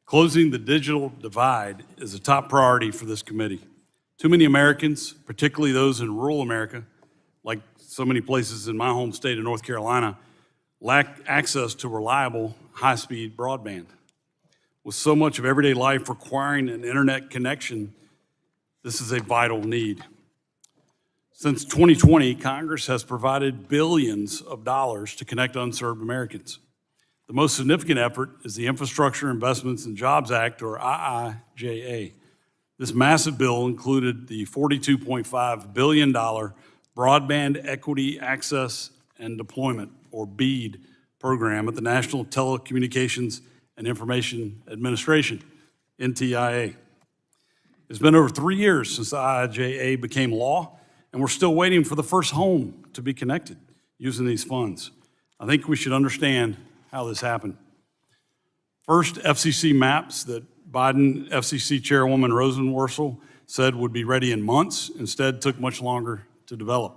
Closing the digital divide is a top priority for this committee. Too many Americans, particularly those in rural America, like so many places in my home state of North Carolina, lack access to reliable, high-speed broadband. With so much of everyday life requiring an internet connection, this is a vital need. Since 2020, Congress has provided billions of dollars to connect unserved Americans. The most significant effort is the Infrastructure Investments and Jobs Act, or IIJA. This massive bill included the $42.5 billion Broadband Equity Access and Deployment, or BEAD, program at the National Telecommunications and Information Administration, NTIA. It's been over 3 years since the IIJA became law, and we're still waiting for the first home to be connected using these funds. I think we should understand how this happened. First, FCC maps that Biden FCC Chairwoman Rosenworcel said would be ready in months, instead took much longer to develop.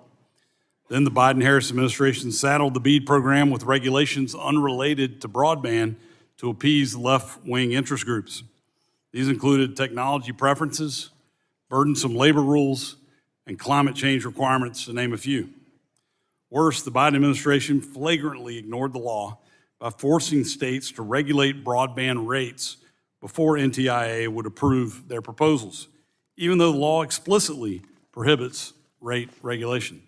Then the Biden-Harris administration saddled the BEAD program with regulations unrelated to broadband to appease left-wing interest groups. These included technology preferences, burdensome labor rules, and climate change requirements, to name a few. Worse, the Biden administration flagrantly ignored the law by forcing states to regulate broadband rates before NTIA would approve their proposals, even though the law explicitly prohibits rate regulation.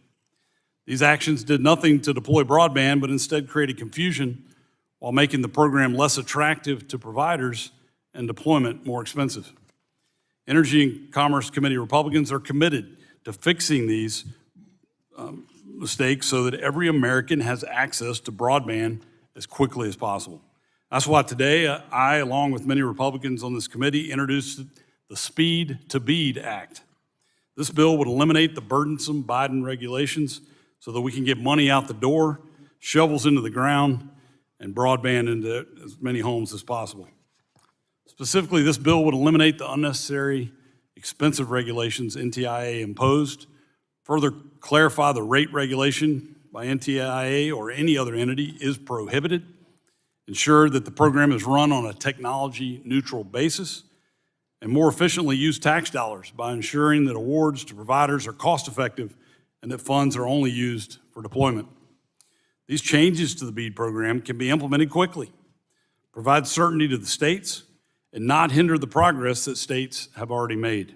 These actions did nothing to deploy broadband, but instead created confusion while making the program less attractive to providers and deployment more expensive. Energy and Commerce Committee Republicans are committed to fixing these mistakes so that every American has access to broadband as quickly as possible. That's why today I, along with many Republicans on this committee, introduced the Speed to BEAD Act. This bill would eliminate the burdensome Biden regulations so that we can get money out the door, shovels into the ground, and broadband into as many homes as possible. Specifically, this bill would eliminate the unnecessary, expensive regulations NTIA imposed, further clarify the rate regulation by NTIA or any other entity is prohibited, ensure that the program is run on a technology-neutral basis, and more efficiently use tax dollars by ensuring that awards to providers are cost-effective and that funds are only used for deployment. These changes to the BEAD program can be implemented quickly, provide certainty to the states, and not hinder the progress that states have already made.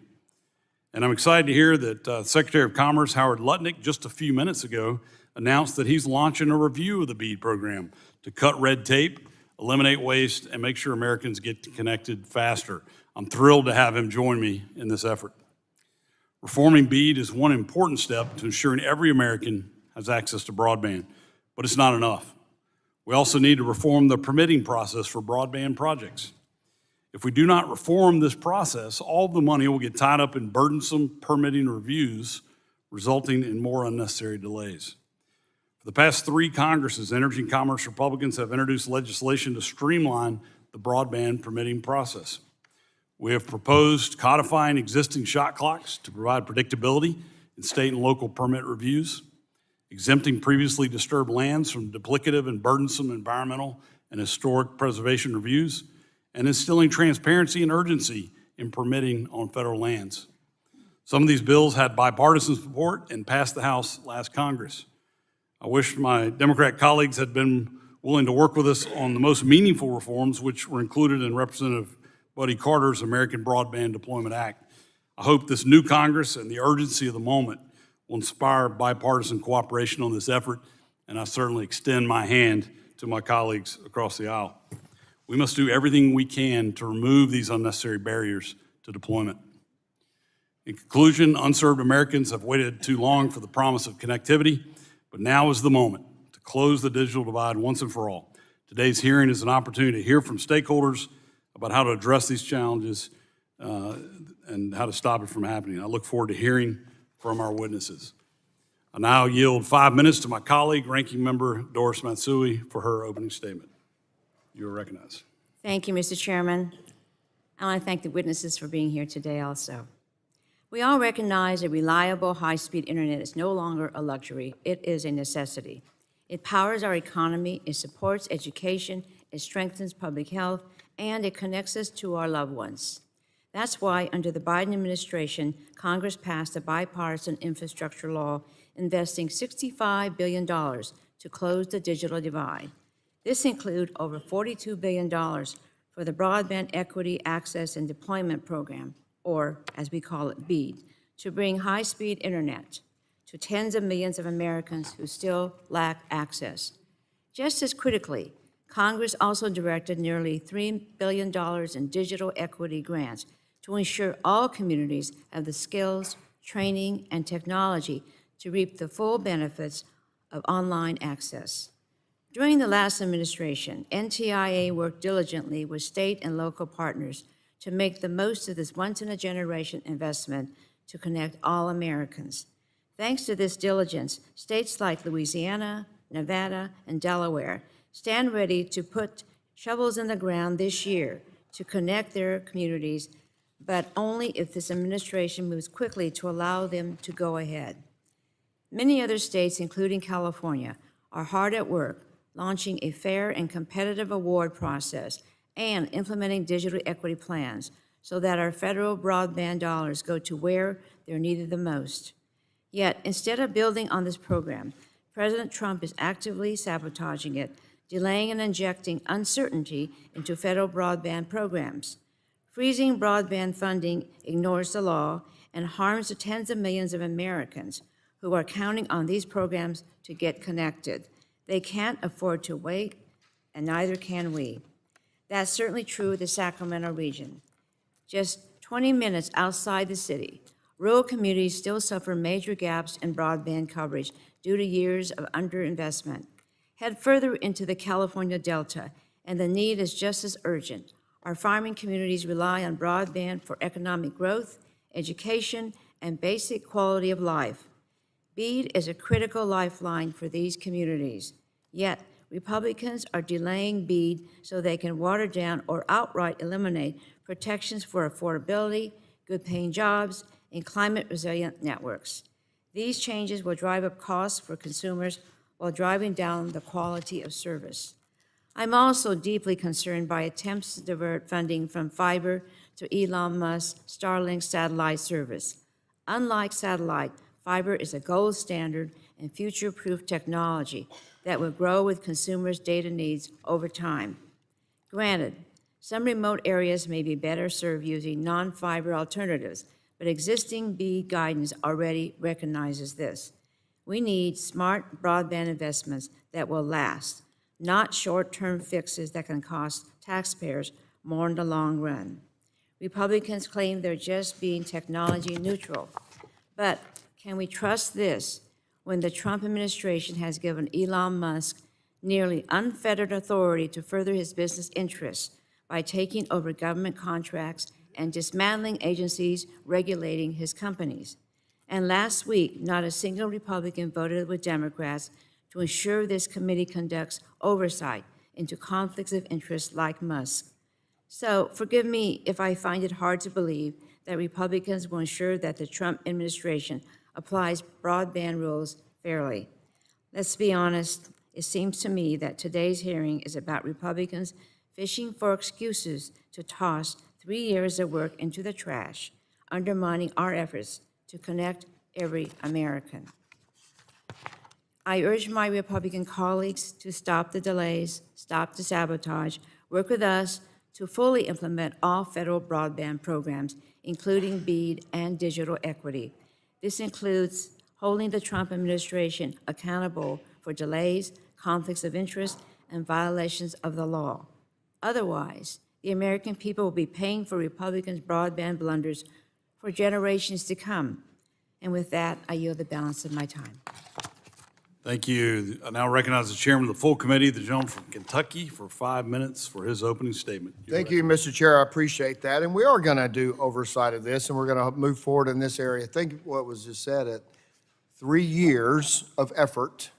And I'm excited to hear that Secretary of Commerce Howard Lutnick just a few minutes ago announced that he's launching a review of the BEAD program to cut red tape, eliminate waste, and make sure Americans get connected faster. I'm thrilled to have him join me in this effort. Reforming BEAD is one important step to ensuring every American has access to broadband, but it's not enough. We also need to reform the permitting process for broadband projects. If we do not reform this process, all of the money will get tied up in burdensome permitting reviews, resulting in more unnecessary delays. For the past 3 Congresses, Energy and Commerce Republicans have introduced legislation to streamline the broadband permitting process. We have proposed codifying existing shot clocks to provide predictability in state and local permit reviews, exempting previously disturbed lands from duplicative and burdensome environmental and historic preservation reviews, and instilling transparency and urgency in permitting on federal lands. Some of these bills had bipartisan support and passed the House last Congress. I wish my Democrat colleagues had been willing to work with us on the most meaningful reforms, which were included in Representative Buddy Carter's American Broadband Deployment Act. I hope this new Congress and the urgency of the moment will inspire bipartisan cooperation on this effort, and I certainly extend my hand to my colleagues across the aisle. We must do everything we can to remove these unnecessary barriers to deployment. In conclusion, unserved Americans have waited too long for the promise of connectivity, but now is the moment to close the digital divide once and for all. Today's hearing is an opportunity to hear from stakeholders about how to address these challenges and how to stop it from happening. I look forward to hearing from our witnesses. I now yield 5 minutes to my colleague, Ranking Member Doris Matsui, for her opening statement. You are recognized. Thank you, Mr. Chairman. I want to thank the witnesses for being here today also. We all recognize that reliable, high-speed internet is no longer a luxury. It is a necessity. It powers our economy, it supports education, it strengthens public health, and it connects us to our loved ones. That's why, under the Biden administration, Congress passed a bipartisan infrastructure law investing $65 billion to close the digital divide. This includes over $42 billion for the Broadband Equity, Access, and Deployment Program, or as we call it, BEAD, to bring high-speed internet to tens of millions of Americans who still lack access. Just as critically, Congress also directed nearly $3 billion in digital equity grants to ensure all communities have the skills, training, and technology to reap the full benefits of online access. During the last administration, NTIA worked diligently with state and local partners to make the most of this once-in-a-generation investment to connect all Americans. Thanks to this diligence, states like Louisiana, Nevada, and Delaware stand ready to put shovels in the ground this year to connect their communities, but only if this administration moves quickly to allow them to go ahead. Many other states, including California, are hard at work launching a fair and competitive award process and implementing digital equity plans so that our federal broadband dollars go to where they're needed the most. Yet, instead of building on this program, President Trump is actively sabotaging it, delaying and injecting uncertainty into federal broadband programs. Freezing broadband funding ignores the law and harms the tens of millions of Americans who are counting on these programs to get connected. They can't afford to wait, and neither can we. That's certainly true of the Sacramento region. Just 20 minutes outside the city, rural communities still suffer major gaps in broadband coverage due to years of underinvestment. Head further into the California Delta, and the need is just as urgent. Our farming communities rely on broadband for economic growth, education, and basic quality of life. BEAD is a critical lifeline for these communities. Yet, Republicans are delaying BEAD so they can water down or outright eliminate protections for affordability, good-paying jobs, and climate-resilient networks. These changes will drive up costs for consumers while driving down the quality of service. I'm also deeply concerned by attempts to divert funding from fiber to Elon Musk's Starlink satellite service. Unlike satellite, fiber is a gold standard and future-proof technology that will grow with consumers' data needs over time. Granted, some remote areas may be better served using non-fiber alternatives, but existing BEAD guidance already recognizes this. We need smart broadband investments that will last, not short-term fixes that can cost taxpayers more in the long run. Republicans claim they're just being technology neutral, but can we trust this when the Trump administration has given Elon Musk nearly unfettered authority to further his business interests by taking over government contracts and dismantling agencies regulating his companies? And last week, not a single Republican voted with Democrats to ensure this committee conducts oversight into conflicts of interest like Musk. So forgive me if I find it hard to believe that Republicans will ensure that the Trump administration applies broadband rules fairly. Let's be honest, it seems to me that today's hearing is about Republicans fishing for excuses to toss 3 years of work into the trash, undermining our efforts to connect every American. I urge my Republican colleagues to stop the delays, stop the sabotage, work with us to fully implement all federal broadband programs, including BEAD and digital equity. This includes holding the Trump administration accountable for delays, conflicts of interest, and violations of the law. Otherwise, the American people will be paying for Republicans' broadband blunders for generations to come. And with that, I yield the balance of my time. Thank you. I now recognize the chairman of the full committee, the gentleman from Kentucky, for 5 minutes for his opening statement. Thank you, Mr. Chair. I appreciate that. And we are going to do oversight of this, and we're going to move forward in this area. Think what was just said, at 3 years of effort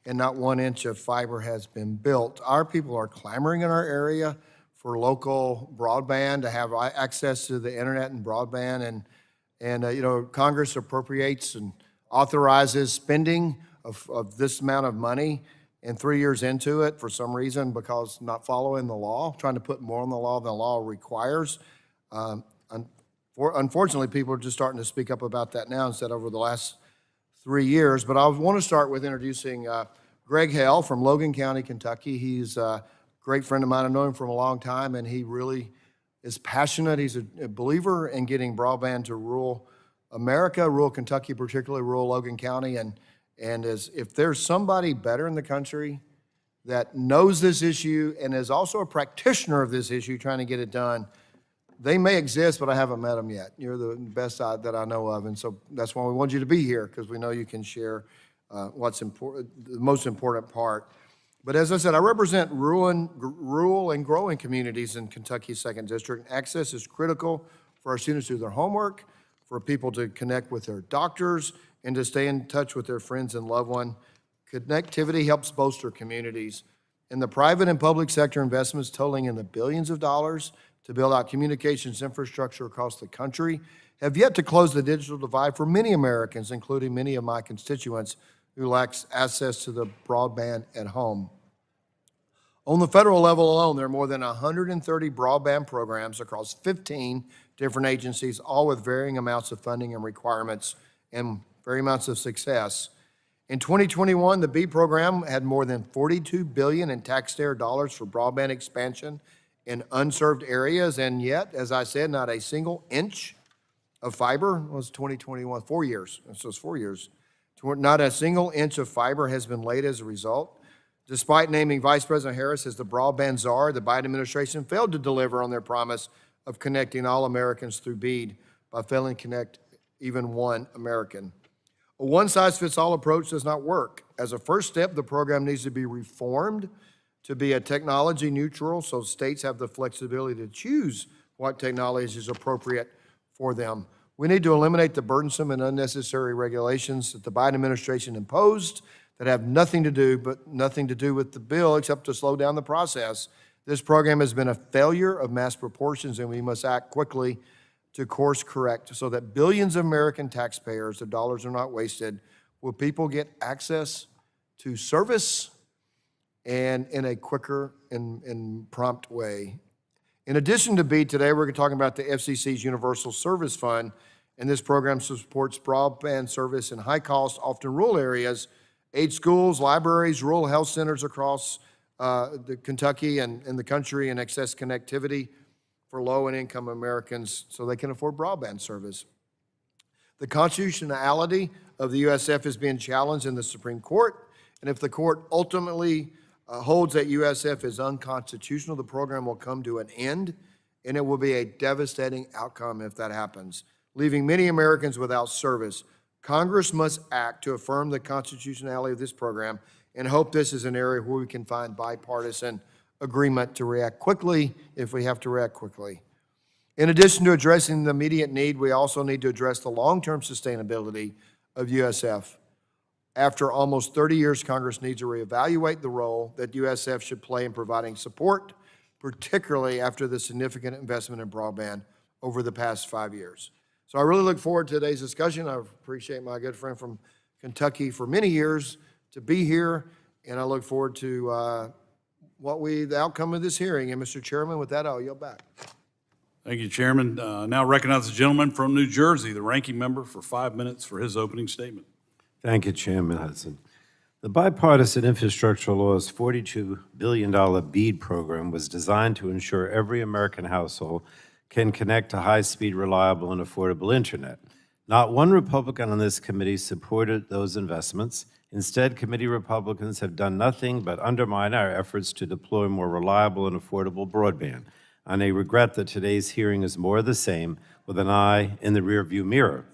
and not 1 inch of fiber has been built. Our people are clamoring in our area for local broadband, to have access to the internet and broadband. And Congress appropriates and authorizes spending of this amount of money. And 3 years into it, for some reason, because not following the law, trying to put more on the law than the law requires, unfortunately, people are just starting to speak up about that now instead of over the last 3 years. But I want to start with introducing Greg Hale from Logan County, Kentucky. He's a great friend of mine. I've known him for a long time, and he really is passionate. He's a believer in getting broadband to rural America, rural Kentucky, particularly rural Logan County. And if there's somebody better in the country that knows this issue and is also a practitioner of this issue, trying to get it done, they may exist, but I haven't met them yet. You're the best that I know of, and so that's why we want you to be here, because we know you can share what's important, the most important part. But as I said, I represent rural and growing communities in Kentucky's 2nd District. Access is critical for our students to do their homework, for people to connect with their doctors, and to stay in touch with their friends and loved ones. Connectivity helps bolster communities. And the private and public sector investments totaling in the billions of dollars to build out communications infrastructure across the country have yet to close the digital divide for many Americans, including many of my constituents who lack access to the broadband at home. On the federal level alone, there are more than 130 broadband programs across 15 different agencies, all with varying amounts of funding and requirements and varying amounts of success. In 2021, the BEAD program had more than $42 billion in taxpayer dollars for broadband expansion in unserved areas, and yet, as I said, not a single inch of fiber was 2021, 4 years, so it's 4 years. Not a single inch of fiber has been laid as a result. Despite naming Vice President Harris as the broadband czar, the Biden administration failed to deliver on their promise of connecting all Americans through BEAD by failing to connect even one American. A one-size-fits-all approach does not work. As a first step, the program needs to be reformed to be a technology neutral, so states have the flexibility to choose what technology is appropriate for them. We need to eliminate the burdensome and unnecessary regulations that the Biden administration imposed that have nothing to do with the bill except to slow down the process. This program has been a failure of mass proportions, and we must act quickly to course correct so that billions of American taxpayers, their dollars are not wasted. Will people get access to service and in a quicker and prompt way? In addition to BEAD, today we're talking about the FCC's Universal Service Fund, and this program supports broadband service in high-cost, often rural areas, aids schools, libraries, rural health centers across the Kentucky and the country, and access connectivity for low and income Americans so they can afford broadband service. The constitutionality of the USF is being challenged in the Supreme Court, and if the court ultimately holds that USF is unconstitutional, the program will come to an end, and it will be a devastating outcome if that happens, leaving many Americans without service. Congress must act to affirm the constitutionality of this program, and hope this is an area where we can find bipartisan agreement to react quickly if we have to react quickly. In addition to addressing the immediate need, we also need to address the long-term sustainability of USF. After almost 30 years, Congress needs to reevaluate the role that USF should play in providing support, particularly after the significant investment in broadband over the past 5 years. So I really look forward to today's discussion. I appreciate my good friend from Kentucky for many years to be here, and I look forward to the outcome of this hearing. And Mr. Chairman, with that, I'll yield back. Thank you, Chairman. Now recognize the gentleman from New Jersey, the ranking member, for 5 minutes for his opening statement. Thank you, Chairman Hudson. The Bipartisan Infrastructure Law's $42 billion BEAD program was designed to ensure every American household can connect to high-speed, reliable, and affordable internet. Not one Republican on this committee supported those investments. Instead, committee Republicans have done nothing but undermine our efforts to deploy more reliable and affordable broadband. And I regret that today's hearing is more of the same, with an eye in the rearview mirror.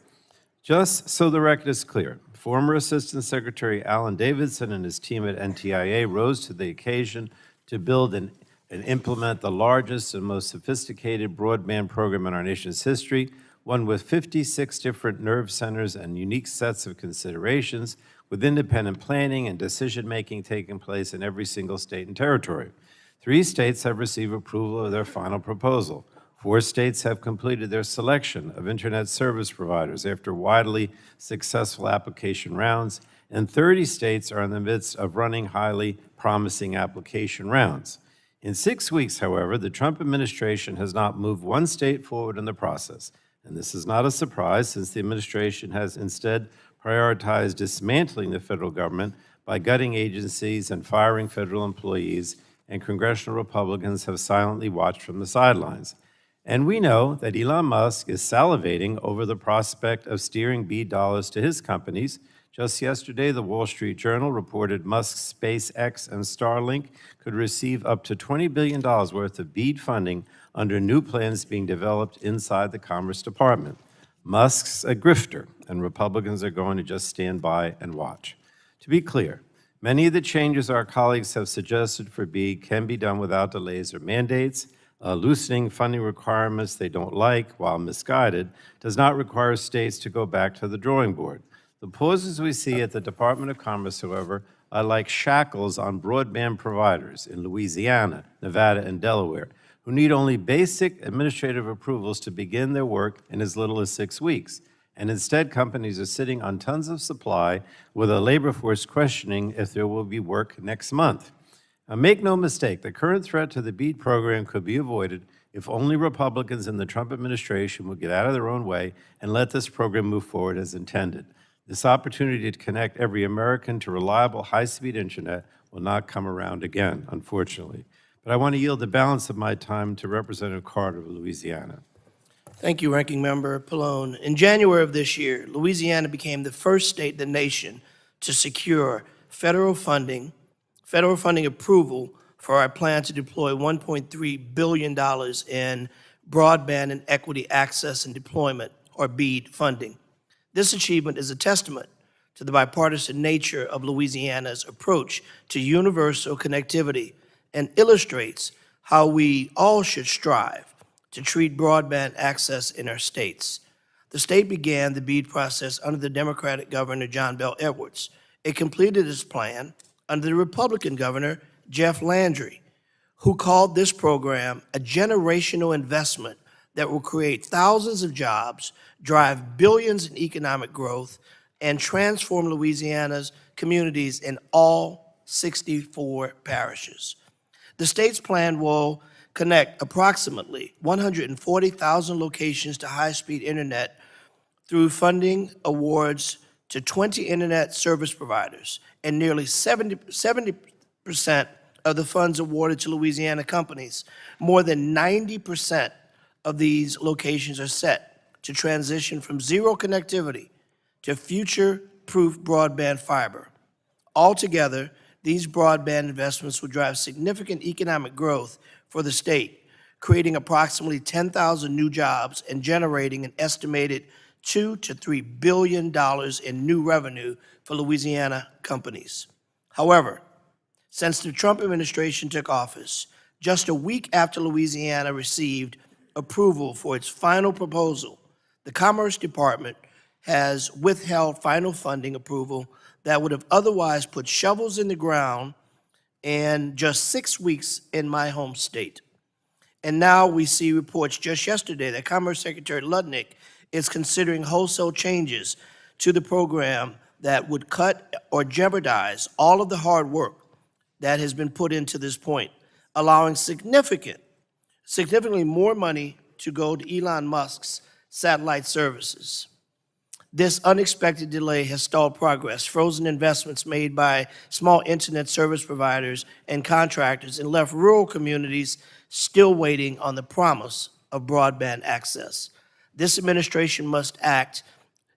Just so the record is clear, former Assistant Secretary Alan Davidson and his team at NTIA rose to the occasion to build and implement the largest and most sophisticated broadband program in our nation's history, one with 56 different nerve centers and unique sets of considerations, with independent planning and decision-making taking place in every single state and territory. 3 states have received approval of their final proposal. 4 states have completed their selection of internet service providers after widely successful application rounds, and 30 states are in the midst of running highly promising application rounds. In 6 weeks, however, the Trump administration has not moved one state forward in the process. And this is not a surprise, since the administration has instead prioritized dismantling the federal government by gutting agencies and firing federal employees, and congressional Republicans have silently watched from the sidelines. And we know that Elon Musk is salivating over the prospect of steering BEAD dollars to his companies. Just yesterday, the Wall Street Journal reported Musk's SpaceX and Starlink could receive up to $20 billion worth of BEAD funding under new plans being developed inside the Commerce Department. Musk's a grifter, and Republicans are going to just stand by and watch. To be clear, many of the changes our colleagues have suggested for BEAD can be done without delays or mandates. Loosening funding requirements they don't like, while misguided, does not require states to go back to the drawing board. The pauses we see at the Department of Commerce, however, are like shackles on broadband providers in Louisiana, Nevada, and Delaware, who need only basic administrative approvals to begin their work in as little as 6 weeks. And instead, companies are sitting on tons of supply with a labor force questioning if there will be work next month. Now, make no mistake, the current threat to the BEAD program could be avoided if only Republicans in the Trump administration would get out of their own way and let this program move forward as intended. This opportunity to connect every American to reliable, high-speed internet will not come around again, unfortunately. But I want to yield the balance of my time to Representative Carter of Louisiana. Thank you, Ranking Member Pallone. In January of this year, Louisiana became the first state in the nation to secure federal funding approval for our plan to deploy $1.3 billion in broadband and equity access and deployment, or BEAD, funding. This achievement is a testament to the bipartisan nature of Louisiana's approach to universal connectivity and illustrates how we all should strive to treat broadband access in our states. The state began the BEAD process under the Democratic Governor John Bel Edwards. It completed its plan under the Republican Governor Jeff Landry, who called this program a generational investment that will create thousands of jobs, drive billions in economic growth, and transform Louisiana's communities in all 64 parishes. The state's plan will connect approximately 140,000 locations to high-speed internet through funding awards to 20 internet service providers, and nearly 70% of the funds awarded to Louisiana companies. More than 90% of these locations are set to transition from zero connectivity to future-proof broadband fiber. Altogether, these broadband investments will drive significant economic growth for the state, creating approximately 10,000 new jobs and generating an estimated $2 to $3 billion in new revenue for Louisiana companies. However, since the Trump administration took office, just a week after Louisiana received approval for its final proposal, the Commerce Department has withheld final funding approval that would have otherwise put shovels in the ground in just 6 weeks in my home state. And now we see reports just yesterday that Commerce Secretary Ludnick is considering wholesale changes to the program that would cut or jeopardize all of the hard work that has been put into this point, allowing significantly more money to go to Elon Musk's satellite services. This unexpected delay has stalled progress, frozen investments made by small internet service providers and contractors, and left rural communities still waiting on the promise of broadband access. This administration must act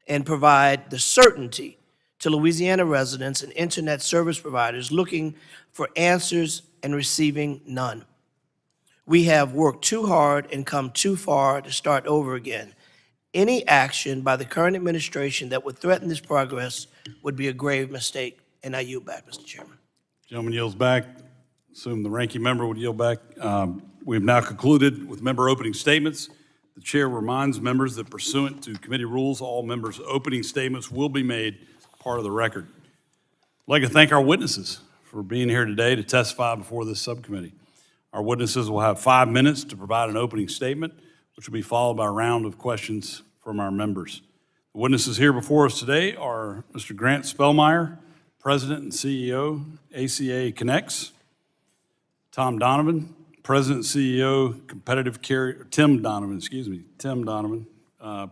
and provide the certainty to Louisiana residents and internet service providers looking for answers and receiving none. We have worked too hard and come too far to start over again. Any action by the current administration that would threaten this progress would be a grave mistake. And I yield back, Mr. Chairman. Gentleman yields back. Assume the ranking member would yield back. We've now concluded with member opening statements. The chair reminds members that pursuant to committee rules, all members' opening statements will be made part of the record. I'd like to thank our witnesses for being here today to testify before this subcommittee. Our witnesses will have 5 minutes to provide an opening statement, which will be followed by a round of questions from our members. The witnesses here before us today are Mr. Grant Spellmeyer, President and CEO, ACA Connects. Tom Donovan, President and CEO, Competitive Carrier, Tim Donovan,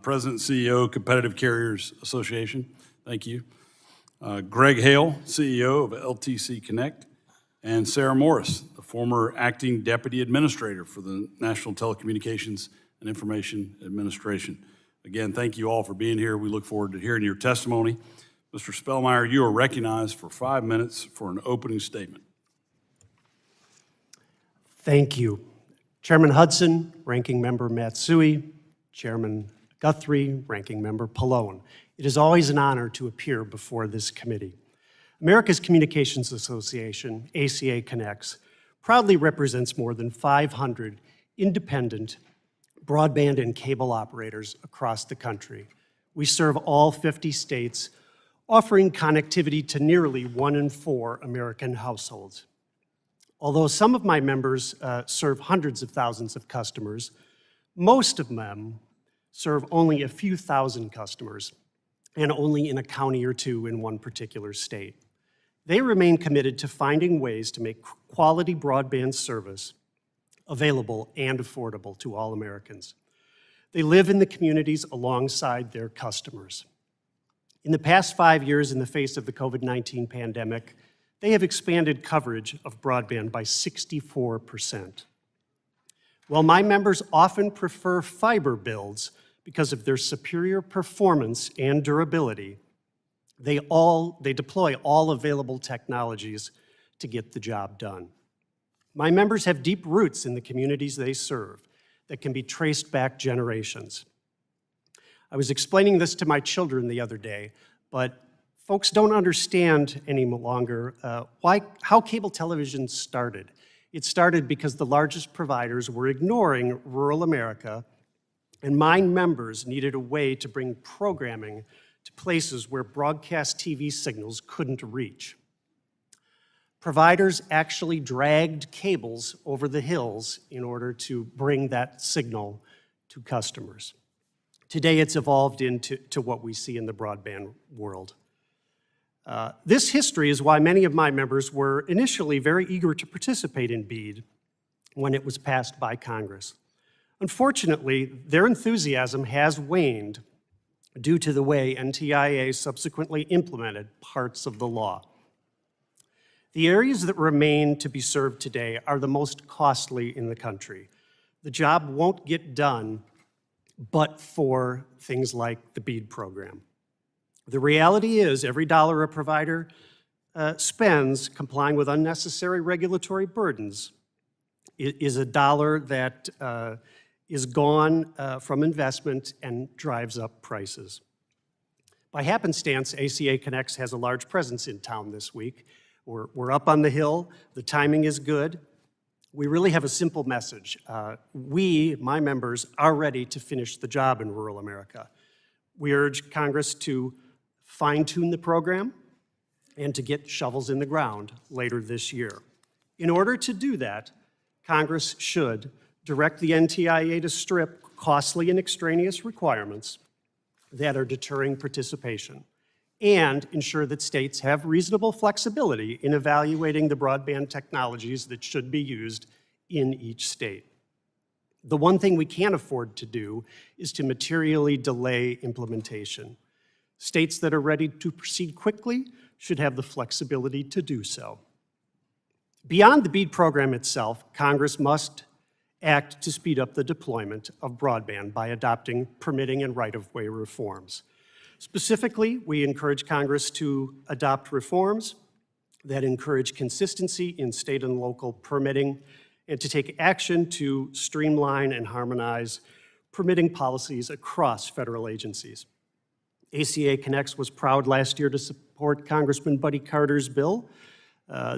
President and CEO, Competitive Carriers Association. Thank you. Greg Hale, CEO of LTC Connect, and Sarah Morris, the former acting deputy administrator for the National Telecommunications and Information Administration. Again, thank you all for being here. We look forward to hearing your testimony. Mr. Spellmeyer, you are recognized for 5 minutes for an opening statement. Thank you. Chairman Hudson, Ranking Member Matsui, Chairman Guthrie, Ranking Member Pallone. It is always an honor to appear before this committee. America's Communications Association, ACA Connects, proudly represents more than 500 independent broadband and cable operators across the country. We serve all 50 states, offering connectivity to nearly 1 in 4 American households. Although some of my members serve hundreds of thousands of customers, most of them serve only a few thousand customers and only in a county or two in one particular state. They remain committed to finding ways to make quality broadband service available and affordable to all Americans. They live in the communities alongside their customers. In the past 5 years, in the face of the COVID-19 pandemic, they have expanded coverage of broadband by 64%. While my members often prefer fiber builds because of their superior performance and durability, they deploy all available technologies to get the job done. My members have deep roots in the communities they serve that can be traced back generations. I was explaining this to my children the other day, but folks don't understand any longer how cable television started. It started because the largest providers were ignoring rural America, and my members needed a way to bring programming to places where broadcast TV signals couldn't reach. Providers actually dragged cables over the hills in order to bring that signal to customers. Today, it's evolved into what we see in the broadband world. This history is why many of my members were initially very eager to participate in BEAD when it was passed by Congress. Unfortunately, their enthusiasm has waned due to the way NTIA subsequently implemented parts of the law. The areas that remain to be served today are the most costly in the country. The job won't get done but for things like the BEAD program. The reality is every dollar a provider spends complying with unnecessary regulatory burdens is a dollar that is gone from investment and drives up prices. By happenstance, ACA Connects has a large presence in town this week. We're up on the Hill. The timing is good. We really have a simple message. We, my members, are ready to finish the job in rural America. We urge Congress to fine-tune the program and to get shovels in the ground later this year. In order to do that, Congress should direct the NTIA to strip costly and extraneous requirements that are deterring participation and ensure that states have reasonable flexibility in evaluating the broadband technologies that should be used in each state. The one thing we can't afford to do is to materially delay implementation. States that are ready to proceed quickly should have the flexibility to do so. Beyond the BEAD program itself, Congress must act to speed up the deployment of broadband by adopting permitting and right-of-way reforms. Specifically, we encourage Congress to adopt reforms that encourage consistency in state and local permitting and to take action to streamline and harmonize permitting policies across federal agencies. ACA Connects was proud last year to support Congressman Buddy Carter's bill,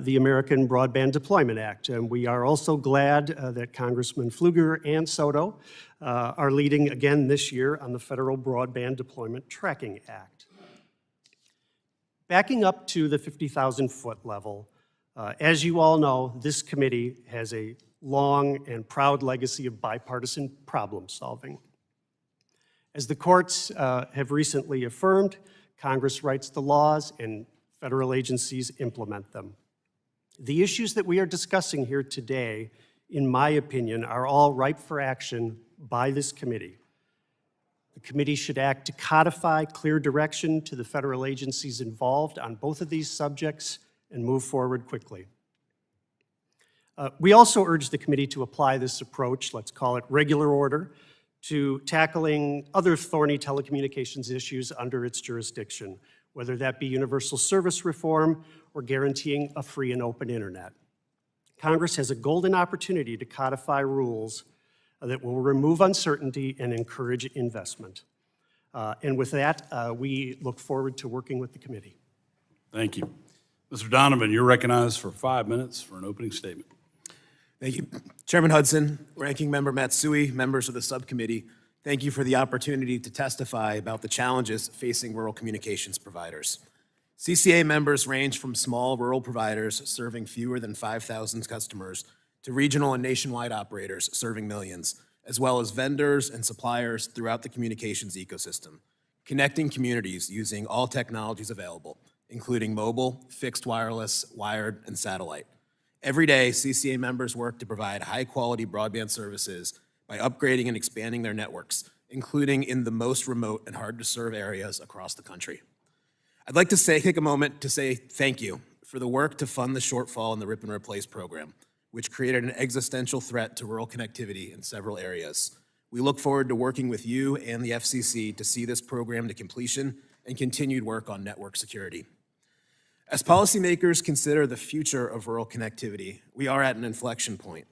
the American Broadband Deployment Act. And we are also glad that Congressman Pfluger and Soto are leading again this year on the Federal Broadband Deployment Tracking Act. Backing up to the 50,000-foot level, as you all know, this committee has a long and proud legacy of bipartisan problem solving. As the courts have recently affirmed, Congress writes the laws and federal agencies implement them. The issues that we are discussing here today, in my opinion, are all ripe for action by this committee. The committee should act to codify clear direction to the federal agencies involved on both of these subjects and move forward quickly. We also urge the committee to apply this approach, let's call it regular order, to tackling other thorny telecommunications issues under its jurisdiction, whether that be universal service reform or guaranteeing a free and open internet. Congress has a golden opportunity to codify rules that will remove uncertainty and encourage investment. And with that, we look forward to working with the committee. Thank you. Mr. Donovan, you're recognized for 5 minutes for an opening statement. Thank you. Chairman Hudson, Ranking Member Matsui, members of the subcommittee, thank you for the opportunity to testify about the challenges facing rural communications providers. CCA members range from small rural providers serving fewer than 5,000 customers to regional and nationwide operators serving millions, as well as vendors and suppliers throughout the communications ecosystem, connecting communities using all technologies available, including mobile, fixed wireless, wired, and satellite. Every day, CCA members work to provide high-quality broadband services by upgrading and expanding their networks, including in the most remote and hard-to-serve areas across the country. I'd like to take a moment to say thank you for the work to fund the shortfall in the Rip and Replace program, which created an existential threat to rural connectivity in several areas. We look forward to working with you and the FCC to see this program to completion and continued work on network security. As policymakers consider the future of rural connectivity, we are at an inflection point.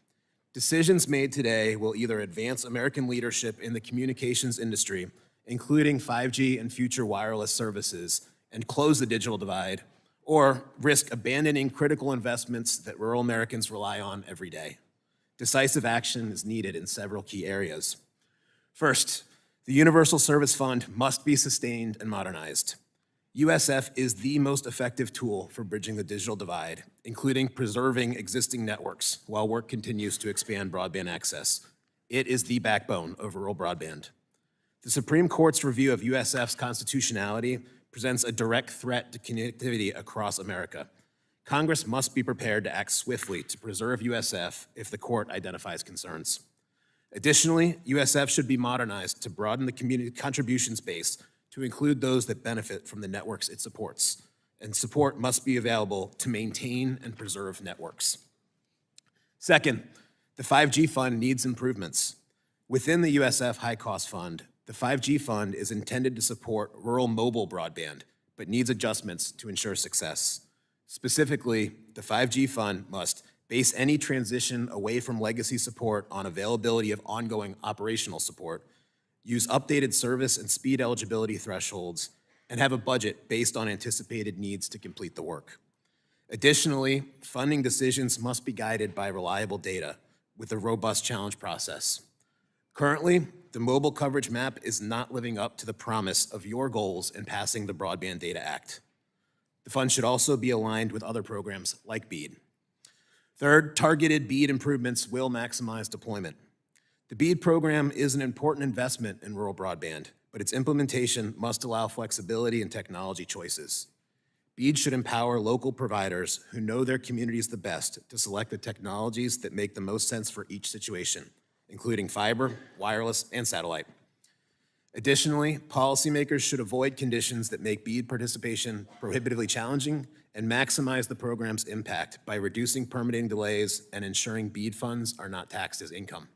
Decisions made today will either advance American leadership in the communications industry, including 5G and future wireless services, and close the digital divide, or risk abandoning critical investments that rural Americans rely on every day. Decisive action is needed in several key areas. First, the Universal Service Fund must be sustained and modernized. USF is the most effective tool for bridging the digital divide, including preserving existing networks while work continues to expand broadband access. It is the backbone of rural broadband. The Supreme Court's review of USF's constitutionality presents a direct threat to connectivity across America. Congress must be prepared to act swiftly to preserve USF if the court identifies concerns. Additionally, USF should be modernized to broaden the community contributions base to include those that benefit from the networks it supports, and support must be available to maintain and preserve networks. Second, the 5G fund needs improvements. Within the USF High Cost Fund, the 5G fund is intended to support rural mobile broadband, but needs adjustments to ensure success. Specifically, the 5G fund must base any transition away from legacy support on availability of ongoing operational support, use updated service and speed eligibility thresholds, and have a budget based on anticipated needs to complete the work. Additionally, funding decisions must be guided by reliable data with a robust challenge process. Currently, the mobile coverage map is not living up to the promise of your goals in passing the Broadband Data Act. The fund should also be aligned with other programs like BEAD. Third, targeted BEAD improvements will maximize deployment. The BEAD program is an important investment in rural broadband, but its implementation must allow flexibility and technology choices. BEAD should empower local providers who know their communities the best to select the technologies that make the most sense for each situation, including fiber, wireless, and satellite. Additionally, policymakers should avoid conditions that make BEAD participation prohibitively challenging and maximize the program's impact by reducing permitting delays and ensuring BEAD funds are not taxed as income.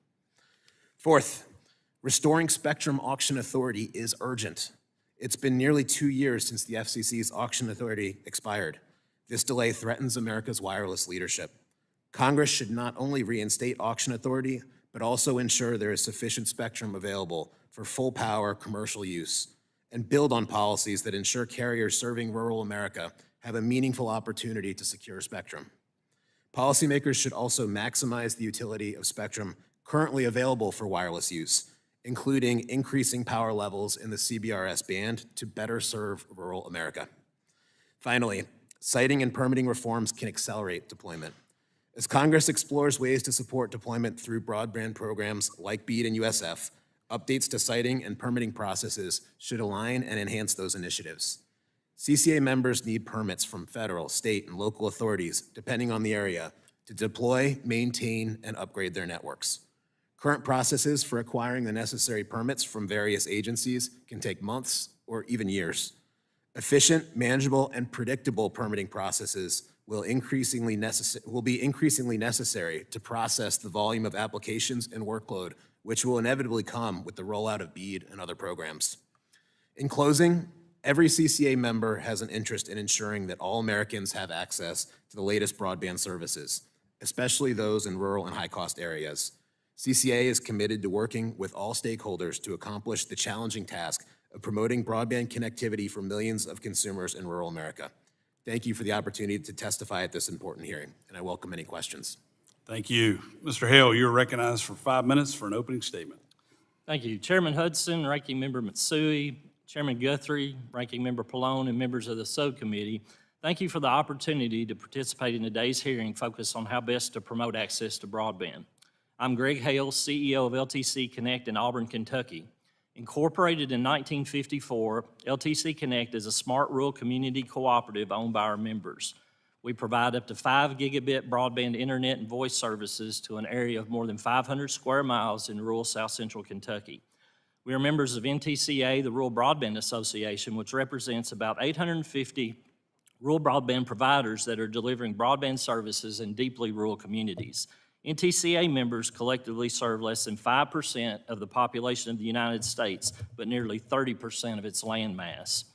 Fourth, restoring spectrum auction authority is urgent. It's been nearly 2 years since the FCC's auction authority expired. This delay threatens America's wireless leadership. Congress should not only reinstate auction authority, but also ensure there is sufficient spectrum available for full power commercial use, and build on policies that ensure carriers serving rural America have a meaningful opportunity to secure spectrum. Policymakers should also maximize the utility of spectrum currently available for wireless use, including increasing power levels in the CBRS band to better serve rural America. Finally, siting and permitting reforms can accelerate deployment. As Congress explores ways to support deployment through broadband programs like BEAD and USF, updates to siting and permitting processes should align and enhance those initiatives. CCA members need permits from federal, state, and local authorities, depending on the area, to deploy, maintain, and upgrade their networks. Current processes for acquiring the necessary permits from various agencies can take months or even years. Efficient, manageable, and predictable permitting processes will be increasingly necessary to process the volume of applications and workload, which will inevitably come with the rollout of BEAD and other programs. In closing, every CCA member has an interest in ensuring that all Americans have access to the latest broadband services, especially those in rural and high-cost areas. CCA is committed to working with all stakeholders to accomplish the challenging task of promoting broadband connectivity for millions of consumers in rural America. Thank you for the opportunity to testify at this important hearing, and I welcome any questions. Thank you. Mr. Hale, you're recognized for 5 minutes for an opening statement. Thank you. Chairman Hudson, Ranking Member Matsui, Chairman Guthrie, Ranking Member Pallone, and members of the subcommittee, thank you for the opportunity to participate in today's hearing focused on how best to promote access to broadband. I'm Greg Hale, CEO of LTC Connect in Auburn, Kentucky. Incorporated in 1954, LTC Connect is a smart rural community cooperative owned by our members. We provide up to 5 gigabit broadband internet and voice services to an area of more than 500 square miles in rural South Central Kentucky. We are members of NTCA, the Rural Broadband Association, which represents about 850 rural broadband providers that are delivering broadband services in deeply rural communities. NTCA members collectively serve less than 5% of the population of the United States, but nearly 30% of its land mass.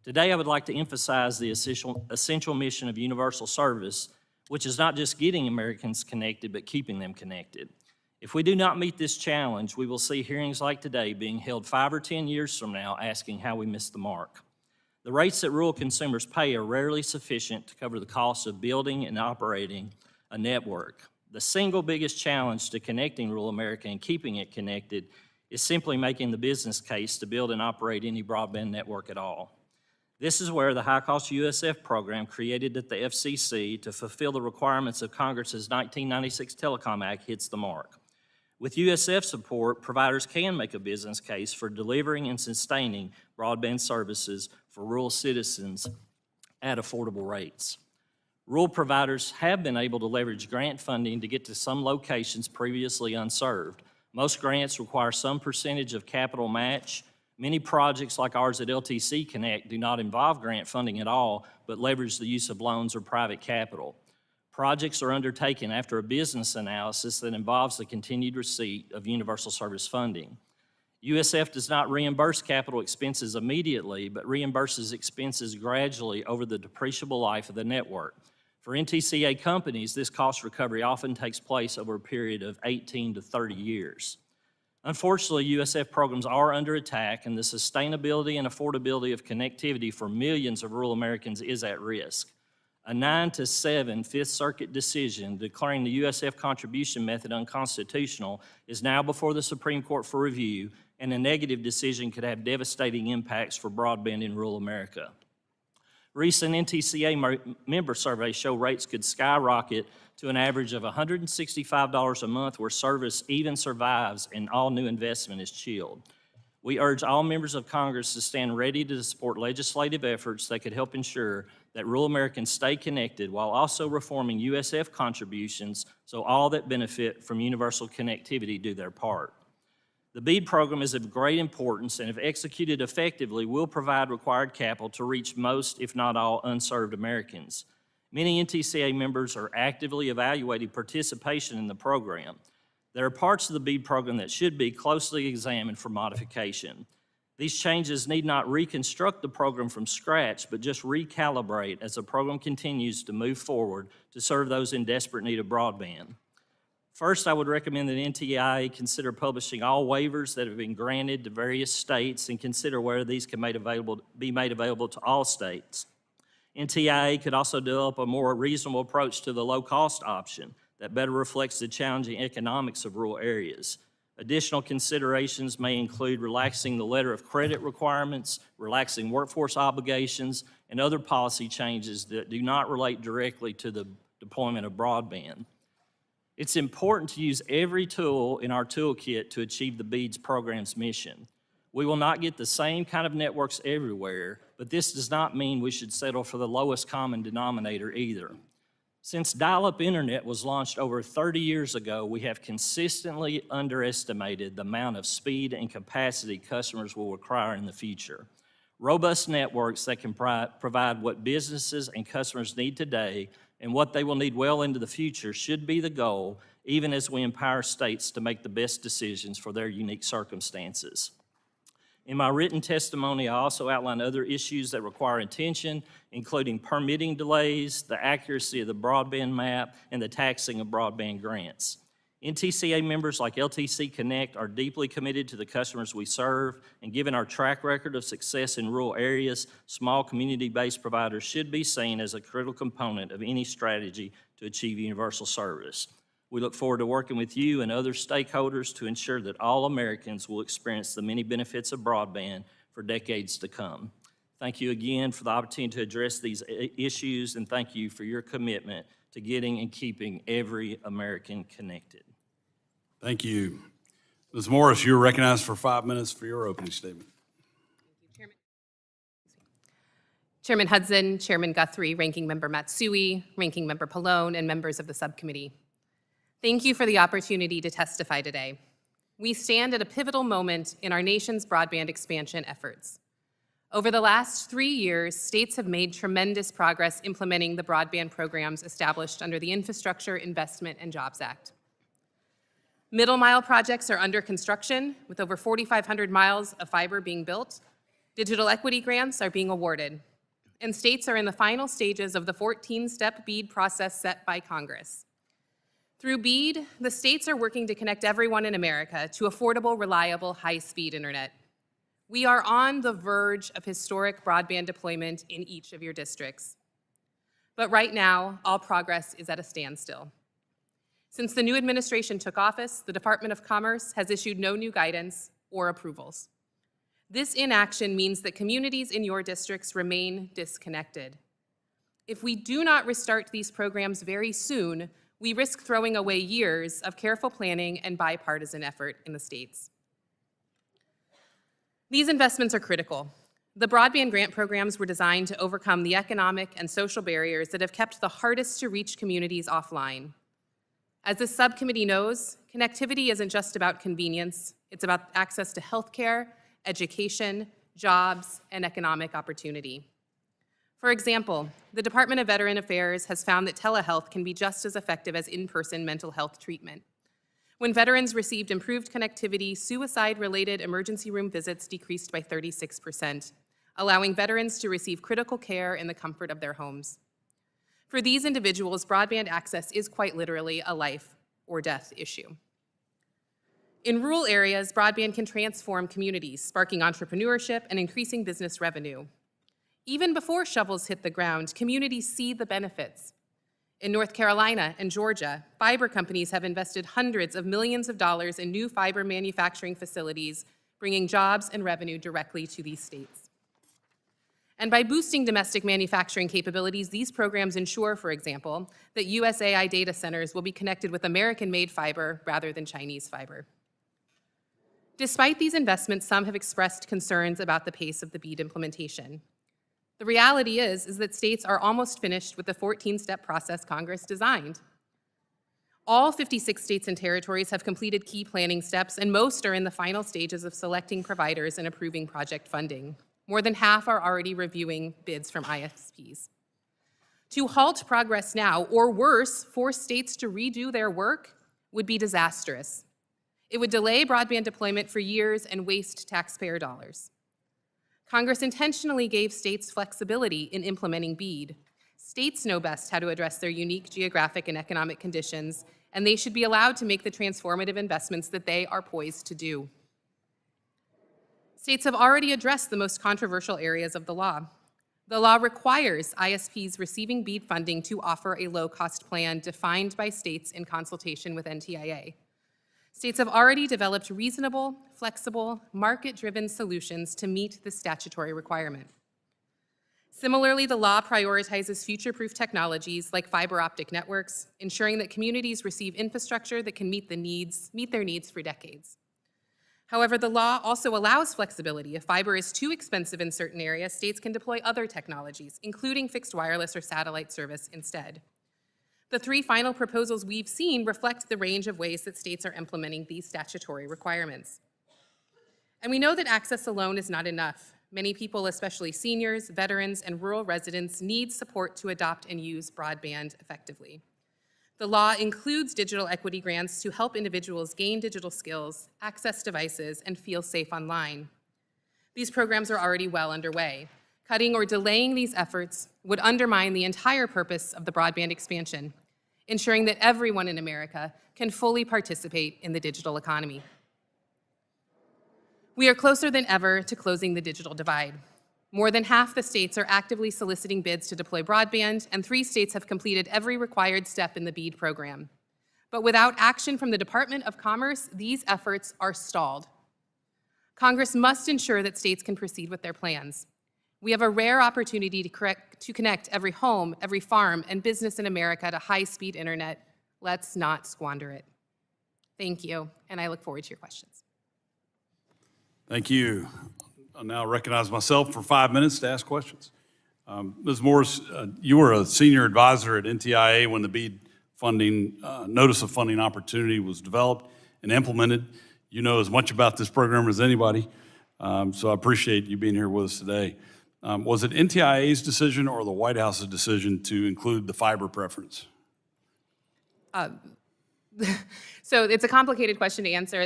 Today, I would like to emphasize the essential mission of universal service, which is not just getting Americans connected, but keeping them connected. If we do not meet this challenge, we will see hearings like today being held 5 or 10 years from now asking how we missed the mark. The rates that rural consumers pay are rarely sufficient to cover the cost of building and operating a network. The single biggest challenge to connecting rural America and keeping it connected is simply making the business case to build and operate any broadband network at all. This is where the high-cost USF program created at the FCC to fulfill the requirements of Congress's 1996 Telecom Act hits the mark. With USF support, providers can make a business case for delivering and sustaining broadband services for rural citizens at affordable rates. Rural providers have been able to leverage grant funding to get to some locations previously unserved. Most grants require some percentage of capital match. Many projects like ours at LTC Connect do not involve grant funding at all, but leverage the use of loans or private capital. Projects are undertaken after a business analysis that involves the continued receipt of universal service funding. USF does not reimburse capital expenses immediately, but reimburses expenses gradually over the depreciable life of the network. For NTCA companies, this cost recovery often takes place over a period of 18 to 30 years. Unfortunately, USF programs are under attack, and the sustainability and affordability of connectivity for millions of rural Americans is at risk. A 9-7 Fifth Circuit decision declaring the USF contribution method unconstitutional is now before the Supreme Court for review, and a negative decision could have devastating impacts for broadband in rural America. Recent NTCA member surveys show rates could skyrocket to an average of $165 a month where service even survives and all new investment is chilled. We urge all members of Congress to stand ready to support legislative efforts that could help ensure that rural Americans stay connected while also reforming USF contributions so all that benefit from universal connectivity do their part. The BEAD program is of great importance and if executed effectively will provide required capital to reach most, if not all, unserved Americans. Many NTCA members are actively evaluating participation in the program. There are parts of the BEAD program that should be closely examined for modification. These changes need not reconstruct the program from scratch, but just recalibrate as the program continues to move forward to serve those in desperate need of broadband. First, I would recommend that NTIA consider publishing all waivers that have been granted to various states and consider whether these can be made available to all states. NTIA could also develop a more reasonable approach to the low-cost option that better reflects the challenging economics of rural areas. Additional considerations may include relaxing the letter of credit requirements, relaxing workforce obligations, and other policy changes that do not relate directly to the deployment of broadband. It's important to use every tool in our toolkit to achieve the BEAD program's mission. We will not get the same kind of networks everywhere, but this does not mean we should settle for the lowest common denominator either. Since dial-up internet was launched over 30 years ago, we have consistently underestimated the amount of speed and capacity customers will require in the future. Robust networks that can provide what businesses and customers need today and what they will need well into the future should be the goal, even as we empower states to make the best decisions for their unique circumstances. In my written testimony, I also outline other issues that require attention, including permitting delays, the accuracy of the broadband map, and the taxing of broadband grants. NTCA members like LTC Connect are deeply committed to the customers we serve, and given our track record of success in rural areas, small community-based providers should be seen as a critical component of any strategy to achieve universal service. We look forward to working with you and other stakeholders to ensure that all Americans will experience the many benefits of broadband for decades to come. Thank you again for the opportunity to address these issues, and thank you for your commitment to getting and keeping every American connected. Thank you. Ms. Morris, you're recognized for 5 minutes for your opening statement. Chairman Hudson, Chairman Guthrie, Ranking Member Matsui, Ranking Member Pallone, and members of the subcommittee. Thank you for the opportunity to testify today. We stand at a pivotal moment in our nation's broadband expansion efforts. Over the last 3 years, states have made tremendous progress implementing the broadband programs established under the Infrastructure Investment and Jobs Act. Middle mile projects are under construction, with over 4,500 miles of fiber being built. Digital equity grants are being awarded, and states are in the final stages of the 14-step BEAD process set by Congress. Through BEAD, the states are working to connect everyone in America to affordable, reliable, high-speed internet. We are on the verge of historic broadband deployment in each of your districts. But right now, all progress is at a standstill. Since the new administration took office, the Department of Commerce has issued no new guidance or approvals. This inaction means that communities in your districts remain disconnected. If we do not restart these programs very soon, we risk throwing away years of careful planning and bipartisan effort in the states. These investments are critical. The broadband grant programs were designed to overcome the economic and social barriers that have kept the hardest to reach communities offline. As this subcommittee knows, connectivity isn't just about convenience, it's about access to healthcare, education, jobs, and economic opportunity. For example, the Department of Veteran Affairs has found that telehealth can be just as effective as in-person mental health treatment. When veterans received improved connectivity, suicide-related emergency room visits decreased by 36%, allowing veterans to receive critical care in the comfort of their homes. For these individuals, broadband access is quite literally a life or death issue. In rural areas, broadband can transform communities, sparking entrepreneurship and increasing business revenue. Even before shovels hit the ground, communities see the benefits. In North Carolina and Georgia, fiber companies have invested hundreds of millions of dollars in new fiber manufacturing facilities, bringing jobs and revenue directly to these states. And by boosting domestic manufacturing capabilities, these programs ensure, for example, that USAI data centers will be connected with American-made fiber rather than Chinese fiber. Despite these investments, some have expressed concerns about the pace of the BEAD implementation. The reality is that states are almost finished with the 14-step process Congress designed. All 56 states and territories have completed key planning steps, and most are in the final stages of selecting providers and approving project funding. More than half are already reviewing bids from ISPs. To halt progress now, or worse, force states to redo their work, would be disastrous. It would delay broadband deployment for years and waste taxpayer dollars. Congress intentionally gave states flexibility in implementing BEAD. States know best how to address their unique geographic and economic conditions, and they should be allowed to make the transformative investments that they are poised to do. States have already addressed the most controversial areas of the law. The law requires ISPs receiving BEAD funding to offer a low-cost plan defined by states in consultation with NTIA. States have already developed reasonable, flexible, market-driven solutions to meet the statutory requirement. Similarly, the law prioritizes future-proof technologies like fiber optic networks, ensuring that communities receive infrastructure that can meet their needs for decades. However, the law also allows flexibility. If fiber is too expensive in certain areas, states can deploy other technologies, including fixed wireless or satellite service instead. The 3 final proposals we've seen reflect the range of ways that states are implementing these statutory requirements. And we know that access alone is not enough. Many people, especially seniors, veterans, and rural residents, need support to adopt and use broadband effectively. The law includes digital equity grants to help individuals gain digital skills, access devices, and feel safe online. These programs are already well underway. Cutting or delaying these efforts would undermine the entire purpose of the broadband expansion, ensuring that everyone in America can fully participate in the digital economy. We are closer than ever to closing the digital divide. More than half the states are actively soliciting bids to deploy broadband, and 3 states have completed every required step in the BEAD program. But without action from the Department of Commerce, these efforts are stalled. Congress must ensure that states can proceed with their plans. We have a rare opportunity to connect every home, every farm, and business in America to high-speed internet. Let's not squander it. Thank you, and I look forward to your questions. Thank you. I now recognize myself for 5 minutes to ask questions. Ms. Morris, you were a senior advisor at NTIA when the BEAD funding, notice of funding opportunity was developed and implemented. You know as much about this program as anybody, so I appreciate you being here with us today. Was it NTIA's decision or the White House's decision to include the fiber preference? So it's a complicated question to answer.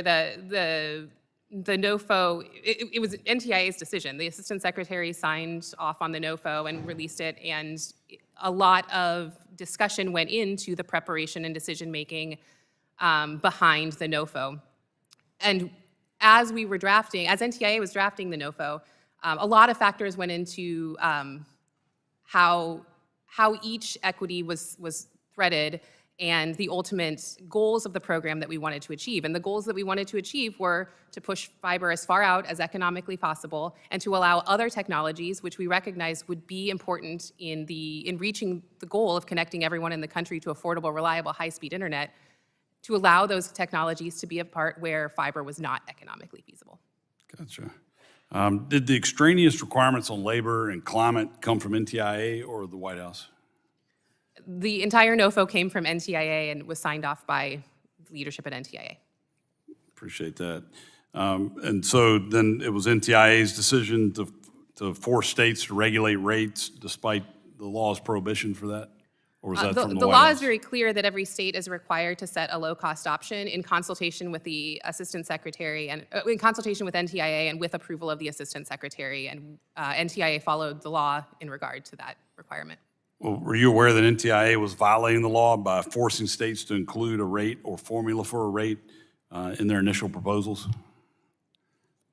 The NOFO, it was NTIA's decision. The Assistant Secretary signed off on the NOFO and released it, and a lot of discussion went into the preparation and decision-making behind the NOFO. And as NTIA was drafting the NOFO, a lot of factors went into how each equity was threaded and the ultimate goals of the program that we wanted to achieve. And the goals that we wanted to achieve were to push fiber as far out as economically possible and to allow other technologies, which we recognize would be important in reaching the goal of connecting everyone in the country to affordable, reliable, high-speed internet, to allow those technologies to be a part where fiber was not economically feasible. Gotcha. Did the extraneous requirements on labor and climate come from NTIA or the White House? The entire NOFO came from NTIA and was signed off by leadership at NTIA. Appreciate that. And so then it was NTIA's decision to force states to regulate rates despite the law's prohibition for that? Or was that from the The White law House? is very clear that every state is required to set a low-cost option in consultation with the Assistant Secretary and in consultation with NTIA and with approval of the Assistant Secretary. And NTIA followed the law in regard to that requirement. Well, were you aware that NTIA was violating the law by forcing states to include a rate or formula for a rate in their initial proposals?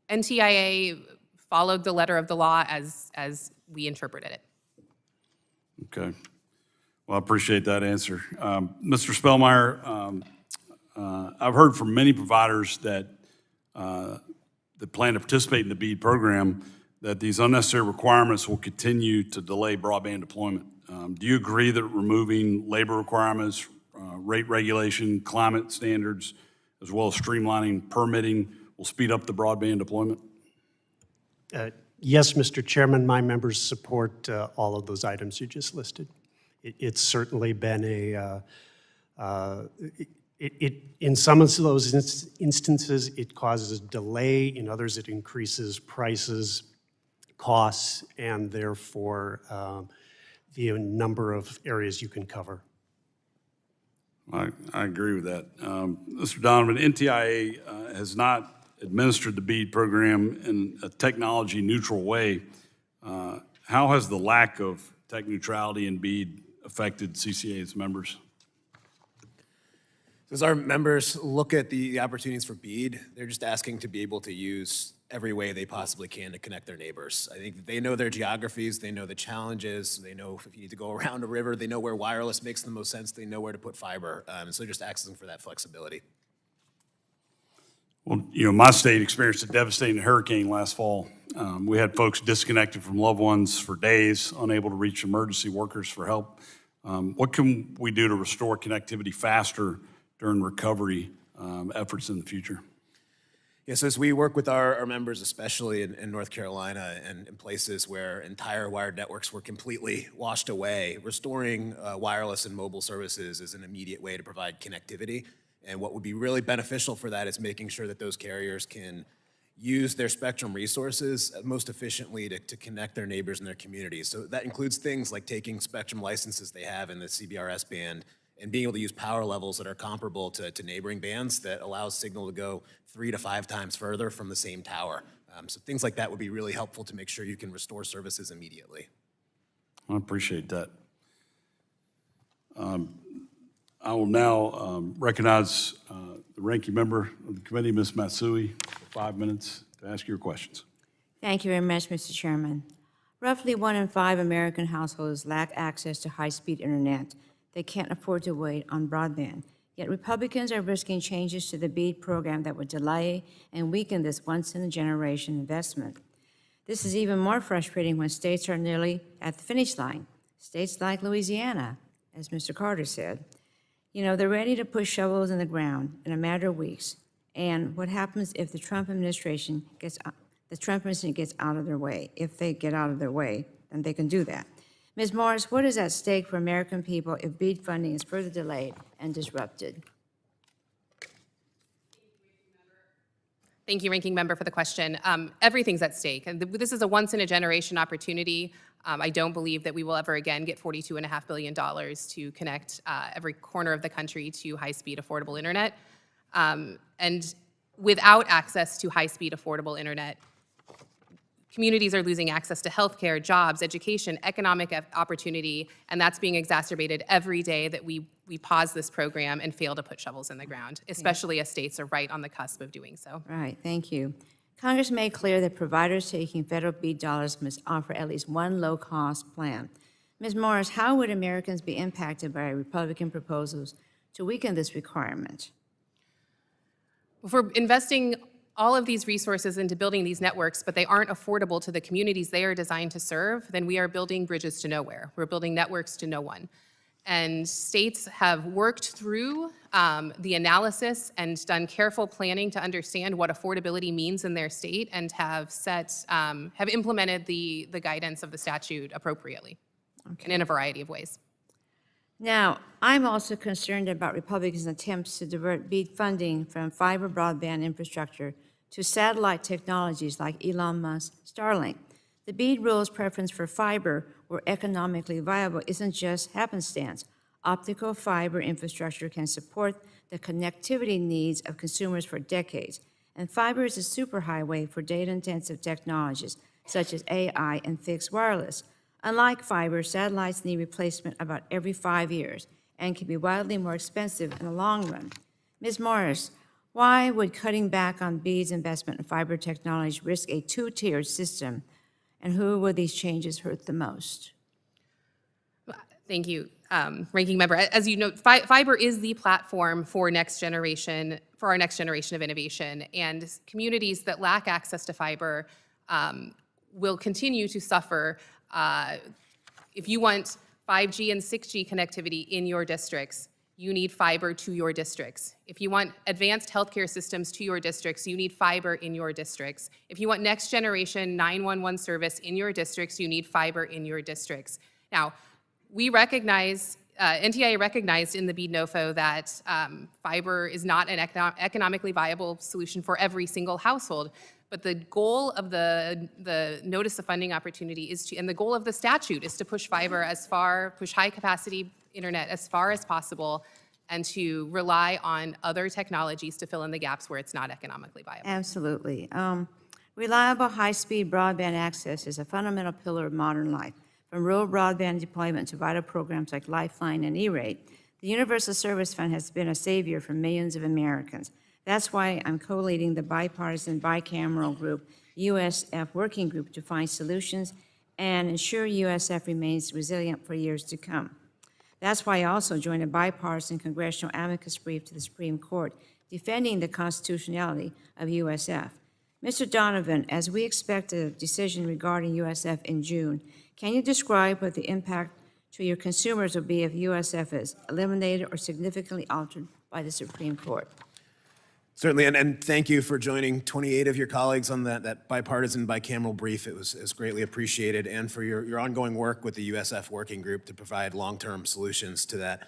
NTIA followed the letter of the law as we interpreted it. Okay. Well, I appreciate that answer. Mr. Spellmeyer, I've heard from many providers that plan to participate in the BEAD program that these unnecessary requirements will continue to delay broadband deployment. Do you agree that removing labor requirements, rate regulation, climate standards, as well as streamlining permitting will speed up the broadband deployment? Yes, Mr. Chairman, my members support all of those items you just listed. It's certainly been in some of those instances, it causes a delay. In others, it increases prices, costs, and therefore the number of areas you can cover. I agree with that. Mr. Donovan, NTIA has not administered the BEAD program in a technology-neutral way. How has the lack of tech neutrality in BEAD affected CCA's members? As our members look at the opportunities for BEAD, they're just asking to be able to use every way they possibly can to connect their neighbors. I think they know their geographies, they know the challenges, they know if you need to go around a river, they know where wireless makes the most sense, they know where to put fiber, and so just asking for that flexibility. Well, you know, my state experienced a devastating hurricane last fall. We had folks disconnected from loved ones for days, unable to reach emergency workers for help. What can we do to restore connectivity faster during recovery efforts in the future? Yes, as we work with our members, especially in North Carolina and in places where entire wired networks were completely washed away, restoring wireless and mobile services is an immediate way to provide connectivity. And what would be really beneficial for that is making sure that those carriers can use their spectrum resources most efficiently to connect their neighbors and their communities. So that includes things like taking spectrum licenses they have in the CBRS band and being able to use power levels that are comparable to neighboring bands that allows signal to go 3 to 5 times further from the same tower. So things like that would be really helpful to make sure you can restore services immediately. I appreciate that. I will now recognize the ranking member of the committee, Ms. Matsui, for 5 minutes to ask your questions. Thank you very much, Mr. Chairman. Roughly 1 in 5 American households lack access to high-speed internet. They can't afford to wait on broadband. Yet Republicans are risking changes to the BEAD program that would delay and weaken this once-in-a-generation investment. This is even more frustrating when states are nearly at the finish line. States like Louisiana, as Mr. Carter said. You know, they're ready to put shovels in the ground in a matter of weeks. And what happens if the Trump administration gets out of their way? If they get out of their way, then they can do that. Ms. Morris, what is at stake for American people if BEAD funding is further delayed and disrupted? Thank you, Ranking Member, for the question. Everything's at stake. And this is a once-in-a-generation opportunity. I don't believe that we will ever again get $42.5 billion to connect every corner of the country to high-speed, affordable internet. And without access to high-speed, affordable internet, communities are losing access to healthcare, jobs, education, economic opportunity, and that's being exacerbated every day that we pause this program and fail to put shovels in the ground, especially as states are right on the cusp of doing so. Right, thank you. Congress made clear that providers taking federal BEAD dollars must offer at least one low-cost plan. Ms. Morris, how would Americans be impacted by Republican proposals to weaken this requirement? If we're investing all of these resources into building these networks, but they aren't affordable to the communities they are designed to serve, then we are building bridges to nowhere. We're building networks to no one. And states have worked through the analysis and done careful planning to understand what affordability means in their state and have implemented the guidance of the statute appropriately and in a variety of ways. Now, I'm also concerned about Republicans' attempts to divert BEAD funding from fiber broadband infrastructure to satellite technologies like Elon Musk's Starlink. The BEAD rule's preference for fiber, where economically viable, isn't just happenstance. Optical fiber infrastructure can support the connectivity needs of consumers for decades, and fiber is a superhighway for data-intensive technologies, such as AI and fixed wireless. Unlike fiber, satellites need replacement about every 5 years and can be wildly more expensive in the long run. Ms. Morris, why would cutting back on BEAD's investment in fiber technology risk a two-tiered system, and who would these changes hurt the most? Thank you, Ranking Member. As you know, fiber is the platform for our next generation of innovation, and communities that lack access to fiber will continue to suffer. If you want 5G and 6G connectivity in your districts, you need fiber to your districts. If you want advanced healthcare systems to your districts, you need fiber in your districts. If you want next generation 911 service in your districts, you need fiber in your districts. Now, we recognize, NTIA recognized in the BEAD NOFO that fiber is not an economically viable solution for every single household. But the goal of the notice of funding opportunity is to, and the goal of the statute is to push push high capacity internet as far as possible and to rely on other technologies to fill in the gaps where it's not economically viable. Absolutely. Reliable high-speed broadband access is a fundamental pillar of modern life. From rural broadband deployment to vital programs like Lifeline and E-Rate, the Universal Service Fund has been a savior for millions of Americans. That's why I'm co-leading the bipartisan bicameral group, USF Working Group, to find solutions and ensure USF remains resilient for years to come. That's why I also joined a bipartisan congressional amicus brief to the Supreme Court defending the constitutionality of USF. Mr. Donovan, as we expect a decision regarding USF in June, can you describe what the impact to your consumers will be if USF is eliminated or significantly altered by the Supreme Court? Certainly, and thank you for joining 28 of your colleagues on that bipartisan bicameral brief. It was greatly appreciated, and for your ongoing work with the USF Working Group to provide long-term solutions to that.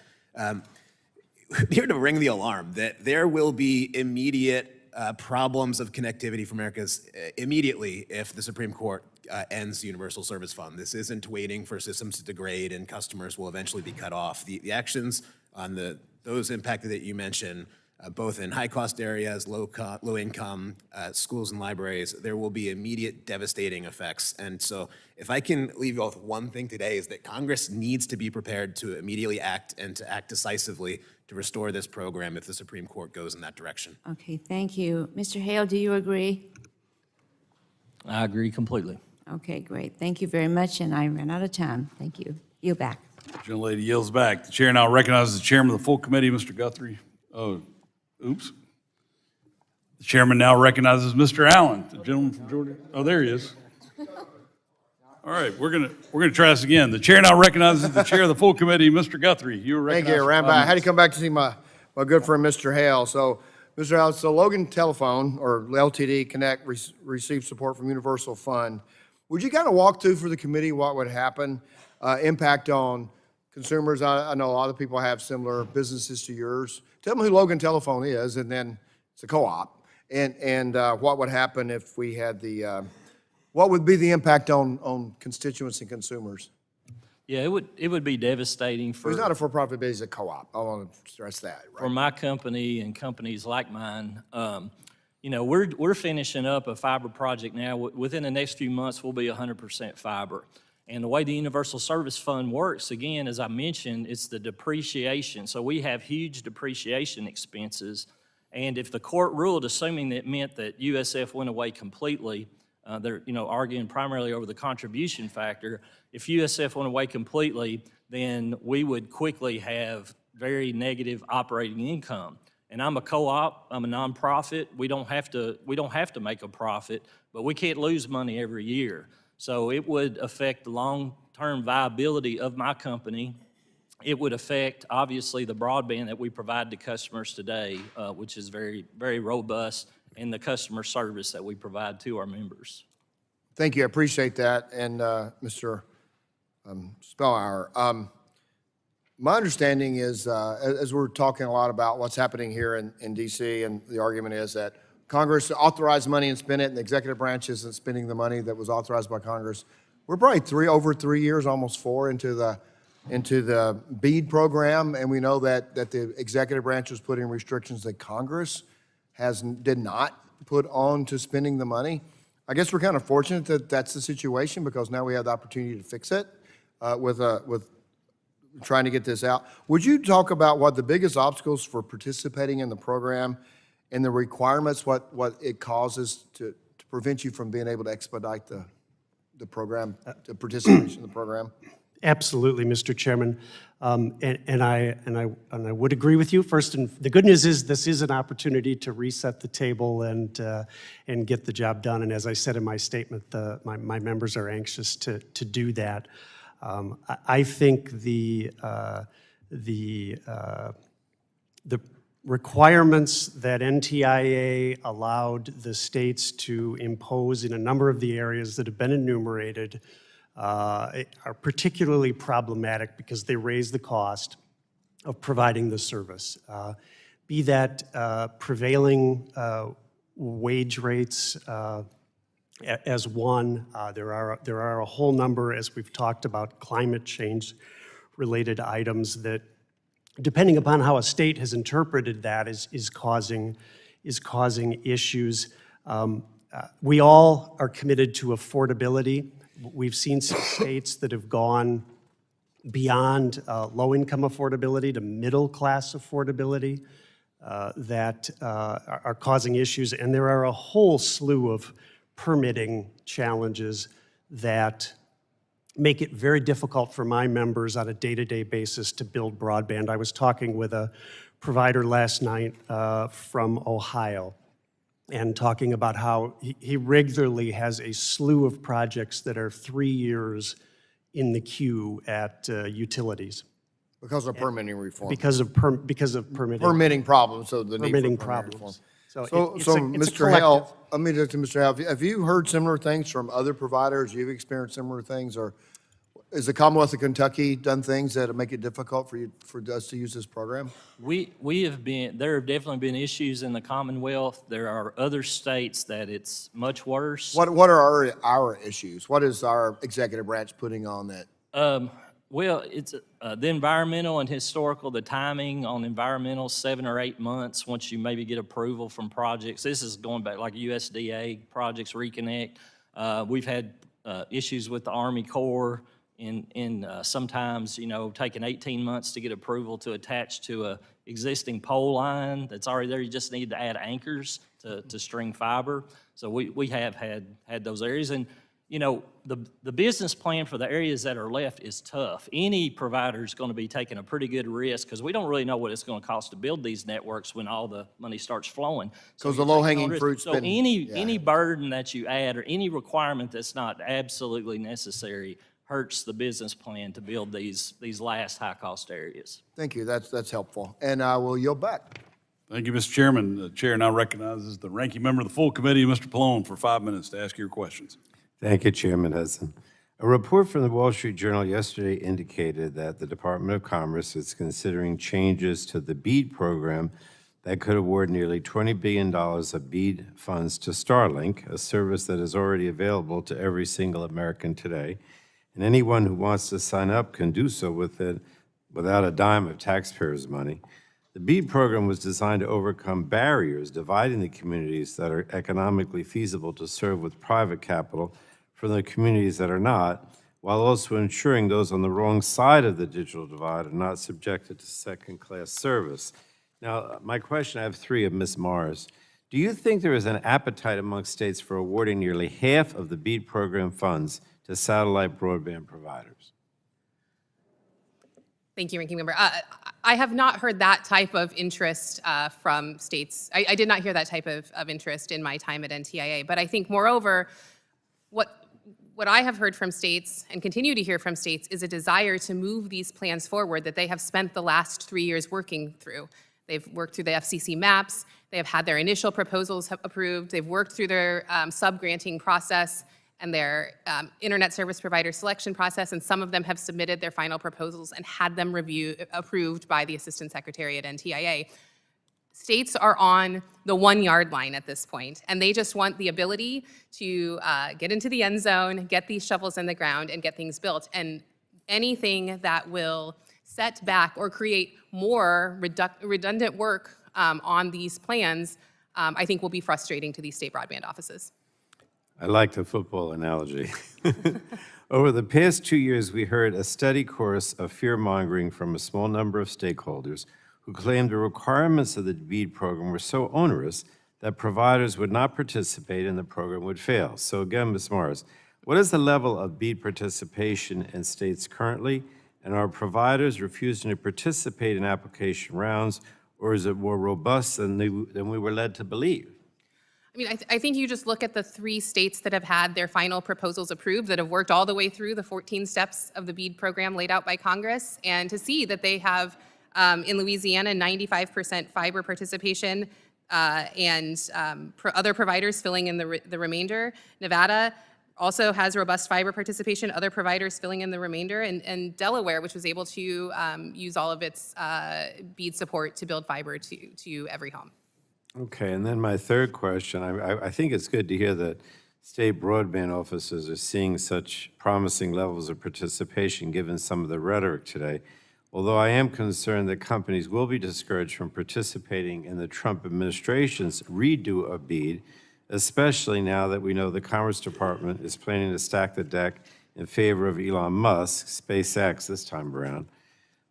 Here to ring the alarm that there will be immediate problems of connectivity for Americans immediately if the Supreme Court ends the Universal Service Fund. This isn't waiting for systems to degrade and customers will eventually be cut off. The actions on those impacted that you mentioned, both in high-cost areas, low-income schools and libraries, there will be immediate devastating effects. And so if I can leave you all with one thing today is that Congress needs to be prepared to immediately act and to act decisively to restore this program if the Supreme Court goes in that direction. Okay, thank you. Mr. Hale, do you agree? I agree completely. Okay, great. Thank you very much, and I ran out of time. Thank you. You're back. Gentlelady yields back. The chair now recognizes the chairman of the full committee, Mr. Guthrie. Oh, oops. The chairman now recognizes Mr. Allen, the gentleman from Georgia. Oh, there he is. All right, we're gonna try this again. The chair now recognizes the chair of the full committee, Mr. Guthrie. You were Thank recognized. you, for ran 5 by. I had to minutes. come back to see my good friend, Mr. Hale. So, Mr. Hale, so Logan Telephone, or LTD Connect, received support from Universal Fund. Would you kind of walk through for the committee what would happen, impact on consumers? I know a lot of people have similar businesses to yours. Tell them who Logan Telephone is, and then it's a co-op. And what would happen if we had what would be the impact on constituents and consumers? Yeah, it would be devastating for. It's not a for-profit business, it's a co-op. I want to stress that, For right? my company and companies like mine, you know, we're finishing up a fiber project now. Within the next few months, we'll be 100% fiber. And the way the Universal Service Fund works, again, as I mentioned, it's the depreciation. So we have huge depreciation expenses. And if the court ruled, assuming that meant that USF went away completely, they're, you know, arguing primarily over the contribution factor. If USF went away completely, then we would quickly have very negative operating income. And I'm a co-op, I'm a nonprofit. We don't have to make a profit, but we can't lose money every year. So it would affect the long-term viability of my company. It would affect, obviously, the broadband that we provide to customers today, which is very, very robust, and the customer service that we provide to our members. Thank you, I appreciate that. And Mr. Spellmeyer, my understanding is, as we're talking a lot about what's happening here in DC, and the argument is that Congress authorized money and spent it, and the executive branch isn't spending the money that was authorized by Congress. We're probably over 3 years, almost 4, into the BEAD program, and we know that the executive branch was putting restrictions that Congress did not put on to spending the money. I guess we're kind of fortunate that that's the situation, because now we have the opportunity to fix it with trying to get this out. Would you talk about what the biggest obstacles for participating in the program and the requirements, what it causes to prevent you from being able to expedite the program, the participation in the program? Absolutely, Mr. Chairman. And I would agree with you. First, and the good news is this is an opportunity to reset the table and get the job done. And as I said in my statement, my members are anxious to do that. I think the requirements that NTIA allowed the states to impose in a number of the areas that have been enumerated are particularly problematic because they raise the cost of providing the service. Be that prevailing wage rates as one, there are a whole number, as we've talked about, climate change related items that, depending upon how a state has interpreted that, is causing issues. We all are committed to affordability. We've seen some states that have gone beyond low-income affordability to middle-class affordability that are causing issues, and there are a whole slew of permitting challenges that make it very difficult for my members on a day-to-day basis to build broadband. I was talking with a provider last night from Ohio and talking about how he regularly has a slew of projects that are 3 years in the queue at utilities. Because of permitting reform. Because of permitting. Permitting problems, so the need for Permitting permitting problems. reform. So So, it's so a Mr. collective. Hale, let me just, Mr. Hale, have you heard similar things from other providers? You've experienced similar things, or has the Commonwealth of Kentucky done things that make it difficult for us to use this program? We have been, there have definitely been issues in the Commonwealth. There are other states that it's much worse. What are our issues? What is our executive branch putting on that? Well, it's the environmental and historical, the timing on environmental, 7 or 8 months once you maybe get approval from projects. This is going back like USDA projects, Reconnect. We've had issues with the Army Corps in sometimes, taking 18 months to get approval to attach to a existing pole line that's already there. You just need to add anchors to string fiber. So we have had those areas. And the business plan for the areas that are left is tough. Any provider is going to be taking a pretty good risk because we don't really know what it's going to cost to build these networks when all the money starts flowing. So 'Cause the you're taking low-hanging on risk. fruit's So been- any burden that you add or any requirement that's not absolutely necessary hurts the business plan to build these last high-cost areas. Thank you, that's helpful. And I will yield back. Thank you, Mr. Chairman. The chair now recognizes the ranking member of the full committee, Mr. Pallone, for 5 minutes to ask your questions. Thank you, Chairman Hudson. A report from the Wall Street Journal yesterday indicated that the Department of Commerce is considering changes to the BEAD program that could award nearly $20 billion of BEAD funds to Starlink, a service that is already available to every single American today. And anyone who wants to sign up can do so with it without a dime of taxpayers' money. The BEAD program was designed to overcome barriers dividing the communities that are economically feasible to serve with private capital from the communities that are not, while also ensuring those on the wrong side of the digital divide are not subjected to second-class service. Now, my question, I have three of Ms. Mars. Do you think there is an appetite among states for awarding nearly half of the BEAD program funds to satellite broadband providers? Thank you, Ranking Member. I have not heard that type of interest from states. I did not hear that type of interest in my time at NTIA. But I think, moreover, what I have heard from states and continue to hear from states is a desire to move these plans forward that they have spent the last 3 years working through. They've worked through the FCC maps. They have had their initial proposals approved. They've worked through their sub-granting process and their internet service provider selection process, and some of them have submitted their final proposals and had them approved by the Assistant Secretary at NTIA. States are on the 1-yard line at this point, and they just want the ability to get into the end zone, get these shovels in the ground, and get things built. And anything that will set back or create more redundant work on these plans, I think will be frustrating to these state broadband offices. I like the football analogy. Over the past 2 years, we heard a steady chorus of fear-mongering from a small number of stakeholders who claimed the requirements of the BEAD program were so onerous that providers would not participate and the program would fail. So again, Ms. Mars, what is the level of BEAD participation in states currently? And are providers refusing to participate in application rounds, or is it more robust than we were led to believe? I mean, I think you just look at the 3 states that have had their final proposals approved, that have worked all the way through the 14 steps of the BEAD program laid out by Congress, and to see that they have, in Louisiana, 95% fiber participation, and other providers filling in the remainder. Nevada also has robust fiber participation, other providers filling in the remainder, and Delaware, which was able to use all of its BEAD support to build fiber to every home. Okay, and then my third question, I think it's good to hear that state broadband offices are seeing such promising levels of participation given some of the rhetoric today, although I am concerned that companies will be discouraged from participating in the Trump administration's redo of BEAD, especially now that we know the Commerce Department is planning to stack the deck in favor of Elon Musk, SpaceX this time around.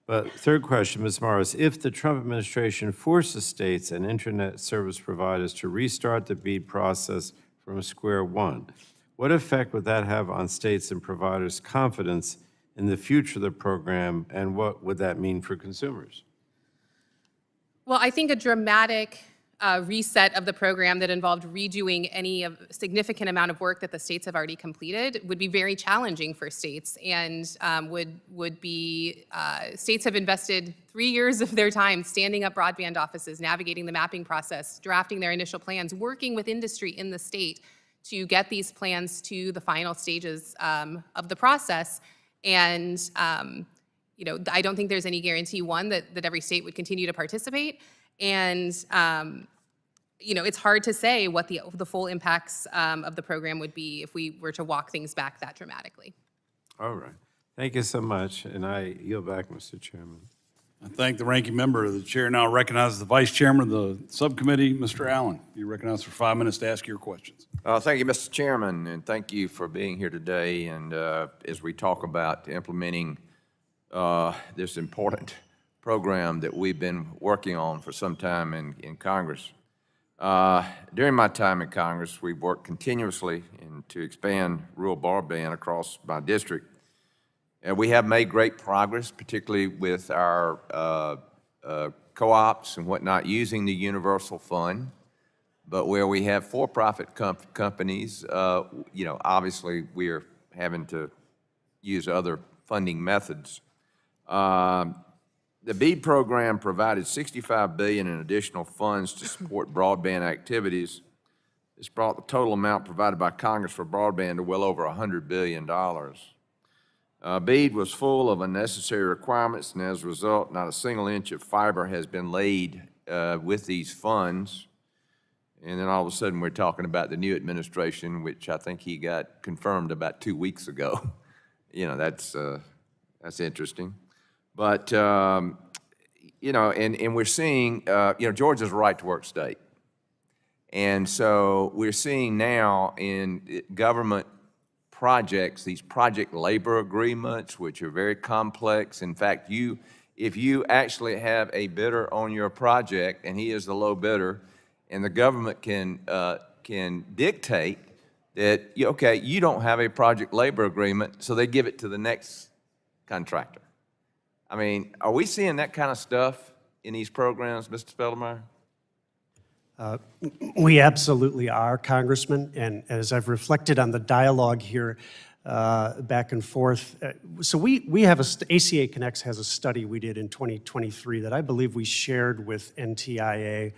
But third question, Ms. Morris, if the Trump administration forces states and internet service providers to restart the BEAD process from square one, what effect would that have on states and providers' confidence in the future of the program, and what would that mean for consumers? Well, I think a dramatic reset of the program that involved redoing any significant amount of work that the states have already completed would be very challenging for states, and would be, states have invested 3 years of their time standing up broadband offices, navigating the mapping process, drafting their initial plans, working with industry in the state to get these plans to the final stages of the process. And you know, I don't think there's any guarantee, one, that every state would continue to participate, and you know, it's hard to say what the full impacts of the program would be if we were to walk things back that dramatically. All right. Thank you so much, and I yield back, Mr. Chairman. I thank the ranking member. The chair now recognizes the vice chairman of the subcommittee, Mr. Allen. You're recognized for 5 minutes to ask your questions. Thank you, Mr. Chairman, and thank you for being here today. And as we talk about implementing this important program that we've been working on for some time in Congress. During my time in Congress, we've worked continuously to expand rural broadband across my district. And we have made great progress, particularly with our co-ops and whatnot using the universal fund. But where we have for-profit companies, you know, obviously we are having to use other funding methods. The BEAD program provided $65 billion in additional funds to support broadband activities. This brought the total amount provided by Congress for broadband to well over $100 billion. BEAD was full of unnecessary requirements, and as a result, not a single inch of fiber has been laid with these funds. And then all of a sudden, we're talking about the new administration, which I think he got confirmed about 2 weeks ago. You know, that's interesting. But, you know, and we're seeing, you know, Georgia's a right-to-work state. And so we're seeing now in government projects, these project labor agreements, which are very complex. In fact, if you actually have a bidder on your project and he is the low bidder, and the government can dictate that, okay, you don't have a project labor agreement, so they give it to the next contractor. I mean, are we seeing that kind of stuff in these programs, Mr. Spellmeyer? We absolutely are, Congressman, and as I've reflected on the dialogue here back and forth, so we have ACA Connects has a study we did in 2023 that I believe we shared with NTIA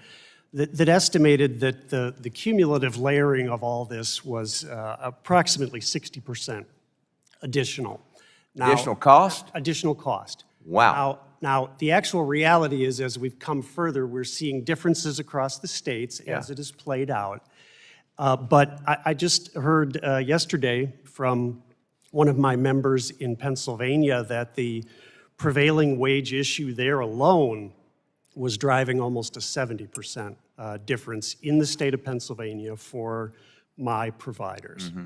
that estimated that the cumulative layering of all this was approximately 60% additional. Now, Additional cost? Additional cost. Wow. Now, the actual reality is, as we've come further, we're seeing differences across the states as it is played out. But I just heard yesterday from one of my members in Pennsylvania that the prevailing wage issue there alone was driving almost a 70% difference in the state of Pennsylvania for my providers. Mm-hmm.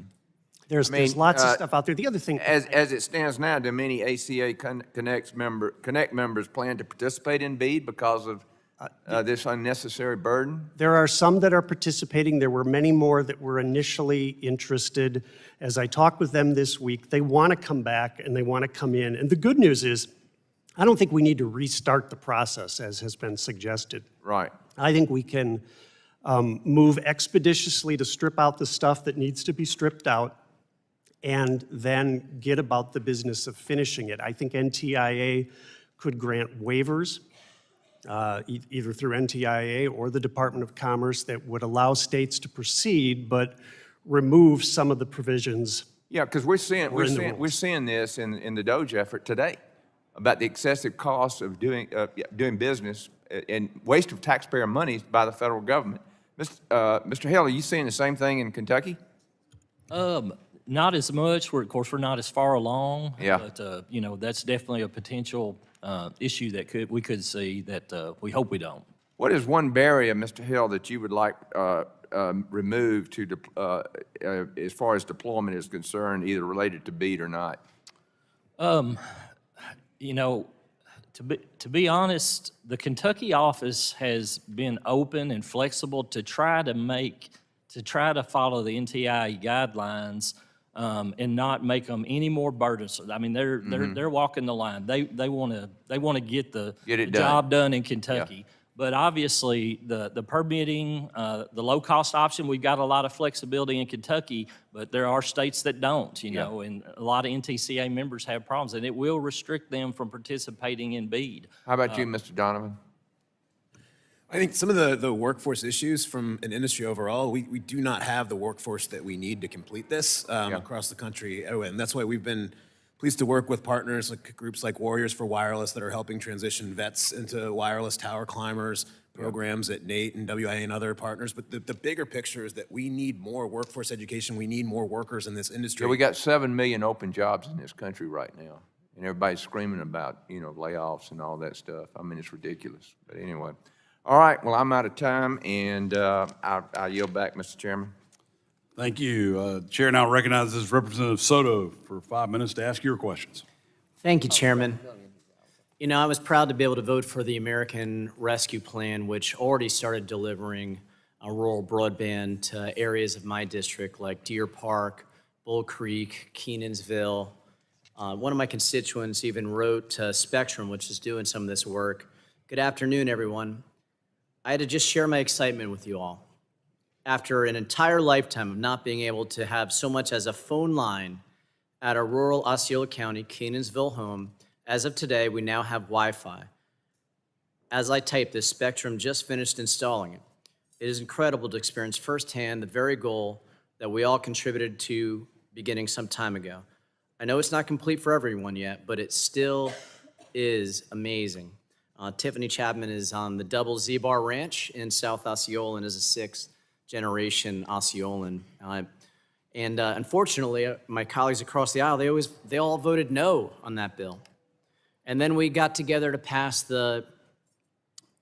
There's lots of stuff out there. The other thing, as it stands now, do many ACA Connect members plan to participate in BEAD because of this unnecessary burden? there are some that are participating. There were many more that were initially interested. As I talked with them this week, they want to come back and they want to come in. And the good news is, I don't think we need to restart the process as has been suggested. Right. I think we can move expeditiously to strip out the stuff that needs to be stripped out and then get about the business of finishing it. I think NTIA could grant waivers, either through NTIA or the Department of Commerce, that would allow states to proceed, but remove some of the provisions. Yeah, because we're seeing this in the DOGE effort today about the excessive cost of doing business and waste of taxpayer money by the federal government. Mr. Hale, are you seeing the same thing in Kentucky? Not as much. Of course, we're not as far along. Yeah. But, you know, that's definitely a potential issue that we could see that we hope we don't. What is one barrier, Mr. Hill, that you would like removed to as far as deployment is concerned, either related to BEAD or not? You know, to be honest, the Kentucky office has been open and flexible to try to follow the NTIA guidelines and not make them any more burdensome. I mean, they're walking the line. They want to get the Get it job done in Kentucky. Yeah. But obviously, the permitting, the low-cost option, we've got a lot of flexibility in Kentucky, but there are states that don't, you know, and a lot of NTCA members have problems, and it will restrict them from participating in BEAD. How about you, Mr. Donovan? I think some of the workforce issues from an industry overall, we do not have the workforce that we need to complete this across the country. And that's why we've been pleased to work with partners like groups like Warriors for Wireless that are helping transition vets into wireless tower climbers, programs at NATE and WIA and other partners. But the bigger picture is that we need more workforce education. We need more workers in this industry. Yeah, we got 7 million open jobs in this country right now, and everybody's screaming about, you know, layoffs and all that stuff. I mean, it's ridiculous. But anyway, all right. Well, I'm out of time, and I'll yield back, Mr. Chairman. Thank you. Chair now recognizes Representative Soto for 5 minutes to ask your questions. Thank you, Chairman. You know, I was proud to be able to vote for the American Rescue Plan, which already started delivering rural broadband to areas of my district like Deer Park, Bull Creek, Kenansville. One of my constituents even wrote to Spectrum, which is doing some of this work. Good afternoon, everyone. I had to just share my excitement with you all. After an entire lifetime of not being able to have so much as a phone line at our rural Osceola County, Kenansville home, as of today, we now have Wi-Fi. As I type this, Spectrum just finished installing it. It is incredible to experience firsthand the very goal that we all contributed to beginning some time ago. I know it's not complete for everyone yet, but it still is amazing. Tiffany Chapman is on the Double Z-Bar Ranch in South Osceola and is a 6th-generation Osceolan. Unfortunately, my colleagues across the aisle, they all voted no on that bill. And then we got together to pass the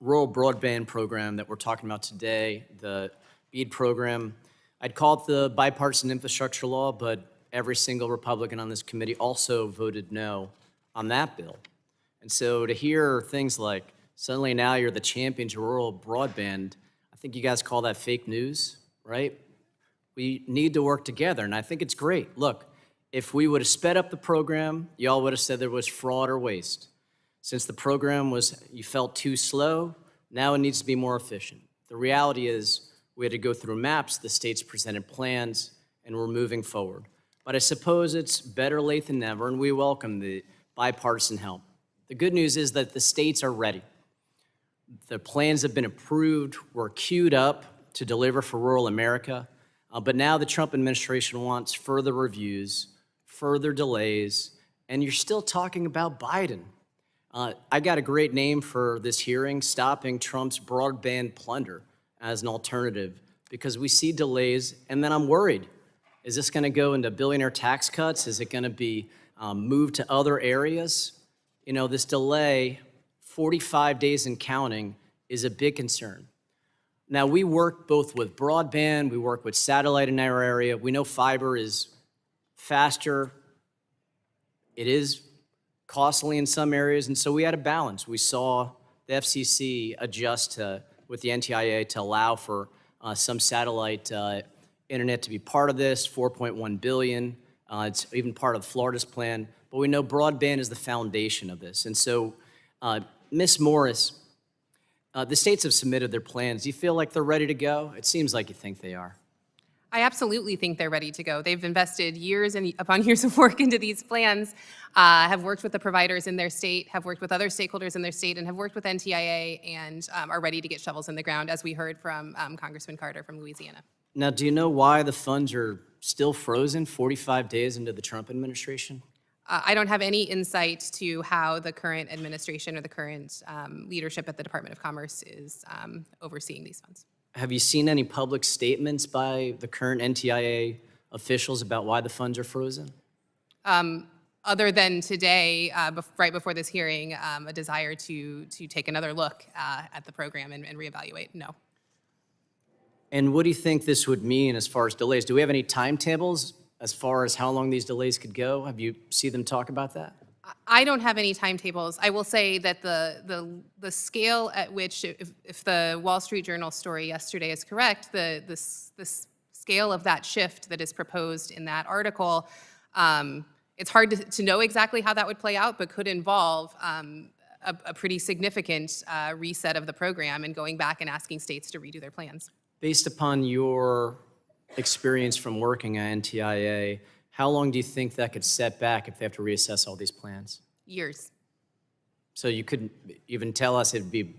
rural broadband program that we're talking about today, the BEAD program. I'd call it the bipartisan infrastructure law, but every single Republican on this committee also voted no on that bill. And so to hear things like, suddenly now you're the champions of rural broadband, I think you guys call that fake news, right? We need to work together, and I think it's great. Look, if we would have sped up the program, y'all would have said there was fraud or waste. Since the program you felt too slow, now it needs to be more efficient. The reality is we had to go through maps, the states presented plans, and we're moving forward. But I suppose it's better late than never, and we welcome the bipartisan help. The good news is that the states are ready. The plans have been approved, we're queued up to deliver for rural America, but now the Trump administration wants further reviews, further delays, and you're still talking about Biden. I got a great name for this hearing, Stopping Trump's Broadband Plunder as an alternative, because we see delays, and then I'm worried. Is this gonna go into billionaire tax cuts? Is it gonna be moved to other areas? You know, this delay, 45 days and counting, is a big concern. Now, we work both with broadband, we work with satellite in our area. We know fiber is faster. It is costly in some areas, and so we had a balance. We saw the FCC adjust with the NTIA to allow for some satellite internet to be part of this, $4.1 billion. It's even part of Florida's plan. But we know broadband is the foundation of this. And so, Ms. Morris, the states have submitted their plans. Do you feel like they're ready to go? It seems like you think they are. I absolutely think they're ready to go. They've invested years and upon years of work into these plans, have worked with the providers in their state, have worked with other stakeholders in their state, and have worked with NTIA and are ready to get shovels in the ground, as we heard from Congressman Carter from Louisiana. Now, do you know why the funds are still frozen 45 days into the Trump administration? I don't have any insight to how the current administration or the current leadership at the Department of Commerce is overseeing these funds. Have you seen any public statements by the current NTIA officials about why the funds are frozen? Other than today, right before this hearing, a desire to take another look at the program and reevaluate, no. And what do you think this would mean as far as delays? Do we have any timetables as far as how long these delays could go? Have you seen them talk about that? I don't have any timetables. I will say that the scale at which, if the Wall Street Journal story yesterday is correct, the scale of that shift that is proposed in that article, it's hard to know exactly how that would play out, but could involve a pretty significant reset of the program and going back and asking states to redo their plans. Based upon your experience from working at NTIA, how long do you think that could set back if they have to reassess all these plans? Years. So you couldn't even tell us it'd be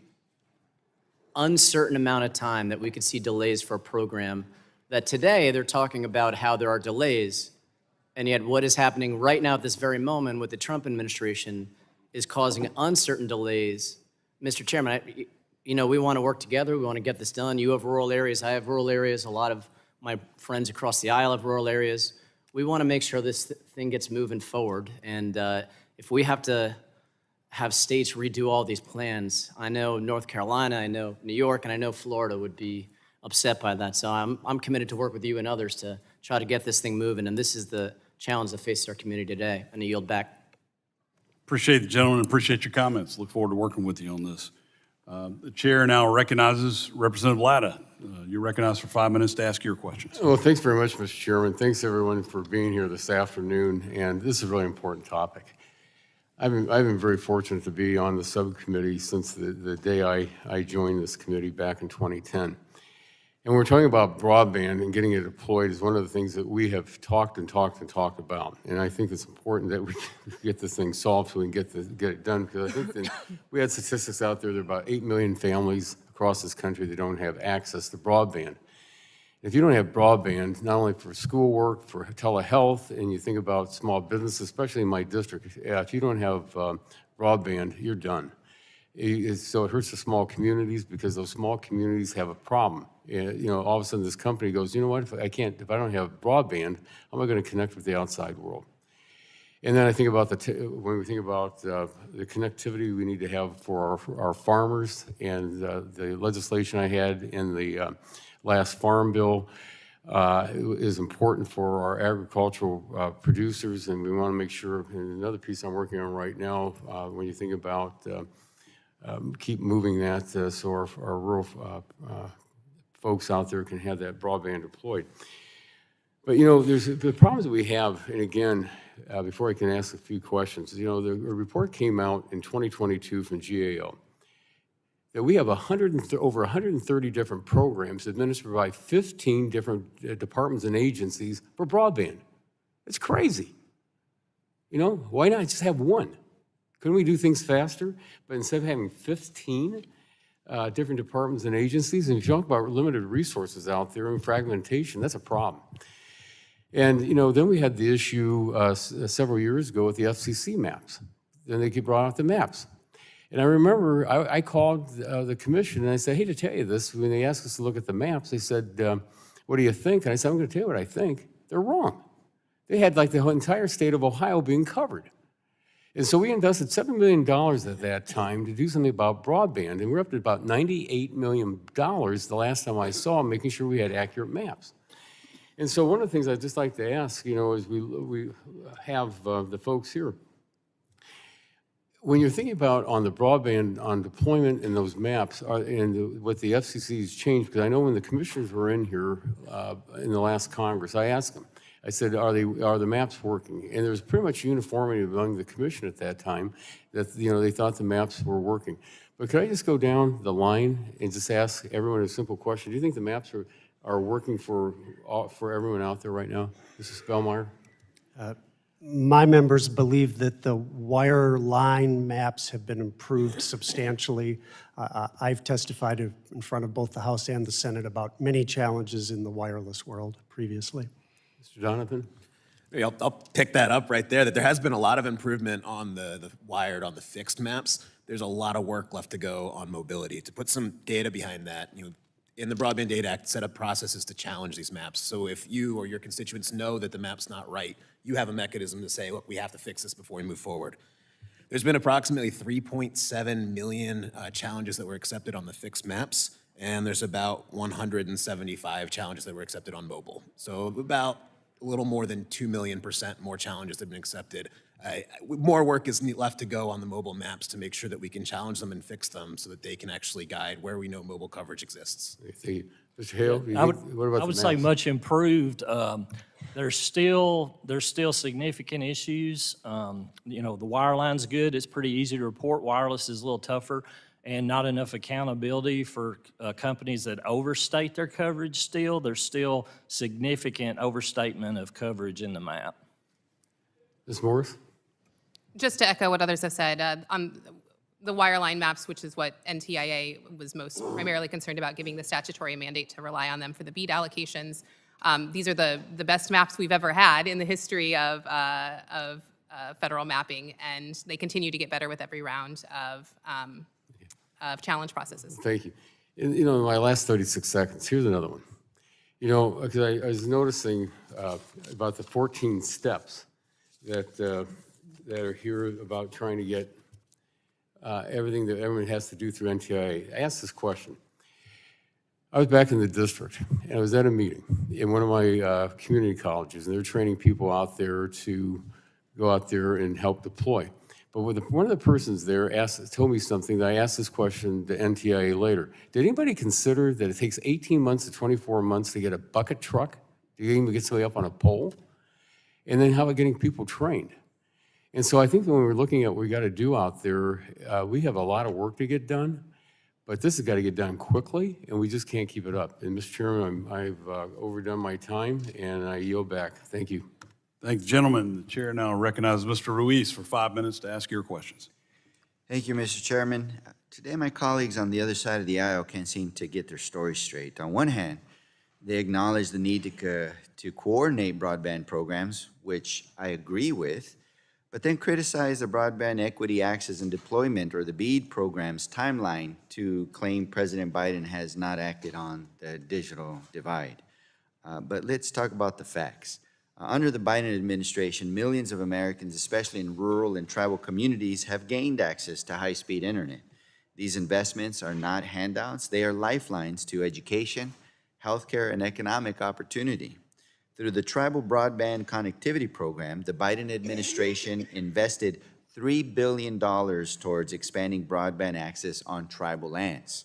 uncertain amount of time that we could see delays for a program that today they're talking about how there are delays, and yet what is happening right now at this very moment with the Trump administration is causing uncertain delays. Mr. Chairman, you know, we want to work together. We want to get this done. You have rural areas. I have rural areas. A lot of my friends across the aisle have rural areas. We want to make sure this thing gets moving forward. And if we have to have states redo all these plans, I know North Carolina, I know New York, and I know Florida would be upset by that. So I'm committed to work with you and others to try to get this thing moving. And this is the challenge that faces our community today. And I yield back. Appreciate the gentleman, appreciate your comments. Look forward to working with you on this. The chair now recognizes Representative Latta. You're recognized for 5 minutes to ask your questions. Well, thanks very much, Mr. Chairman. Thanks, everyone, for being here this afternoon. And this is a really important topic. I've been very fortunate to be on the subcommittee since the day I joined this committee back in 2010. And we're talking about broadband and getting it deployed is one of the things that we have talked about. And I think it's important that we get this thing solved so we can get it done. Because I think that we had statistics out there, there are about 8 million families across this country that don't have access to broadband. If you don't have broadband, not only for schoolwork, for telehealth, and you think about small business, especially in my district, if you don't have broadband, you're done. So it hurts the small communities because those small communities have a problem. You know, all of a sudden this company goes, you know what, if I don't have broadband, how am I going to connect with the outside world? And then I think about when we think about the connectivity we need to have for our farmers, and the legislation I had in the last farm bill is important for our agricultural producers, and we want to make sure, and another piece I'm working on right now, when you think about keep moving that so our rural folks out there can have that broadband deployed. But, you know, there's the problems that we have, and again, before I can ask a few questions, you know, a report came out in 2022 from GAO that we have over 130 different programs administered by 15 different departments and agencies for broadband. It's crazy. You know, why not just have one? Couldn't we do things faster? But instead of having 15 different departments and agencies, and if you talk about limited resources out there and fragmentation, that's a problem. And, you know, then we had the issue several years ago with the FCC maps. Then they brought out the maps. And I remember I called the commission and I said, hey, to tell you this, when they asked us to look at the maps, they said, what do you think? And I said, I'm going to tell you what I think. They're wrong. They had like the entire state of Ohio being covered. And so we invested $7 million at that time to do something about broadband, and we're up to about $98 million the last time I saw, making sure we had accurate maps. And so one of the things I'd just like to ask, you know, is we have the folks here. When you're thinking about on the broadband, on deployment in those maps, and what the FCC's changed, because I know when the commissioners were in here in the last Congress, I asked them, I said, are the maps working? And there was pretty much uniformity among the commission at that time that, you know, they thought the maps were working. But could I just go down the line and just ask everyone a simple question? Do you think the maps are working for everyone out there right now? Mrs. Spellmeyer? My members believe that the wireline maps have been improved substantially. I've testified in front of both the House and the Senate about many challenges in the wireless world previously. Mr. Donovan? Maybe I'll pick that up right there, that there has been a lot of improvement on the wired, on the fixed maps. There's a lot of work left to go on mobility. To put some data behind that, you know, in the Broadband Data Act, set up processes to challenge these maps. So if you or your constituents know that the map's not right, you have a mechanism to say, look, we have to fix this before we move forward. There's been approximately 3.7 million challenges that were accepted on the fixed maps, and there's about 175 challenges that were accepted on mobile. So about a little more than 2,000,000% more challenges that have been accepted. More work is left to go on the mobile maps to make sure that we can challenge them and fix them so that they can actually guide where we know mobile coverage exists. Thank Mr. Hale, do you I think- what about I the would say maps? much improved. There's still significant issues. You know, the wireline's good. It's pretty easy to report. Wireless is a little tougher, and not enough accountability for companies that overstate their coverage still. There's still significant overstatement of coverage in the map. Ms. Morris? Just to echo what others have said, on the wireline maps, which is what NTIA was most primarily concerned about, giving the statutory mandate to rely on them for the BEAD allocations. These are the best maps we've ever had in the history of federal mapping, and they continue to get better with every round of challenge processes. Thank you. In my last 36 seconds, here's another one. Because I was noticing about the 14 steps that are here about trying to get everything that everyone has to do through NTIA. I asked this question. I was back in the district, and I was at a meeting in one of my community colleges, and they're training people out there to go out there and help deploy. But one of the persons there told me something that I asked this question to NTIA later. Did anybody consider that it takes 18 months to 24 months to get a bucket truck to even get somebody up on a pole? And then how about getting people trained? And so I think when we're looking at what we got to do out there, we have a lot of work to get done, but this has got to get done quickly, and we just can't keep it up. And Mr. Chairman, I've overdone my time, and I yield back. Thank you. Thank you, gentlemen. The chair now recognizes Mr. Ruiz for 5 minutes to ask your questions. Thank you, Mr. Chairman. Today, my colleagues on the other side of the aisle can't seem to get their story straight. On one hand, they acknowledge the need to coordinate broadband programs, which I agree with, but then criticize the Broadband Equity Access and Deployment, or the BEAD program's timeline, to claim President Biden has not acted on the digital divide. But let's talk about the facts. Under the Biden administration, millions of Americans, especially in rural and tribal communities, have gained access to high-speed internet. These investments are not handouts. They are lifelines to education, healthcare, and economic opportunity. Through the Tribal Broadband Connectivity Program, the Biden administration invested $3 billion towards expanding broadband access on tribal lands.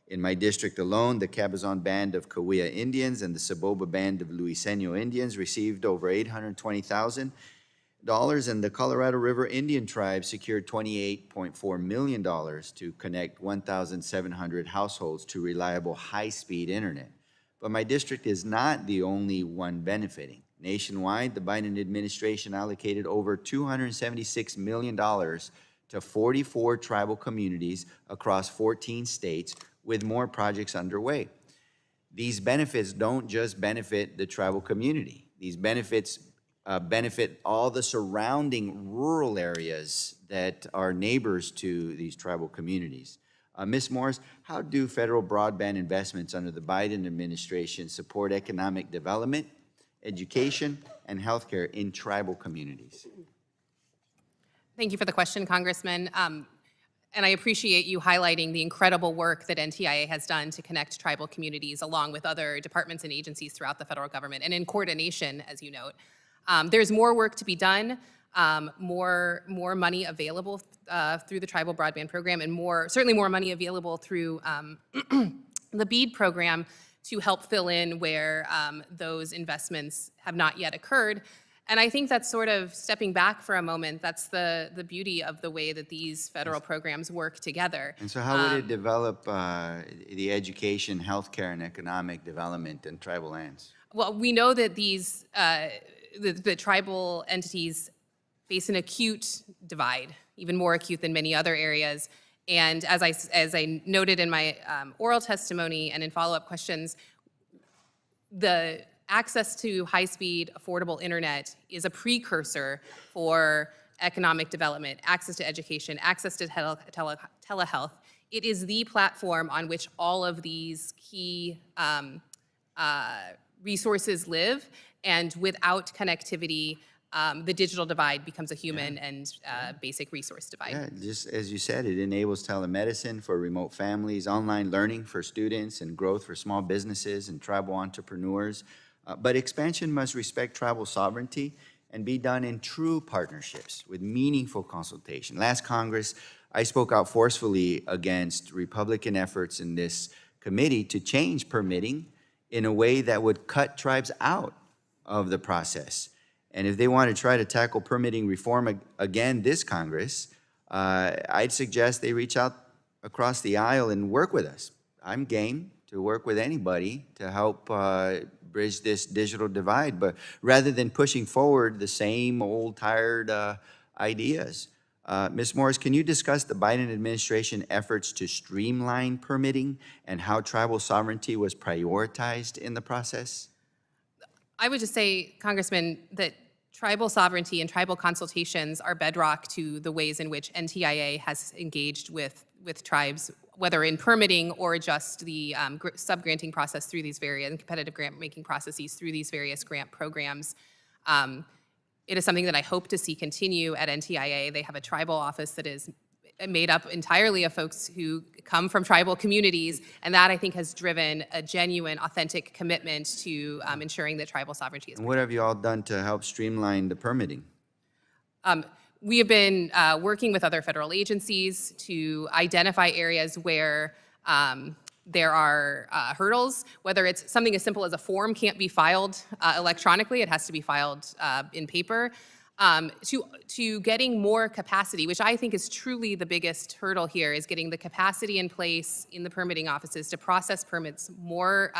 In my district alone, the Cabazon Band of Cahuilla Indians and the Saboba Band of Luiseno Indians received over $820,000, and the Colorado River Indian Tribe secured $28.4 million to connect 1,700 households to reliable high-speed internet. But my district is not the only one benefiting. Nationwide, the Biden administration allocated over $276 million to 44 tribal communities across 14 states, with more projects underway. These benefits don't just benefit the tribal community. These benefits benefit all the surrounding rural areas that are neighbors to these tribal communities. Ms. Morris, how do federal broadband investments under the Biden administration support economic development, education, and healthcare in tribal communities? Thank you for the question, Congressman. And I appreciate you highlighting the incredible work that NTIA has done to connect tribal communities along with other departments and agencies throughout the federal government, and in coordination, as you note. There's more work to be done, more money available through the Tribal Broadband Program, and certainly more money available through the BEAD program to help fill in where those investments have not yet occurred. And I think that's sort of stepping back for a moment. That's the beauty of the way that these federal programs work together. And so how would it develop the education, healthcare, and economic development in tribal lands? Well, we know that these the tribal entities face an acute divide, even more acute than many other areas. And as I noted in my oral testimony and in follow-up questions, the access to high-speed, affordable internet is a precursor for economic development, access to education, access to telehealth. It is the platform on which all of these key resources live, and without connectivity, the digital divide becomes a human and basic resource divide. Yeah, just as you said, it enables telemedicine for remote families, online learning for students, and growth for small businesses and tribal entrepreneurs. But expansion must respect tribal sovereignty and be done in true partnerships with meaningful consultation. Last Congress, I spoke out forcefully against Republican efforts in this committee to change permitting in a way that would cut tribes out of the process. And if they want to try to tackle permitting reform again this Congress, I'd suggest they reach out across the aisle and work with us. I'm game to work with anybody to help bridge this digital divide, but rather than pushing forward the same old tired ideas. Ms. Morris, can you discuss the Biden administration efforts to streamline permitting and how tribal sovereignty was prioritized in the process? I would just say, Congressman, that tribal sovereignty and tribal consultations are bedrock to the ways in which NTIA has engaged with tribes, whether in permitting or just the sub-granting process through these various, and competitive grant-making processes through these various grant programs. It is something that I hope to see continue at NTIA. They have a tribal office that is made up entirely of folks who come from tribal communities, and that, I think, has driven a genuine, authentic commitment to ensuring that tribal sovereignty is And what have you all done to help streamline the permitting? We have been working with other federal agencies to identify areas where there are hurdles, whether it's something as simple as a form can't be filed electronically, it has to be filed in paper, to getting more capacity, which I think is truly the biggest hurdle here, is getting the capacity in place in the permitting offices to process permits more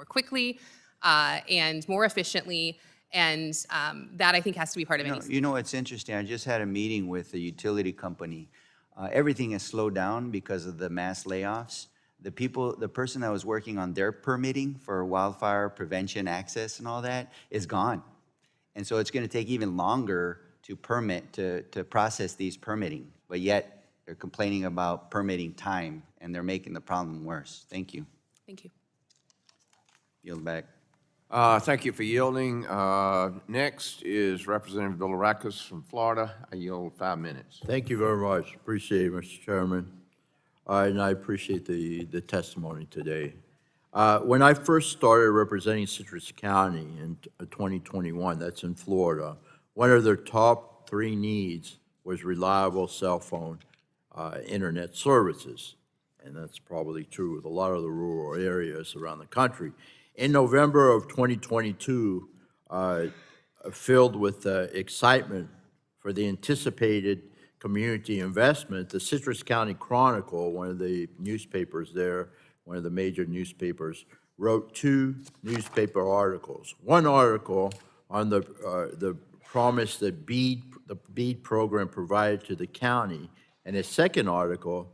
quickly and more efficiently. And that, I think, has to be part of any. You know, it's interesting. I just had a meeting with a utility company. Everything has slowed down because of the mass layoffs. The person that was working on their permitting for wildfire prevention access and all that is gone. And so it's going to take even longer to process these permitting. But yet, they're complaining about permitting time, and they're making the problem worse. Thank you. Thank you. Yield back. Thank you for yielding. Next is Representative Bilirakis from Florida. I yield 5 minutes. Thank you very much. Appreciate it, Mr. Chairman. And I appreciate the testimony today. When I first started representing Citrus County in 2021, that's in Florida, one of their top 3 needs was reliable cell phone internet services. And that's probably true with a lot of the rural areas around the country. In November of 2022, filled with excitement for the anticipated community investment, the Citrus County Chronicle, one of the newspapers there, one of the major newspapers, wrote 2 newspaper articles. One article on the promise that the BEAD program provided to the county, and a second article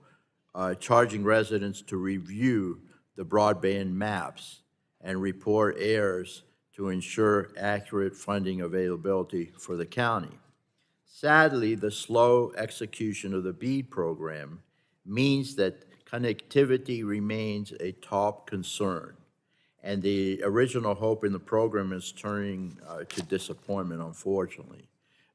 charging residents to review the broadband maps and report errors to ensure accurate funding availability for the county. Sadly, the slow execution of the BEAD program means that connectivity remains a top concern, and the original hope in the program is turning to disappointment, unfortunately.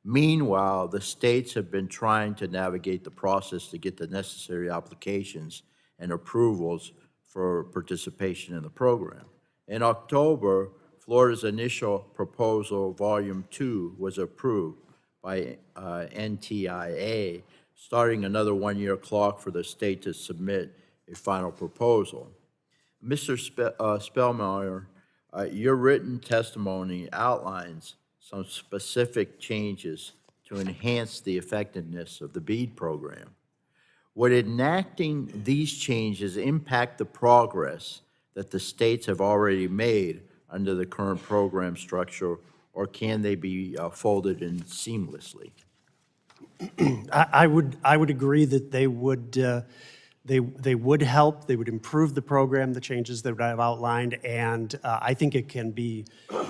Meanwhile, the states have been trying to navigate the process to get the necessary applications and approvals for participation in the program. In October, Florida's initial proposal, Volume 2, was approved by NTIA, starting another 1-year clock for the state to submit a final proposal. Mr. Spellmeyer, your written testimony outlines some specific changes to enhance the effectiveness of the BEAD program. Would enacting these changes impact the progress that the states have already made under the current program structure, or can they be folded in seamlessly? I would agree that they would help, they would improve the program, the changes that I've outlined, and I think it can be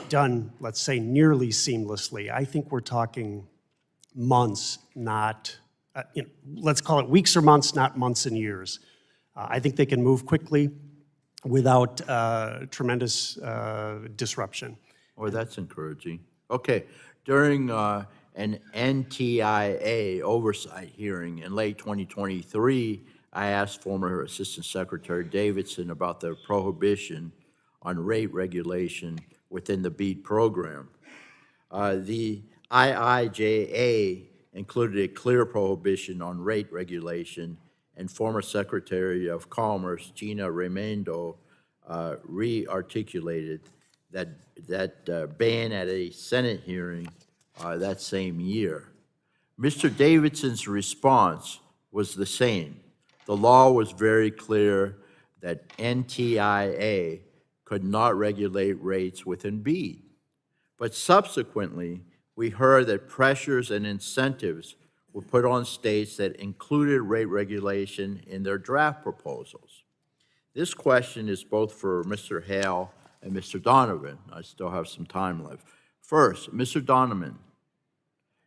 done, let's say, nearly seamlessly. I think we're talking months, not, let's call it weeks or months, not months and years. I think they can move quickly without tremendous disruption. Oh, that's encouraging. Okay, during an NTIA oversight hearing in late 2023, I asked former Assistant Secretary Davidson about the prohibition on rate regulation within the BEAD program. The IIJA included a clear prohibition on rate regulation, and former Secretary of Commerce Gina Raimondo re-articulated that ban at a Senate hearing that same year. Mr. Davidson's response was the same. The law was very clear that NTIA could not regulate rates within BEAD. But subsequently, we heard that pressures and incentives were put on states that included rate regulation in their draft proposals. This question is both for Mr. Hale and Mr. Donovan. I still have some time left. First, Mr. Donovan,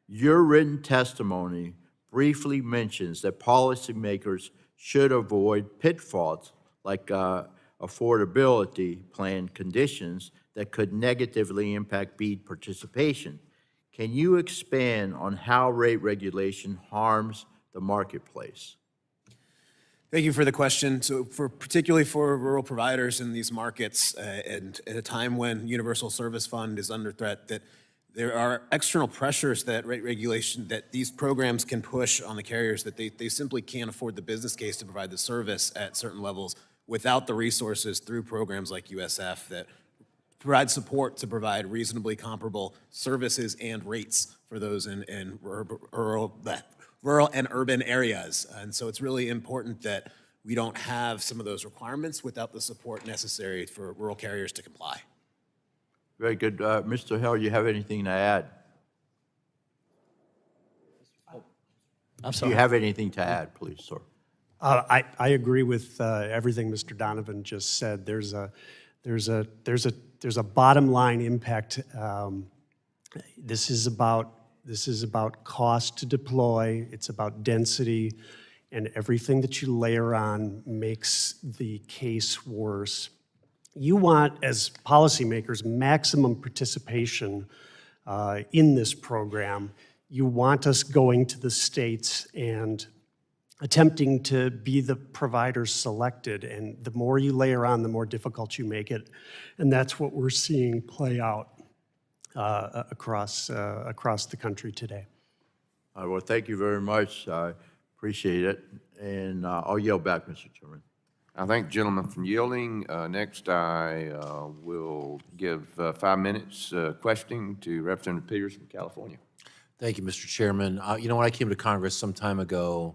your written testimony briefly mentions that policymakers should avoid pitfalls like affordability plan conditions that could negatively impact BEAD participation. Can you expand on how rate regulation harms the marketplace? Thank you for the question. So particularly for rural providers in these markets, and at a time when Universal Service Fund is under threat, that there are external pressures that rate regulation, that these programs can push on the carriers, that they simply can't afford the business case to provide the service at certain levels without the resources through programs like USF that provide support to provide reasonably comparable services and rates for those in rural and urban areas. And so it's really important that we don't have some of those requirements without the support necessary for rural carriers to comply. Very good. Mr. Hale, you have anything to add? I'm Do sorry. you have anything to add, please, sir? I agree with everything Mr. Donovan just said. There's a bottom line impact. This is about cost to deploy. It's about density, and everything that you layer on makes the case worse. You want, as policymakers, maximum participation in this program. You want us going to the states and attempting to be the providers selected, and the more you layer on, the more difficult you make it, and that's what we're seeing play out across the country today. Well, thank you very much. I appreciate it, and I'll yield back, Mr. Chairman. I thank the gentleman for yielding. Next, I will give 5 minutes questioning to Representative Peters from California. Thank you, Mr. Chairman. You know, when I came to Congress some time ago,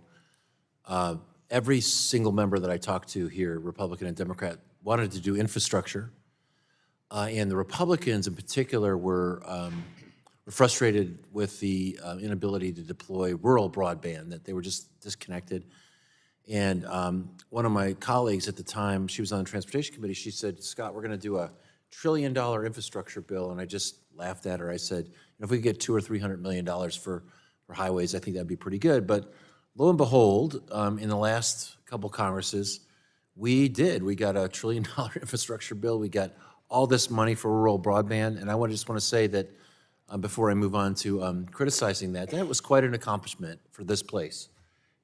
every single member that I talked to here, Republican and Democrat, wanted to do infrastructure. And the Republicans in particular were frustrated with the inability to deploy rural broadband, that they were just disconnected. And one of my colleagues at the time, she was on the Transportation Committee, she said, Scott, we're going to do a $1 trillion infrastructure bill. And I just laughed at her. I said, if we could get $200 or $300 million for highways, I think that'd be pretty good. But lo and behold, in the last couple Congresses, we did. We got a $1 trillion infrastructure bill. We got all this money for rural broadband. And I just want to say that before I move on to criticizing that was quite an accomplishment for this place.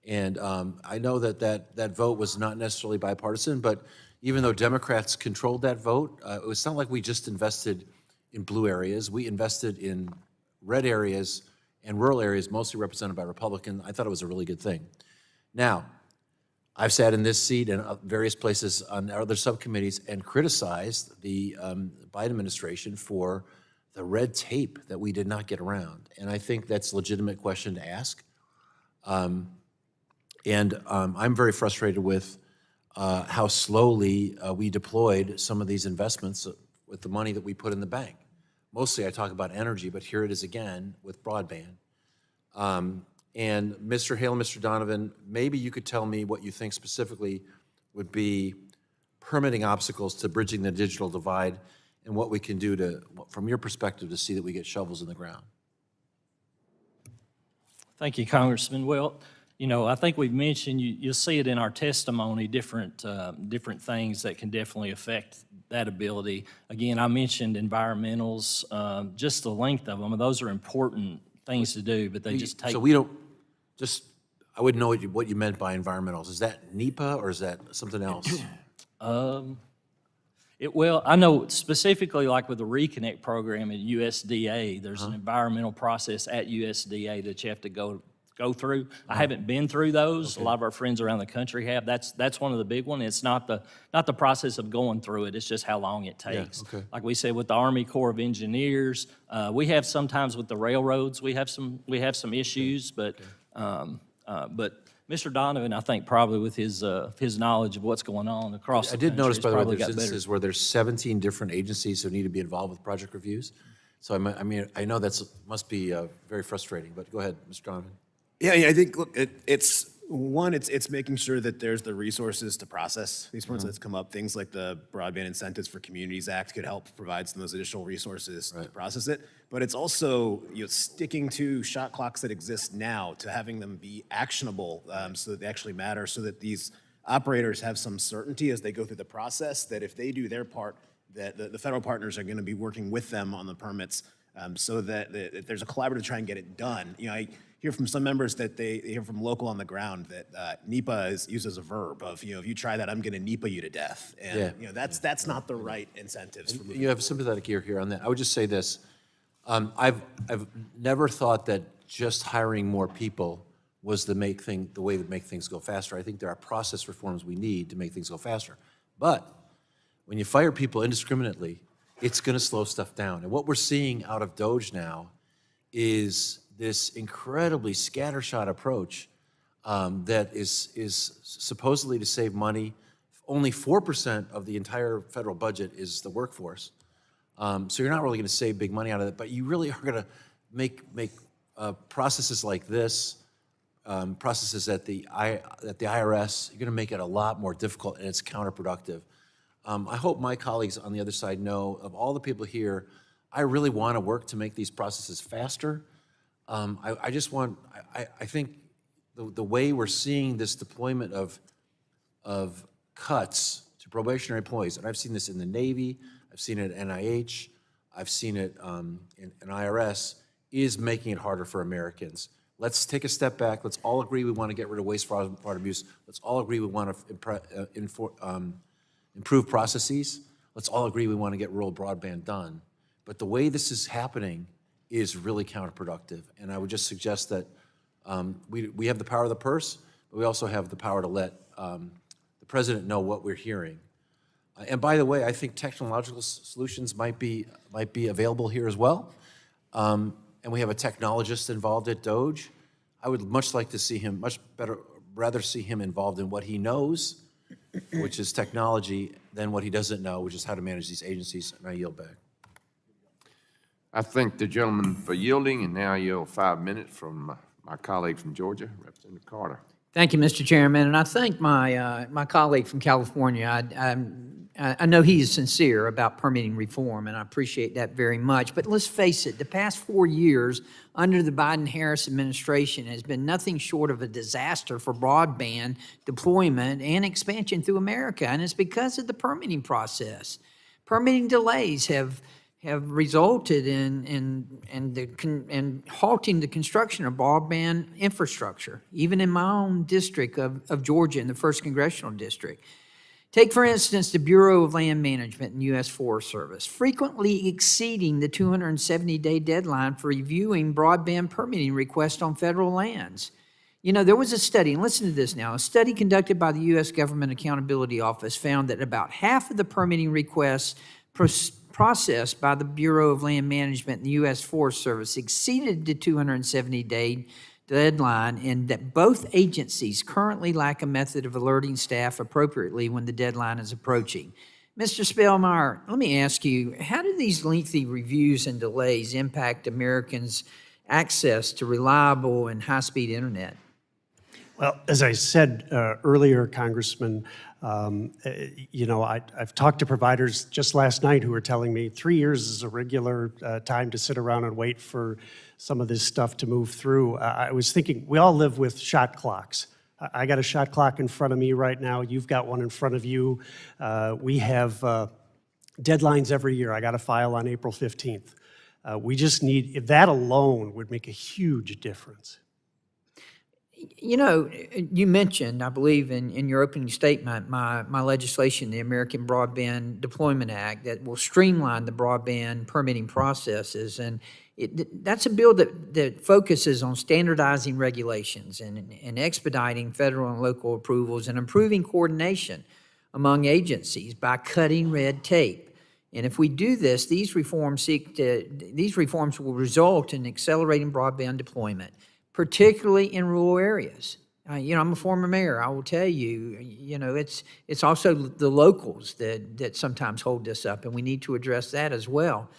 And I know that vote was not necessarily bipartisan, but even though Democrats controlled that vote, it's not like we just invested in blue areas. We invested in red areas and rural areas, mostly represented by Republicans. I thought it was a really good thing. Now, I've sat in this seat and various places on other subcommittees and criticized the Biden administration for the red tape that we did not get around. And I think that's a legitimate question to ask. I'm very frustrated with how slowly we deployed some of these investments with the money that we put in the bank. Mostly I talk about energy, but here it is again with broadband. And Mr. Hale and Mr. Donovan, maybe you could tell me what you think specifically would be permitting obstacles to bridging the digital divide and what we can do to, from your perspective, to see that we get shovels in the ground. Thank you, Congressman. Well, you know, I think we've mentioned, you'll see it in our testimony, different things that can definitely affect that ability. Again, I mentioned environmentals, just the length of them, and those are important things to do, but they just take. So we don't, I wouldn't know what you meant by environmentals. Is that NEPA or is that something else? Well, I know specifically like with the Reconnect program at USDA, there's an environmental process at USDA that you have to go go through. I haven't been through those. A lot of our friends around the country have. That's one of the big ones. It's not the process of going through it. It's just how long it takes. okay. Like we said with the Army Corps of Engineers, we have sometimes with the railroads, we have some issues, but Mr. Donovan, I think probably with his knowledge of what's going on across the I did country, notice, has by the way, probably there's got better. instances where there's 17 different agencies who need to be involved with project reviews. So I mean, I know must be very frustrating, but go ahead, Mr. Donovan. Yeah, I think, look, it's making sure that there's the resources to process these points that's come up. Things like the Broadband Incentives for Communities Act could help provide some of those additional resources to process it. But it's also, sticking to shot clocks that exist now, to having them be actionable, so that they actually matter, so that these operators have some certainty as they go through the process, that if they do their part, that the federal partners are going to be working with them on the permits, so that there's a collaborative to try and get it done. I hear from some members that they hear from local on the ground that NEPA is used as a verb of, if you try that, I'm going to NEPA you to death. And, that's not the right incentives for moving. You have sympathetic ear here on that. I would just say this. I've never thought that just hiring more people was the way to make things go faster. I think there are process reforms we need to make things go faster. But when you fire people indiscriminately, it's going to slow stuff down. And what we're seeing out of DOGE now is this incredibly scattershot approach that is supposedly to save money. Only 4% of the entire federal budget is the workforce. So you're not really going to save big money out of it, but you really are going to make processes like this, processes at the IRS, you're going to make it a lot more difficult, and it's counterproductive. I hope my colleagues on the other side know, of all the people here, I really want to work to make these processes faster. I think the way we're seeing this deployment of cuts to probationary employees, and I've seen this in the Navy, I've seen it at NIH, I've seen it in IRS, is making it harder for Americans. Let's take a step back. Let's all agree we want to get rid of waste, fraud, and abuse. Let's all agree we want to improve processes. Let's all agree we want to get rural broadband done. But the way this is happening is really counterproductive. And I would just suggest that we have the power of the purse, but we also have the power to let the president know what we're hearing. And by the way, I think technological solutions might be available here as well. And we have a technologist involved at DOGE. I would much rather see him involved in what he knows, which is technology, than what he doesn't know, which is how to manage these agencies. And I yield back. I thank the gentleman for yielding, and now I yield 5 minutes from my colleague from Georgia, Representative Carter. Thank you, Mr. Chairman, and I thank my colleague from California. I know he is sincere about permitting reform, and I appreciate that very much. But let's face it, the past 4 years under the Biden-Harris administration has been nothing short of a disaster for broadband deployment and expansion through America, and it's because of the permitting process. Permitting delays have resulted in halting the construction of broadband infrastructure, even in my own district of Georgia, in the 1st Congressional District. Take, for instance, the Bureau of Land Management and U.S. Forest Service, frequently exceeding the 270-day deadline for reviewing broadband permitting requests on federal lands. There was a study, and listen to this now, a study conducted by the U.S. Government Accountability Office found that about half of the permitting requests processed by the Bureau of Land Management and the U.S. Forest Service exceeded the 270-day deadline, and that both agencies currently lack a method of alerting staff appropriately when the deadline is approaching. Mr. Spellmeyer, let me ask you, how do these lengthy reviews and delays impact Americans' access to reliable and high-speed internet? Well, as I said earlier, Congressman, I've talked to providers just last night who were telling me 3 years is a regular time to sit around and wait for some of this stuff to move through. I was thinking, we all live with shot clocks. I got a shot clock in front of me right now. You've got one in front of you. We have deadlines every year. I got to file on April 15th. We just need, if that alone would make a huge difference. You mentioned, I believe, in your opening statement, my legislation, the American Broadband Deployment Act, that will streamline the broadband permitting processes. And That's a bill that focuses on standardizing regulations and expediting federal and local approvals and improving coordination among agencies by cutting red tape. And if we do this, these reforms will result in accelerating broadband deployment, particularly in rural areas. I'm a former mayor. I will tell you, it's also the locals that sometimes hold this up, and we need to address that as well.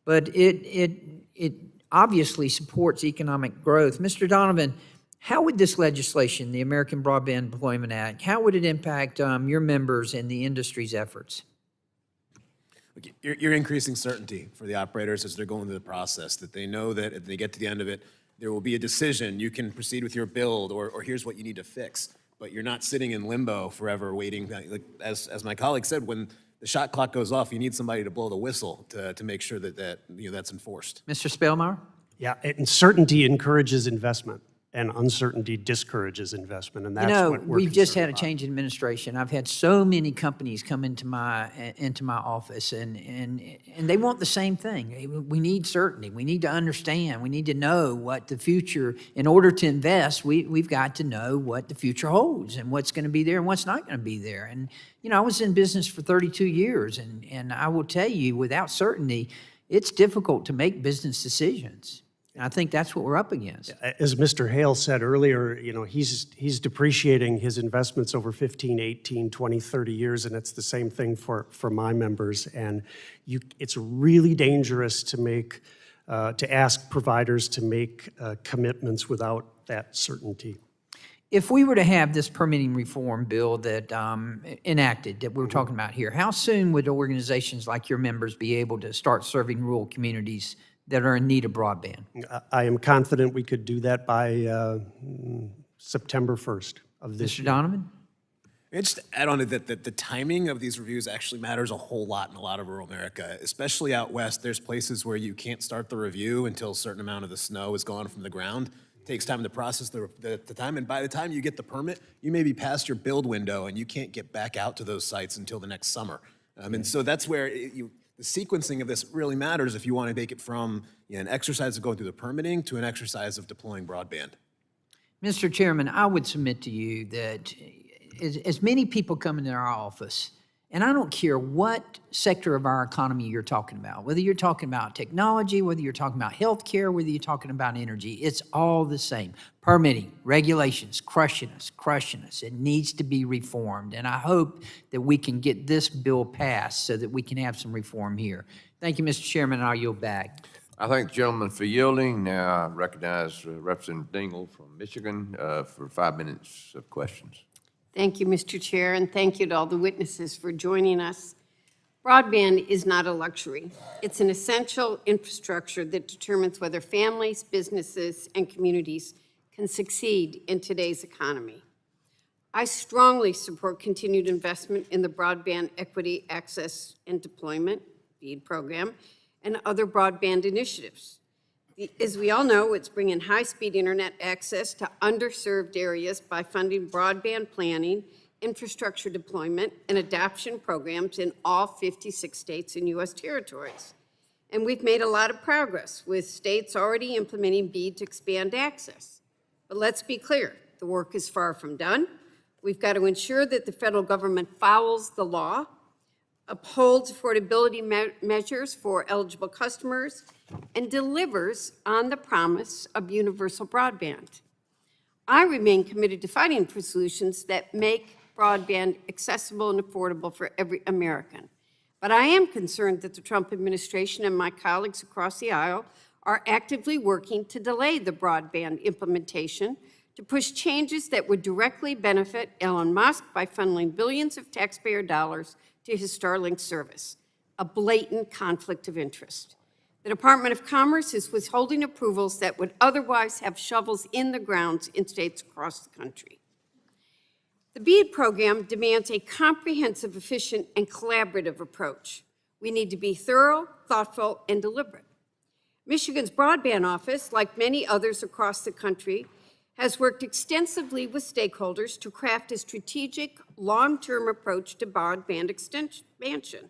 But it obviously supports economic growth. Mr. Donovan, how would this legislation, the American Broadband Deployment Act, how would it impact your members and the industry's efforts? You're increasing certainty for the operators as they're going through the process, that they know that if they get to the end of it, there will be a decision. You can proceed with your build, or here's what you need to fix. But you're not sitting in limbo forever waiting. Like, as my colleague said, when the shot clock goes off, you need somebody to blow the whistle to make sure that that's enforced. Mr. Spellmeyer? Yeah, and certainty encourages investment, and uncertainty discourages investment, and that's what we're we've just had a concerned change in administration. I've had so many companies come into my office, and they want the same thing. We need certainty. We need to understand. We need to know what the future. In order to invest, we've got to know what the future holds and what's going to be there and what's not going to be there. And I was in business for 32 years, and I will tell you, without certainty, it's difficult to make business decisions. And I think that's what we're up against. As Mr. Hale said earlier, he's depreciating his investments over 15, 18, 20, 30 years, and it's the same thing for my members. And it's really dangerous to ask providers to make commitments without that certainty. If we were to have this permitting reform bill that enacted, that we're talking about here, how soon would organizations like your members be able to start serving rural communities that are in need of broadband? I am confident we could do that by September 1st of this year. Mr. Donovan? Just to add on to that, the timing of these reviews actually matters a whole lot in a lot of rural America, especially out west. There's places where you can't start the review until a certain amount of the snow is gone from the ground. It takes time to process the time, and by the time you get the permit, you may be past your build window, and you can't get back out to those sites until the next summer. And so that's where the sequencing of this really matters if you want to take it from an exercise of going through the permitting to an exercise of deploying broadband. Mr. Chairman, I would submit to you that as many people come into our office, and I don't care what sector of our economy you're talking about, whether you're talking about technology, whether you're talking about healthcare, whether you're talking about energy, it's all the same. Permitting, regulations, crushing us. It needs to be reformed, and I hope that we can get this bill passed so that we can have some reform here. Thank you, Mr. Chairman, and I'll yield back. I thank the gentleman for yielding. Now I recognize Representative Dingle from Michigan for 5 minutes of questions. Thank you, Mr. Chair, and thank you to all the witnesses for joining us. Broadband is not a luxury. It's an essential infrastructure that determines whether families, businesses, and communities can succeed in today's economy. I strongly support continued investment in the Broadband Equity, Access, and Deployment, BEAD program, and other broadband initiatives. As we all know, it's bringing high-speed internet access to underserved areas by funding broadband planning, infrastructure deployment, and adoption programs in all 56 states and U.S. territories. And we've made a lot of progress, with states already implementing BEAD to expand access. But let's be clear, the work is far from done. We've got to ensure that the federal government follows the law, upholds affordability measures for eligible customers, and delivers on the promise of universal broadband. I remain committed to fighting for solutions that make broadband accessible and affordable for every American. But I am concerned that the Trump administration and my colleagues across the aisle are actively working to delay the broadband implementation, to push changes that would directly benefit Elon Musk by funneling billions of taxpayer dollars to his Starlink service, a blatant conflict of interest. The Department of Commerce is withholding approvals that would otherwise have shovels in the ground in states across the country. The BEAD program demands a comprehensive, efficient, and collaborative approach. We need to be thorough, thoughtful, and deliberate. Michigan's broadband office, like many others across the country, has worked extensively with stakeholders to craft a strategic, long-term approach to broadband expansion.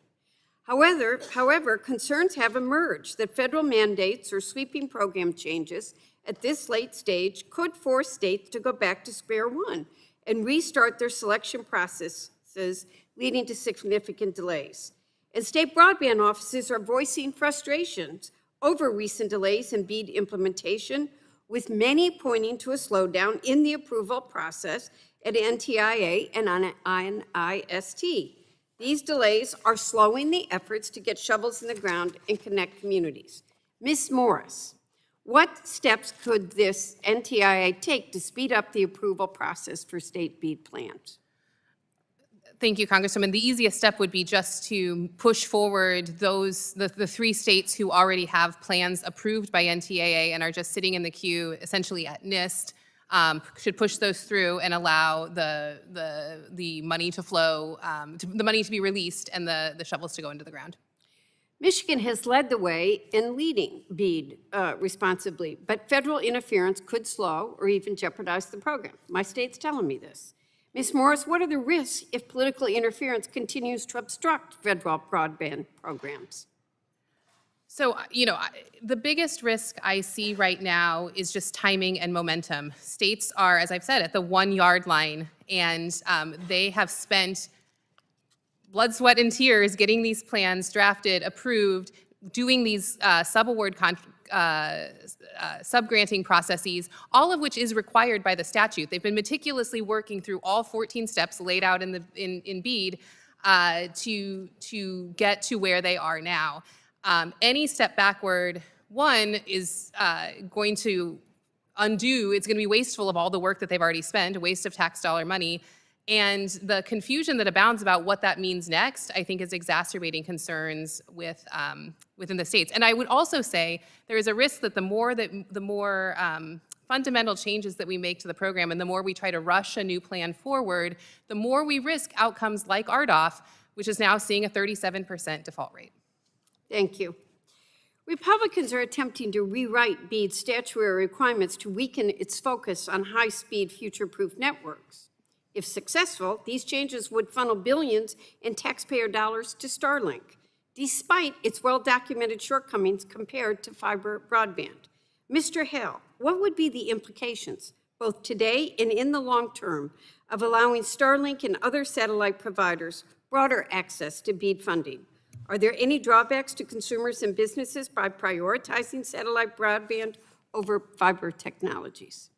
However, concerns have emerged that federal mandates or sweeping program changes at this late stage could force states to go back to square one and restart their selection processes, leading to significant delays. And state broadband offices are voicing frustrations over recent delays in BEAD implementation, with many pointing to a slowdown in the approval process at NTIA and on NIST. These delays are slowing the efforts to get shovels in the ground and connect communities. Ms. Morris, what steps could this NTIA take to speed up the approval process for state BEAD plans? Thank you, Congresswoman. The easiest step would be just to push forward the 3 states who already have plans approved by NTIA and are just sitting in the queue, essentially at NIST, should push those through and allow the money to flow, the money to be released and the shovels to go into the ground. Michigan has led the way in leading BEAD responsibly, but federal interference could slow or even jeopardize the program. My state's telling me this. Ms. Morris, what are the risks if political interference continues to obstruct federal broadband programs? So, the biggest risk I see right now is just timing and momentum. States are, as I've said, at the 1-yard line, and they have spent blood, sweat, and tears getting these plans drafted, approved, doing these subgranting processes, all of which is required by the statute. They've been meticulously working through all 14 steps laid out in BEAD to get to where they are now. Any step backward, one, is going to undo, it's going to be wasteful of all the work that they've already spent, a waste of tax dollar money. And the confusion that abounds about what that means next, I think, is exacerbating concerns within the states. And I would also say there is a risk that the more fundamental changes that we make to the program and the more we try to rush a new plan forward, the more we risk outcomes like RDOF, which is now seeing a 37% default rate. Thank you. Republicans are attempting to rewrite BEAD's statutory requirements to weaken its focus on high-speed, future-proof networks. If successful, these changes would funnel billions in taxpayer dollars to Starlink, despite its well-documented shortcomings compared to fiber broadband. Mr. Hale, what would be the implications, both today and in the long term, of allowing Starlink and other satellite providers broader access to BEAD funding? Are there any drawbacks to consumers and businesses by prioritizing satellite broadband over fiber technologies?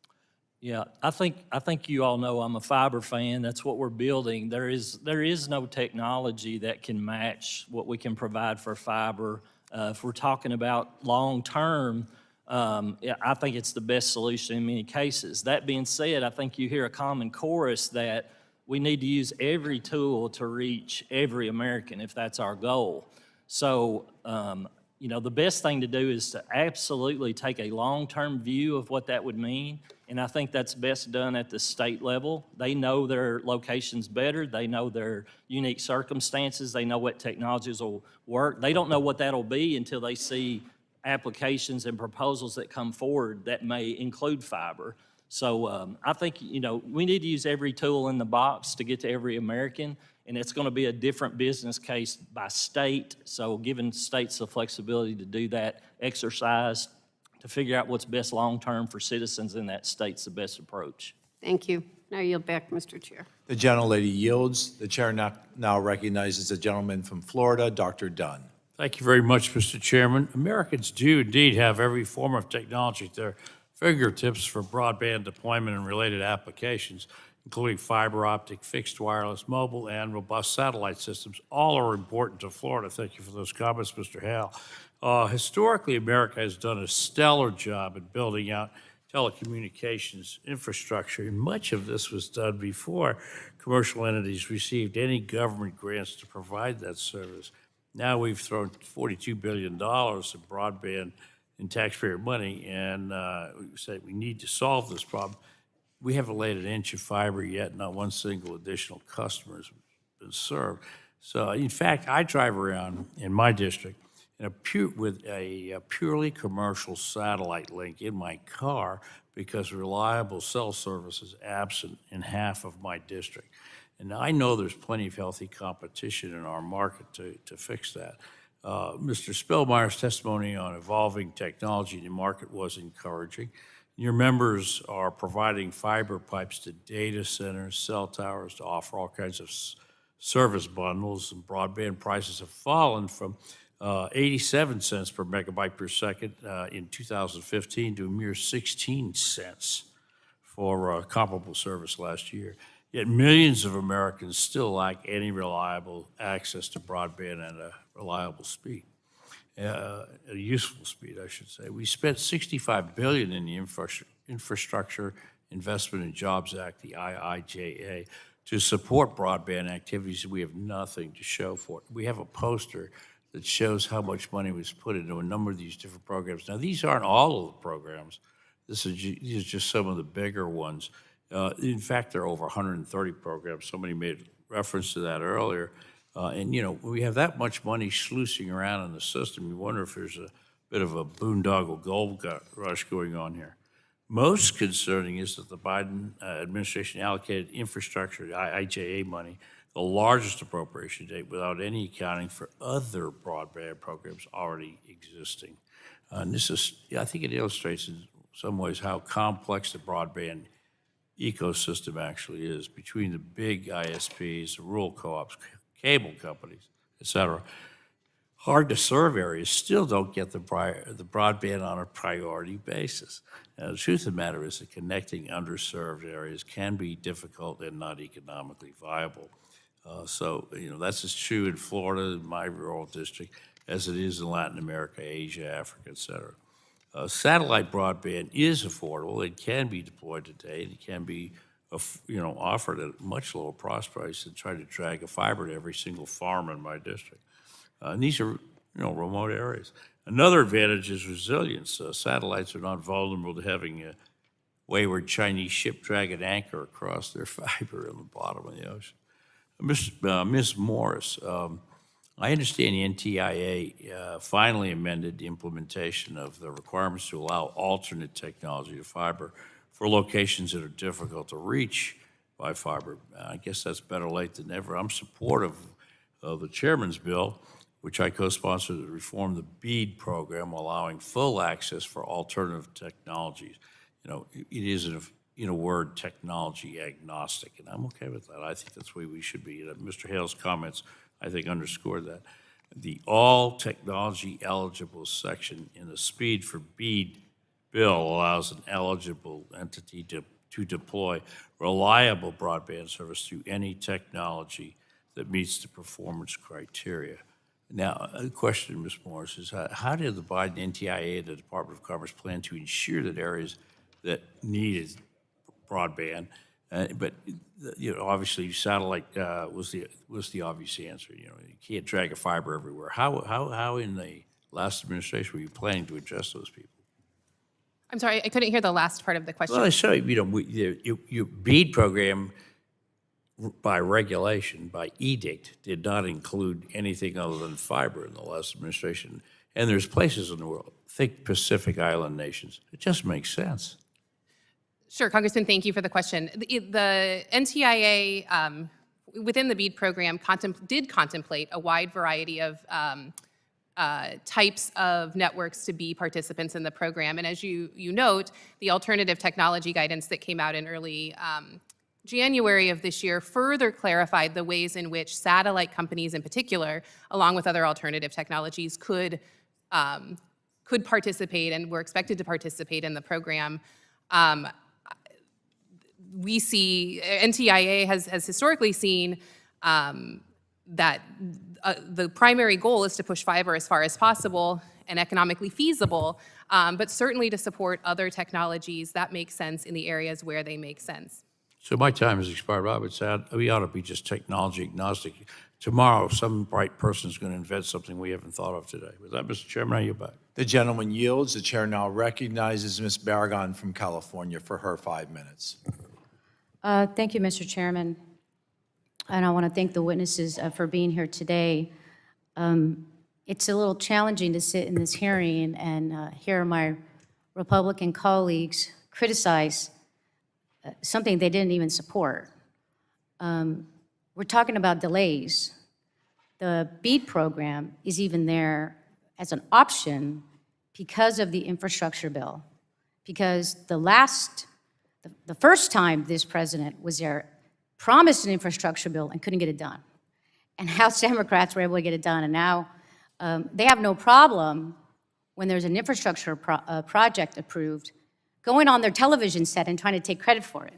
Yeah, I think you all know I'm a fiber fan. That's what we're building. There is no technology that can match what we can provide for fiber. If we're talking about long term, I think it's the best solution in many cases. That being said, I think you hear a common chorus that we need to use every tool to reach every American if that's our goal. So, the best thing to do is to absolutely take a long-term view of what that would mean, and I think that's best done at the state level. They know their locations better. They know their unique circumstances. They know what technologies will work. They don't know what that'll be until they see applications and proposals that come forward that may include fiber. So I think, we need to use every tool in the box to get to every American, and it's going to be a different business case by state. So giving states the flexibility to do that exercise to figure out what's best long-term for citizens in that state's the best approach. Thank you. Now yield back, Mr. Chair. The gentlelady yields. The chair now recognizes the gentleman from Florida, Dr. Dunn. Thank you very much, Mr. Chairman. Americans do indeed have every form of technology at their fingertips for broadband deployment and related applications, including fiber optic, fixed wireless, mobile, and robust satellite systems. All are important to Florida. Thank you for those comments, Mr. Hale. Historically, America has done a stellar job in building out telecommunications infrastructure, and much of this was done before commercial entities received any government grants to provide that service. Now we've thrown $42 billion in broadband in taxpayer money, and we say we need to solve this problem. We haven't laid an inch of fiber yet. Not one single additional customer has been served. So, in fact, I drive around in my district with a purely commercial satellite link in my car because reliable cell service is absent in half of my district. And I know there's plenty of healthy competition in our market to fix that. Mr. Spellmeyer's testimony on evolving technology in the market was encouraging. Your members are providing fiber pipes to data centers, cell towers to offer all kinds of service bundles, and broadband prices have fallen from 87 cents per megabyte per second in 2015 to a mere 16 cents for comparable service last year. Yet millions of Americans still lack any reliable access to broadband at a reliable speed, a useful speed, I should say. We spent $65 billion in the Infrastructure Investment and Jobs Act, the IIJA, to support broadband activities. We have nothing to show for it. We have a poster that shows how much money was put into a number of these different programs. Now, these aren't all of the programs. These are just some of the bigger ones. In fact, there are over 130 programs. Somebody made reference to that earlier. And, you know, when we have that much money sluicing around in the system, you wonder if there's a bit of a boondoggle gold rush going on here. Most concerning is that the Biden administration allocated infrastructure, IIJA money, the largest appropriation date without any accounting for other broadband programs already existing. And this is, I think it illustrates in some ways how complex the broadband ecosystem actually is between the big ISPs, the rural co-ops, cable companies, et cetera. Hard to serve areas still don't get the broadband on a priority basis. Now, the truth of the matter is that connecting underserved areas can be difficult and not economically viable. So, you know, that's as true in Florida, in my rural district, as it is in Latin America, Asia, Africa, et cetera. Satellite broadband is affordable. It can be deployed today. It can be, offered at a much lower price than trying to drag a fiber to every single farm in my district. And these are, remote areas. Another advantage is resilience. Satellites are not vulnerable to having a wayward Chinese ship drag an anchor across their fiber in the bottom of the ocean. Ms. Morris, I understand the NTIA finally amended the implementation of the requirements to allow alternate technology to fiber for locations that are difficult to reach by fiber. I guess that's better late than never. I'm supportive of the chairman's bill, which I co-sponsored, to reform the BEAD program, allowing full access for alternative technologies. It is, in a word, technology agnostic, and I'm okay with that. I think that's the way we should be. Mr. Hale's comments, I think, underscored that. The all technology eligible section in the Speed for BEAD bill allows an eligible entity to deploy reliable broadband service through any technology that meets the performance criteria. Now, the question, Ms. Morris, is how did the Biden NTIA and the Department of Commerce plan to ensure that areas that needed broadband, but obviously satellite was the obvious answer. You can't drag a fiber everywhere. How in the last administration were you planning to address those people? I'm sorry, I couldn't hear the last part of the question. Well, I say, your BEAD program, by regulation, by edict, did not include anything other than fiber in the last administration. And there's places in the world, think Pacific Island nations, it just makes sense. Sure, Congressman, thank you for the question. The NTIA, within the BEAD program, did contemplate a wide variety of types of networks to be participants in the program. And as you note, the alternative technology guidance that came out in early January of this year further clarified the ways in which satellite companies in particular, along with other alternative technologies, could participate and were expected to participate in the program. We see, NTIA has historically seen that the primary goal is to push fiber as far as possible and economically feasible, but certainly to support other technologies that make sense in the areas where they make sense. So my time has expired. I would say we ought to be just technology agnostic. Tomorrow, some bright person is going to invent something we haven't thought of today. With that, Mr. Chairman, I yield back. The gentleman yields. The chair now recognizes Ms. Barragan from California for her 5 minutes. Thank you, Mr. Chairman. And I want to thank the witnesses for being here today. It's a little challenging to sit in this hearing and hear my Republican colleagues criticize something they didn't even support. we're talking about delays. The BEAD program is even there as an option because of the infrastructure bill. Because the first time this president was there, promised an infrastructure bill and couldn't get it done. And House Democrats were able to get it done, and now they have no problem when there's an infrastructure project approved, going on their television set and trying to take credit for it.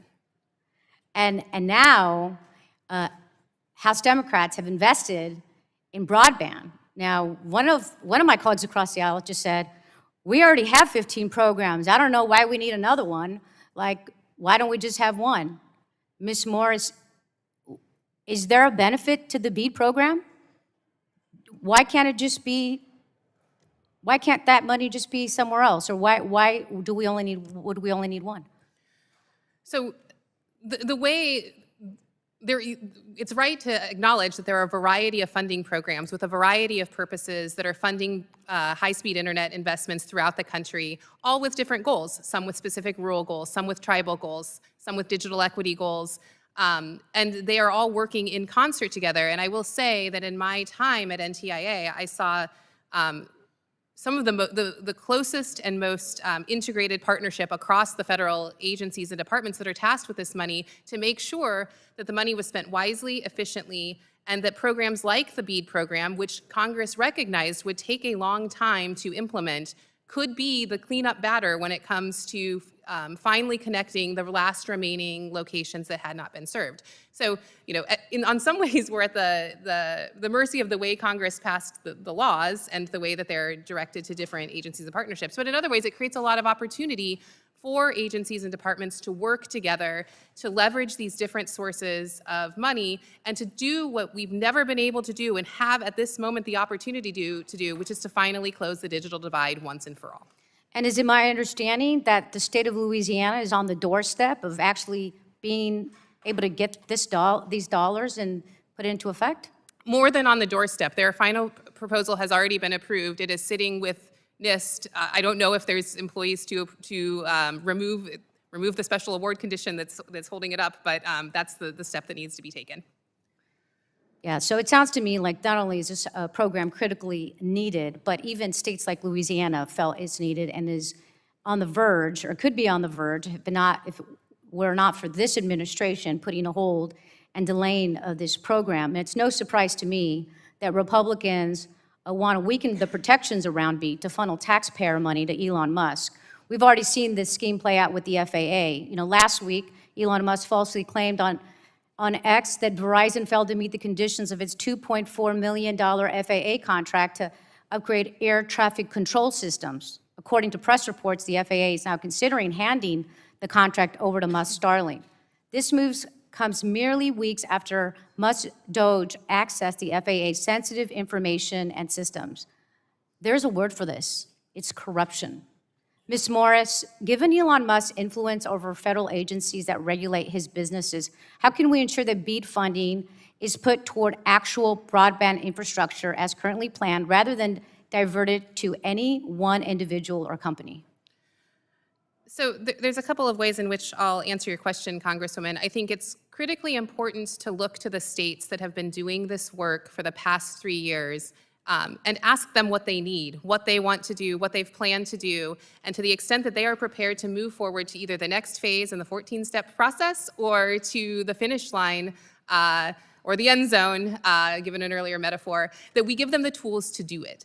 And now, House Democrats have invested in broadband. Now, one of my colleagues across the aisle just said, we already have 15 programs. I don't know why we need another one. Like, why don't we just have one? Ms. Morris, is there a benefit to the BEAD program? Why can't that money just be somewhere else? Or why would we only need one? So the way it's right to acknowledge that there are a variety of funding programs with a variety of purposes that are funding high-speed internet investments throughout the country, all with different goals, some with specific rural goals, some with tribal goals, some with digital equity goals, and they are all working in concert together. And I will say that in my time at NTIA, I saw some of the closest and most integrated partnership across the federal agencies and departments that are tasked with this money to make sure that the money was spent wisely, efficiently, and that programs like the BEAD program, which Congress recognized would take a long time to implement, could be the cleanup batter when it comes to finally connecting the last remaining locations that had not been served. So, on some ways, we're at the mercy of the way Congress passed the laws and the way that they're directed to different agencies and partnerships. But in other ways, it creates a lot of opportunity for agencies and departments to work together, to leverage these different sources of money, and to do what we've never been able to do and have at this moment the opportunity to do, which is to finally close the digital divide once and for all. And is it my understanding that the state of Louisiana is on the doorstep of actually being able to get these dollars and put it into effect? More than on the doorstep. Their final proposal has already been approved. It is sitting with NIST. I don't know if there's employees to remove the special award condition that's holding it up, but that's the step that needs to be taken. Yeah, so it sounds to me like not only is this program critically needed, but even states like Louisiana felt it's needed and is on the verge, or could be on the verge, if it were not for this administration putting a hold and delaying this program. And it's no surprise to me that Republicans want to weaken the protections around BEAD to funnel taxpayer money to Elon Musk. We've already seen this scheme play out with the FAA. Last week, Elon Musk falsely claimed on X that Verizon failed to meet the conditions of its $2.4 million FAA contract to upgrade air traffic control systems. According to press reports, the FAA is now considering handing the contract over to Musk Starlink. This move comes merely weeks after Musk Doge accessed the FAA's sensitive information and systems. There's a word for this. It's corruption. Ms. Morris, given Elon Musk's influence over federal agencies that regulate his businesses, how can we ensure that BEAD funding is put toward actual broadband infrastructure as currently planned, rather than diverted to any one individual or company? So there's a couple of ways in which I'll answer your question, Congresswoman. I think it's critically important to look to the states that have been doing this work for the past 3 years and ask them what they need, what they want to do, what they've planned to do, and to the extent that they are prepared to move forward to either the next phase in the 14-step process or to the finish line or the end zone, given an earlier metaphor, that we give them the tools to do it.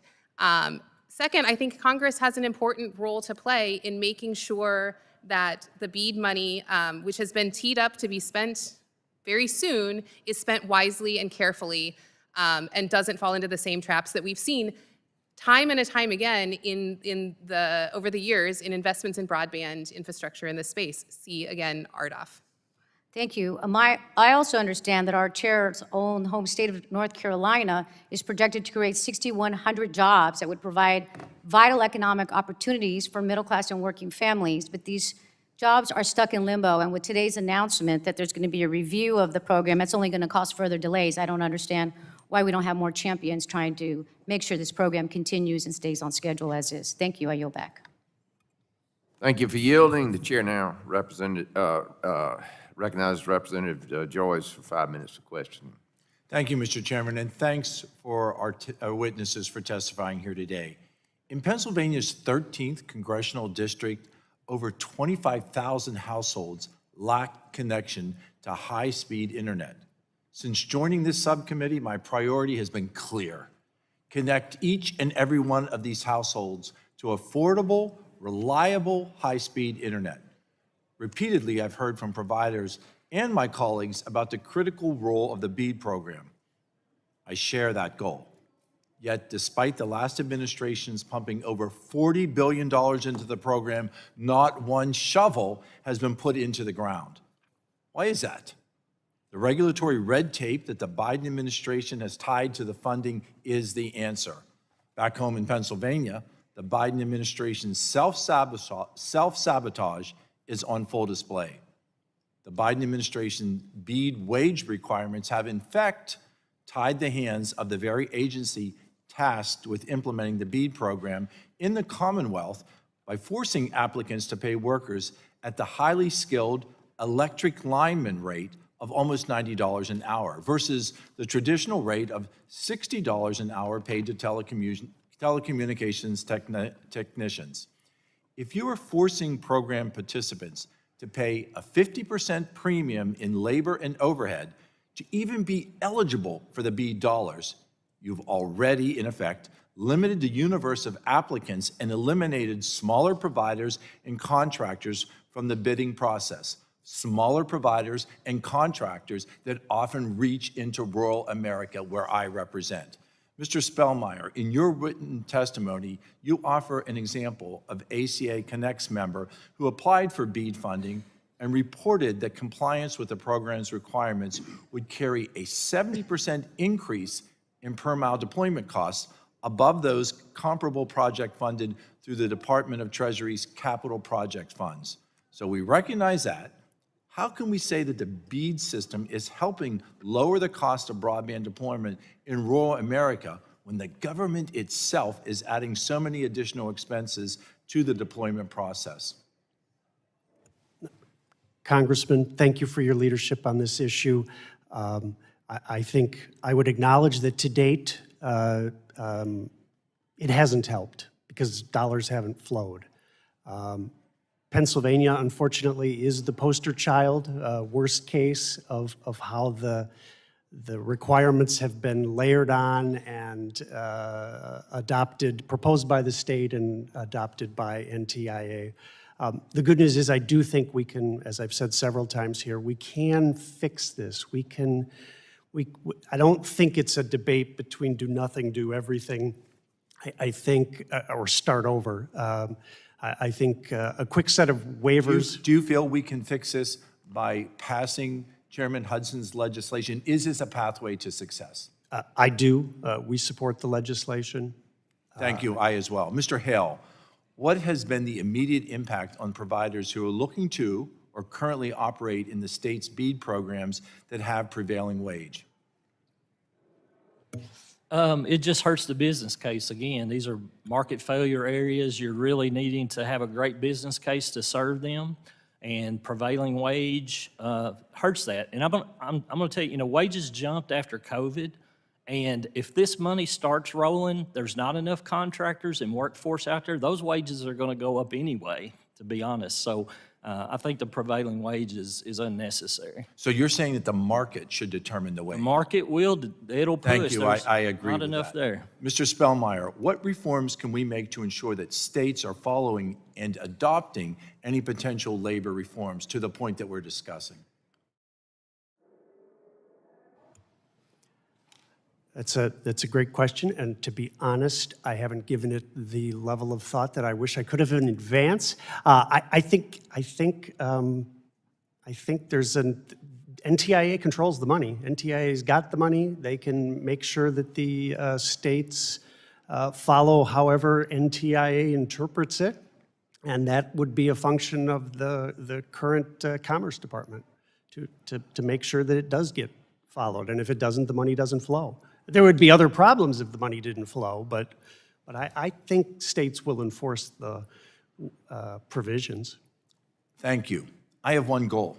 Second, I think Congress has an important role to play in making sure that the BEAD money, which has been teed up to be spent very soon, is spent wisely and carefully and doesn't fall into the same traps that we've seen time and time again over the years in investments in broadband infrastructure in this space. See, again, RDOF. Thank you. I also understand that our chair's own home state of North Carolina is projected to create 6,100 jobs that would provide vital economic opportunities for middle-class and working families, but these jobs are stuck in limbo, and with today's announcement that there's going to be a review of the program, it's only going to cause further delays. I don't understand why we don't have more champions trying to make sure this program continues and stays on schedule as is. Thank you. I yield back. Thank you for yielding. The chair now Recognize Representative Joyce for 5 minutes of questioning. Thank you, Mr. Chairman, and thanks for our witnesses for testifying here today. In Pennsylvania's 13th congressional district, over 25,000 households lack connection to high-speed internet. Since joining this subcommittee, my priority has been clear. Connect each and every one of these households to affordable, reliable, high-speed internet. Repeatedly, I've heard from providers and my colleagues about the critical role of the BEAD program. I share that goal. Yet, despite the last administration's pumping over $40 billion into the program, not one shovel has been put into the ground. Why is that? The regulatory red tape that the Biden administration has tied to the funding is the answer. Back home in Pennsylvania, the Biden administration's self-sabotage is on full display. The Biden administration BEAD wage requirements have, in fact, tied the hands of the very agency tasked with implementing the BEAD program in the Commonwealth by forcing applicants to pay workers at the highly skilled electric lineman rate of almost $90 an hour versus the traditional rate of $60 an hour paid to telecommunications technicians. If you are forcing program participants to pay a 50% premium in labor and overhead to even be eligible for the BEAD dollars, you've already, in effect, limited the universe of applicants and eliminated smaller providers and contractors from the bidding process. Smaller providers and contractors that often reach into rural America, where I represent. Mr. Spellmeyer, in your written testimony, you offer an example of ACA Connect's member who applied for BEAD funding and reported that compliance with the program's requirements would carry a 70% increase in per-mile deployment costs above those comparable project funded through the Department of Treasury's capital project funds. So we recognize that. How can we say that the BEAD system is helping lower the cost of broadband deployment in rural America when the government itself is adding so many additional expenses to the deployment process? Congressman, thank you for your leadership on this issue. I think I would acknowledge that to date, it hasn't helped because dollars haven't flowed. Pennsylvania, unfortunately, is the poster child, worst case, of how the requirements have been layered on and adopted, proposed by the state and adopted by NTIA. The good news is I do think we can, as I've said several times here, we can fix this. I don't think it's a debate between do nothing, do everything. I think, or start over. I think a quick set of waivers. Do you feel we can fix this by passing Chairman Hudson's legislation? Is this a pathway to success? I do. We support the legislation. Thank you. I as well. Mr. Hale, what has been the immediate impact on providers who are looking to or currently operate in the state's BEAD programs that have prevailing wage? It just hurts the business case. Again, these are market failure areas. You're really needing to have a great business case to serve them, and prevailing wage hurts that. And I'm going to tell you, wages jumped after COVID, and if this money starts rolling, there's not enough contractors and workforce out there, those wages are going to go up anyway, to be honest. So I think the prevailing wage is unnecessary. So you're saying that the market should determine the wage? The market will, it'll push. Thank you, I agree Not with enough that. there. Mr. Spellmeyer, what reforms can we make to ensure that states are following and adopting any potential labor reforms to the point that we're discussing? That's a great question, and to be honest, I haven't given it the level of thought that I wish I could have in advance. I think there's an NTIA controls the money. NTIA's got the money. They can make sure that the states follow however NTIA interprets it, and that would be a function of the current Commerce Department to make sure that it does get followed. And if it doesn't, the money doesn't flow. There would be other problems if the money didn't flow, but I think states will enforce the provisions. Thank you. I have one goal,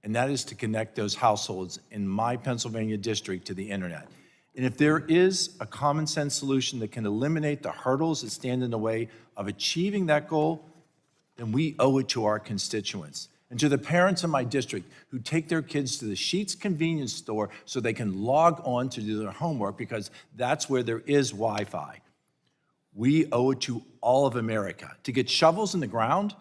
and that is to connect those households in my Pennsylvania district to the internet. And if there is a common sense solution that can eliminate the hurdles that stand in the way of achieving that goal, then we owe it to our constituents. And to the parents in my district who take their kids to the Sheetz convenience store so they can log on to do their homework because that's where there is Wi-Fi. We owe it to all of America. To get shovels in the ground,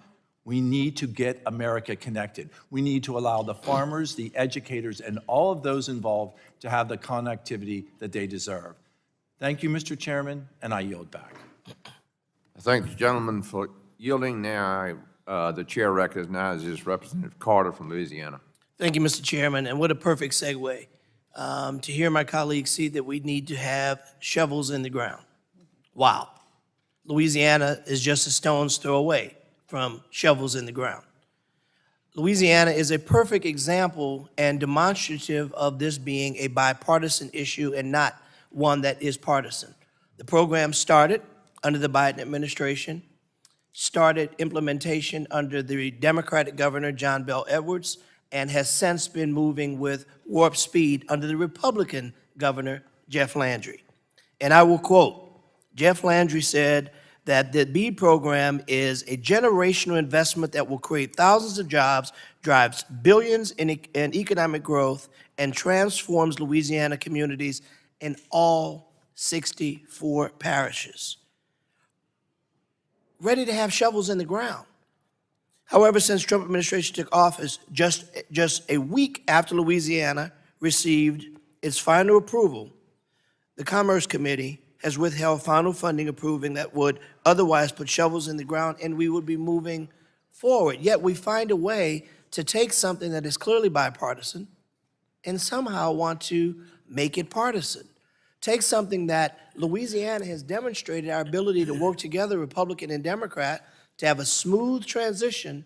we need to get America connected. We need to allow the farmers, the educators, and all of those involved to have the connectivity that they deserve. Thank you, Mr. Chairman, and I yield back. I thank the gentleman for yielding. Now, the chair recognizes Representative Carter from Louisiana. Thank you, Mr. Chairman, and what a perfect segue to hear my colleagues see that we need to have shovels in the ground. Wow. Louisiana is just a stone's throw away from shovels in the ground. Louisiana is a perfect example and demonstrative of this being a bipartisan issue and not one that is partisan. The program started under the Biden administration, started implementation under the Democratic Governor John Bel Edwards, and has since been moving with warp speed under the Republican Governor Jeff Landry. And I will quote, Jeff Landry said that the BEAD program is a generational investment that will create thousands of jobs, drives billions in economic growth, and transforms Louisiana communities in all 64 parishes. Ready to have shovels in the ground. However, since Trump administration took office, just a week after Louisiana received its final approval, the Commerce Committee has withheld final funding approving that would otherwise put shovels in the ground, and we would be moving forward. Yet we find a way to take something that is clearly bipartisan and somehow want to make it partisan. Take something that Louisiana has demonstrated our ability to work together, Republican and Democrat, to have a smooth transition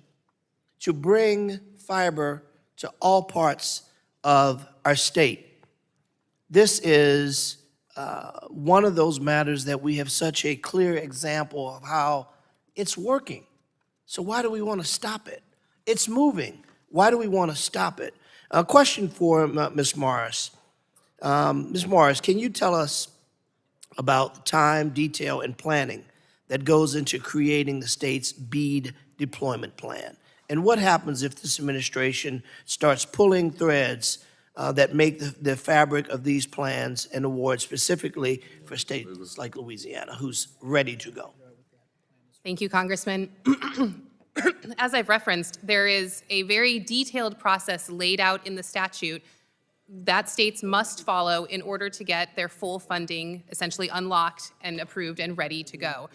to bring fiber to all parts of our state. This is one of those matters that we have such a clear example of how it's working. So why do we want to stop it? It's moving. Why do we want to stop it? A question for Ms. Morris. Ms. Morris, can you tell us about the time, detail, and planning that goes into creating the state's BEAD deployment plan? And what happens if this administration starts pulling threads that make the fabric of these plans and awards specifically for states like Louisiana, who's ready to go? Thank you, Congressman. As I've referenced, there is a very detailed process laid out in the statute that states must follow in order to get their full funding essentially unlocked and approved and ready to go.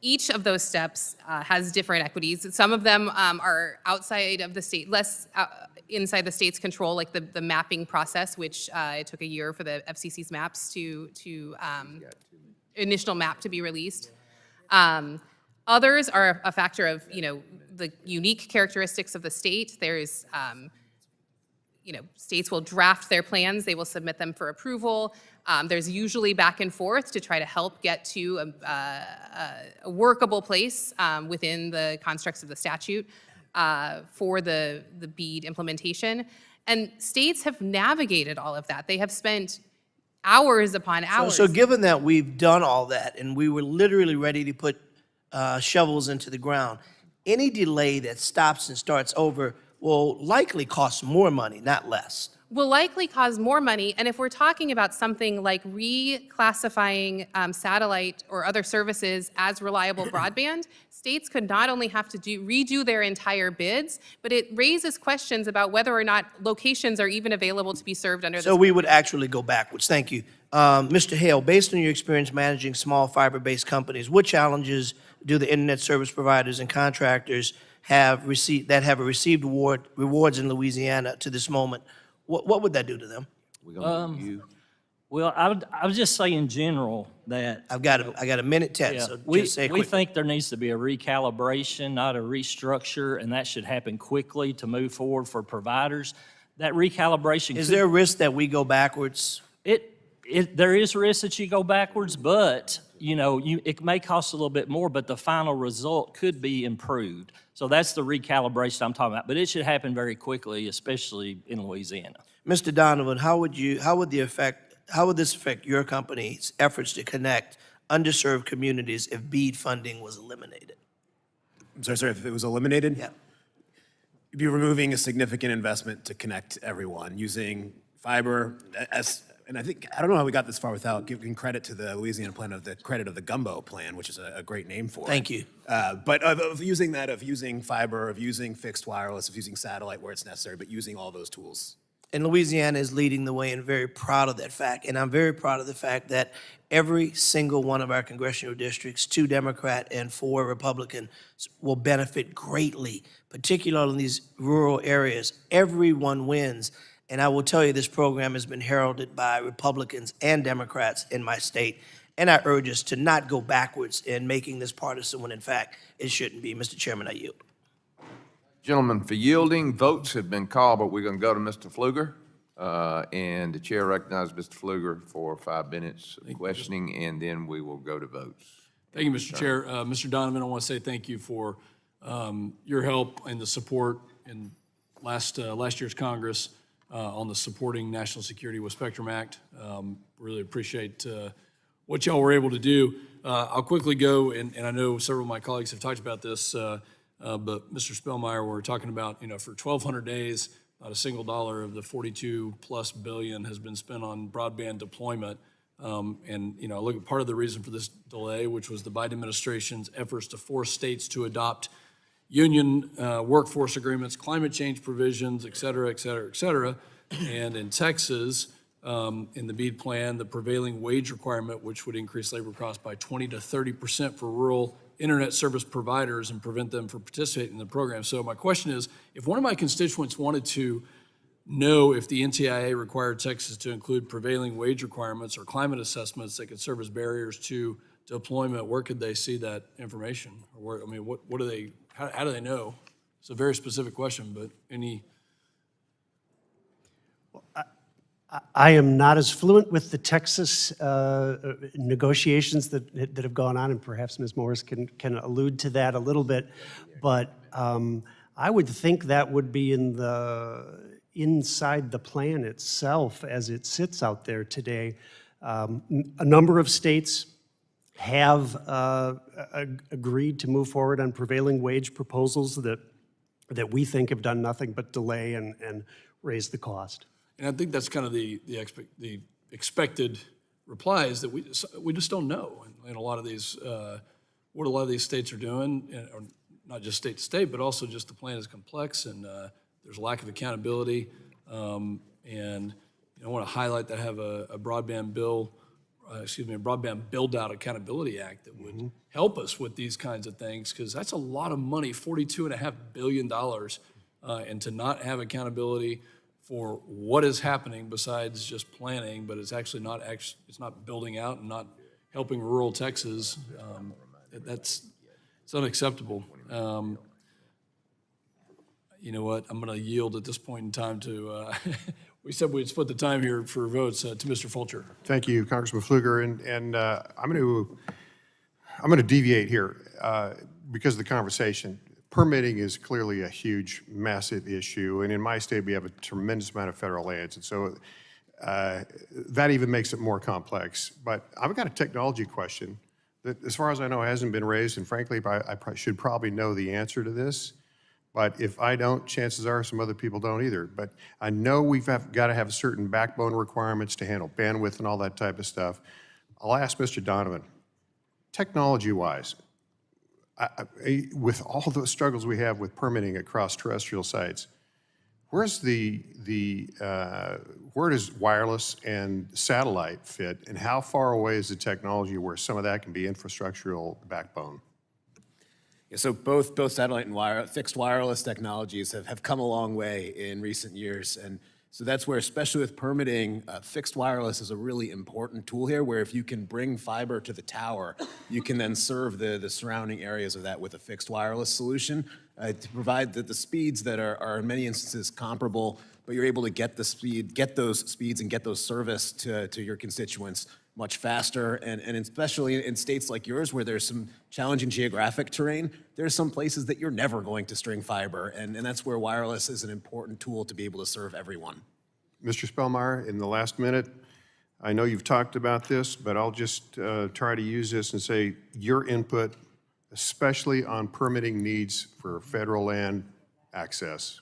Each of those steps has different equities. Some of them are outside of the state, less inside the state's control, like the mapping process, which it took a year for the FCC's maps to initial map to be released. Others are a factor of, the unique characteristics of the state. There's, states will draft their plans, they will submit them for approval. There's usually back and forth to try to help get to a workable place within the constructs of the statute for the BEAD implementation. And states have navigated all of that. They have spent hours upon hours. So given that we've done all that and we were literally ready to put shovels into the ground, any delay that stops and starts over will likely cost more money, not less. Will likely cause more money, and if we're talking about something like reclassifying satellite or other services as reliable broadband, states could not only have to redo their entire bids, but it raises questions about whether or not locations are even available to be served under this. So we would actually go backwards. Thank you. Mr. Hale, based on your experience managing small fiber-based companies, what challenges do the internet service providers and contractors have received rewards in Louisiana to this moment? What would that do to them? Well, I would just say in general that I got a minute 10, so just say we quick. think there needs to be a recalibration, not a restructure, and that should happen quickly to move forward for providers. That recalibration Is there a risk that we go backwards? There is risk that you go backwards, but it may cost a little bit more, but the final result could be improved. So that's the recalibration I'm talking about, but it should happen very quickly, especially in Louisiana. Mr. Donovan, how would this affect your company's efforts to connect underserved communities if BEAD funding was eliminated? I'm sorry, if it was eliminated? Yeah. You'd be removing a significant investment to connect everyone using fiber and I don't know how we got this far without giving credit to the Louisiana plan of the Gumbo plan, which is a great name for it. Thank you. But of using fiber, of using fixed wireless, of using satellite where it's necessary, but using all those tools. And Louisiana is leading the way and very proud of that fact. And I'm very proud of the fact that every single one of our congressional districts, 2 Democrat and 4 Republican, will benefit greatly, particularly in these rural areas. Everyone wins. And I will tell you, this program has been heralded by Republicans and Democrats in my state. And I urge us to not go backwards in making this partisan when, in fact, it shouldn't be. Mr. Chairman, I yield. Gentlemen, for yielding, votes have been called, but we're going to go to Mr. Pfluger. And the chair recognizes Mr. Pfluger for 5 minutes of questioning, and then we will go to votes. Thank you, Mr. Chair. Mr. Donovan, I want to say thank you for your help and the support in last year's Congress on the Supporting National Security with Spectrum Act. Really appreciate what y'all were able to do. I'll quickly go, and I know several of my colleagues have talked about this, but Mr. Spellmeyer, we're talking about, for 1,200 days, not a single dollar of the $42+ billion has been spent on broadband deployment. And look at part of the reason for this delay, which was the Biden administration's efforts to force states to adopt union workforce agreements, climate change provisions, et cetera, et cetera, et cetera. And in Texas, in the BEAD plan, the prevailing wage requirement, which would increase labor costs by 20 to 30% for rural internet service providers and prevent them from participating in the program. So my question is, if one of my constituents wanted to know if the NTIA required Texas to include prevailing wage requirements or climate assessments that could serve as barriers to deployment, where could they see that information? Or what do they, how do they know? It's a very specific question, but any? I am not as fluent with the Texas negotiations that have gone on, and perhaps Ms. Morris can allude to that a little bit. But I would think that would be inside the plan itself as it sits out there today. A number of states have agreed to move forward on prevailing wage proposals that we think have done nothing but delay and raise the cost. And I think that's kind of the expected reply is that we just don't know. And a lot of these, what a lot of these states are doing, or not just state to state, but also just the plan is complex and there's a lack of accountability. And I want to highlight that I have a broadband bill, a broadband build-out accountability act that would help us with these kinds of things, because that's a lot of money, $42.5 billion, and to not have accountability for what is happening besides just planning, but it's actually not it's not building out and not helping rural Texas. It's unacceptable. You know what? I'm going to yield at this point in time to. We said we'd split the time here for votes to Mr. Fulcher. Thank you, Congressman Pfluger, and I'm going to deviate here because of the conversation. Permitting is clearly a huge, massive issue, and in my state, we have a tremendous amount of federal lands, and so that even makes it more complex. But I've got a technology question that, as far as I know, hasn't been raised, and frankly, I should probably know the answer to this. But if I don't, chances are some other people don't either. But I know we've got to have certain backbone requirements to handle bandwidth and all that type of stuff. I'll ask Mr. Donovan, technology-wise, with all the struggles we have with permitting across terrestrial sites, where does wireless and satellite fit, and how far away is the technology where some of that can be infrastructural backbone? Yeah, so both satellite and fixed wireless technologies have come a long way in recent years, and so that's where, especially with permitting, fixed wireless is a really important tool here, where if you can bring fiber to the tower, you can then serve the surrounding areas of that with a fixed wireless solution to provide the speeds that are in many instances comparable, but you're able to get those speeds and get those service to your constituents much faster. And especially in states like yours where there's some challenging geographic terrain, there's some places that you're never going to string fiber. And that's where wireless is an important tool to be able to serve everyone. Mr. Spellmeyer, in the last minute, I know you've talked about this, but I'll just try to use this and say your input, especially on permitting needs for federal land access.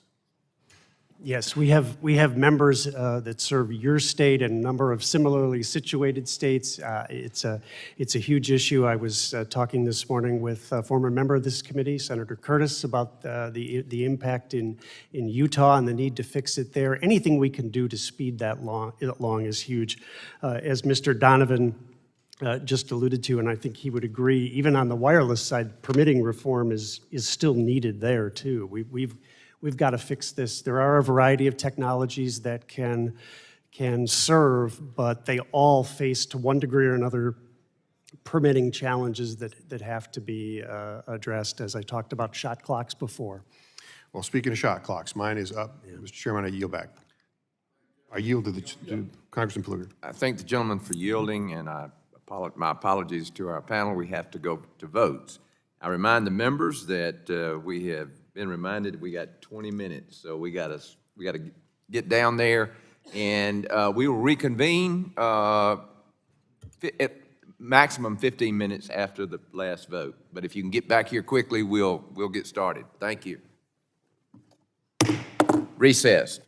Yes, we have members that serve your state and a number of similarly situated states. It's a huge issue. I was talking this morning with a former member of this committee, Senator Curtis, about the impact in Utah and the need to fix it there. Anything we can do to speed that along is huge. As Mr. Donovan just alluded to, and I think he would agree, even on the wireless side, permitting reform is still needed there too. We've got to fix this. There are a variety of technologies that can serve, but they all face, to one degree or another, permitting challenges that have to be addressed, as I talked about shot clocks before. Well, speaking of shot clocks, mine is up. Mr. Chairman, I yield back. I yield to Congressman Pfluger. I thank the gentleman for yielding, and my apologies to our panel. We have to go to votes. I remind the members that we have been reminded we got 20 minutes, so we got to get down there, and we will reconvene at maximum 15 minutes after the last vote. But if you can get back here quickly, we'll get started. Thank you. Recessed.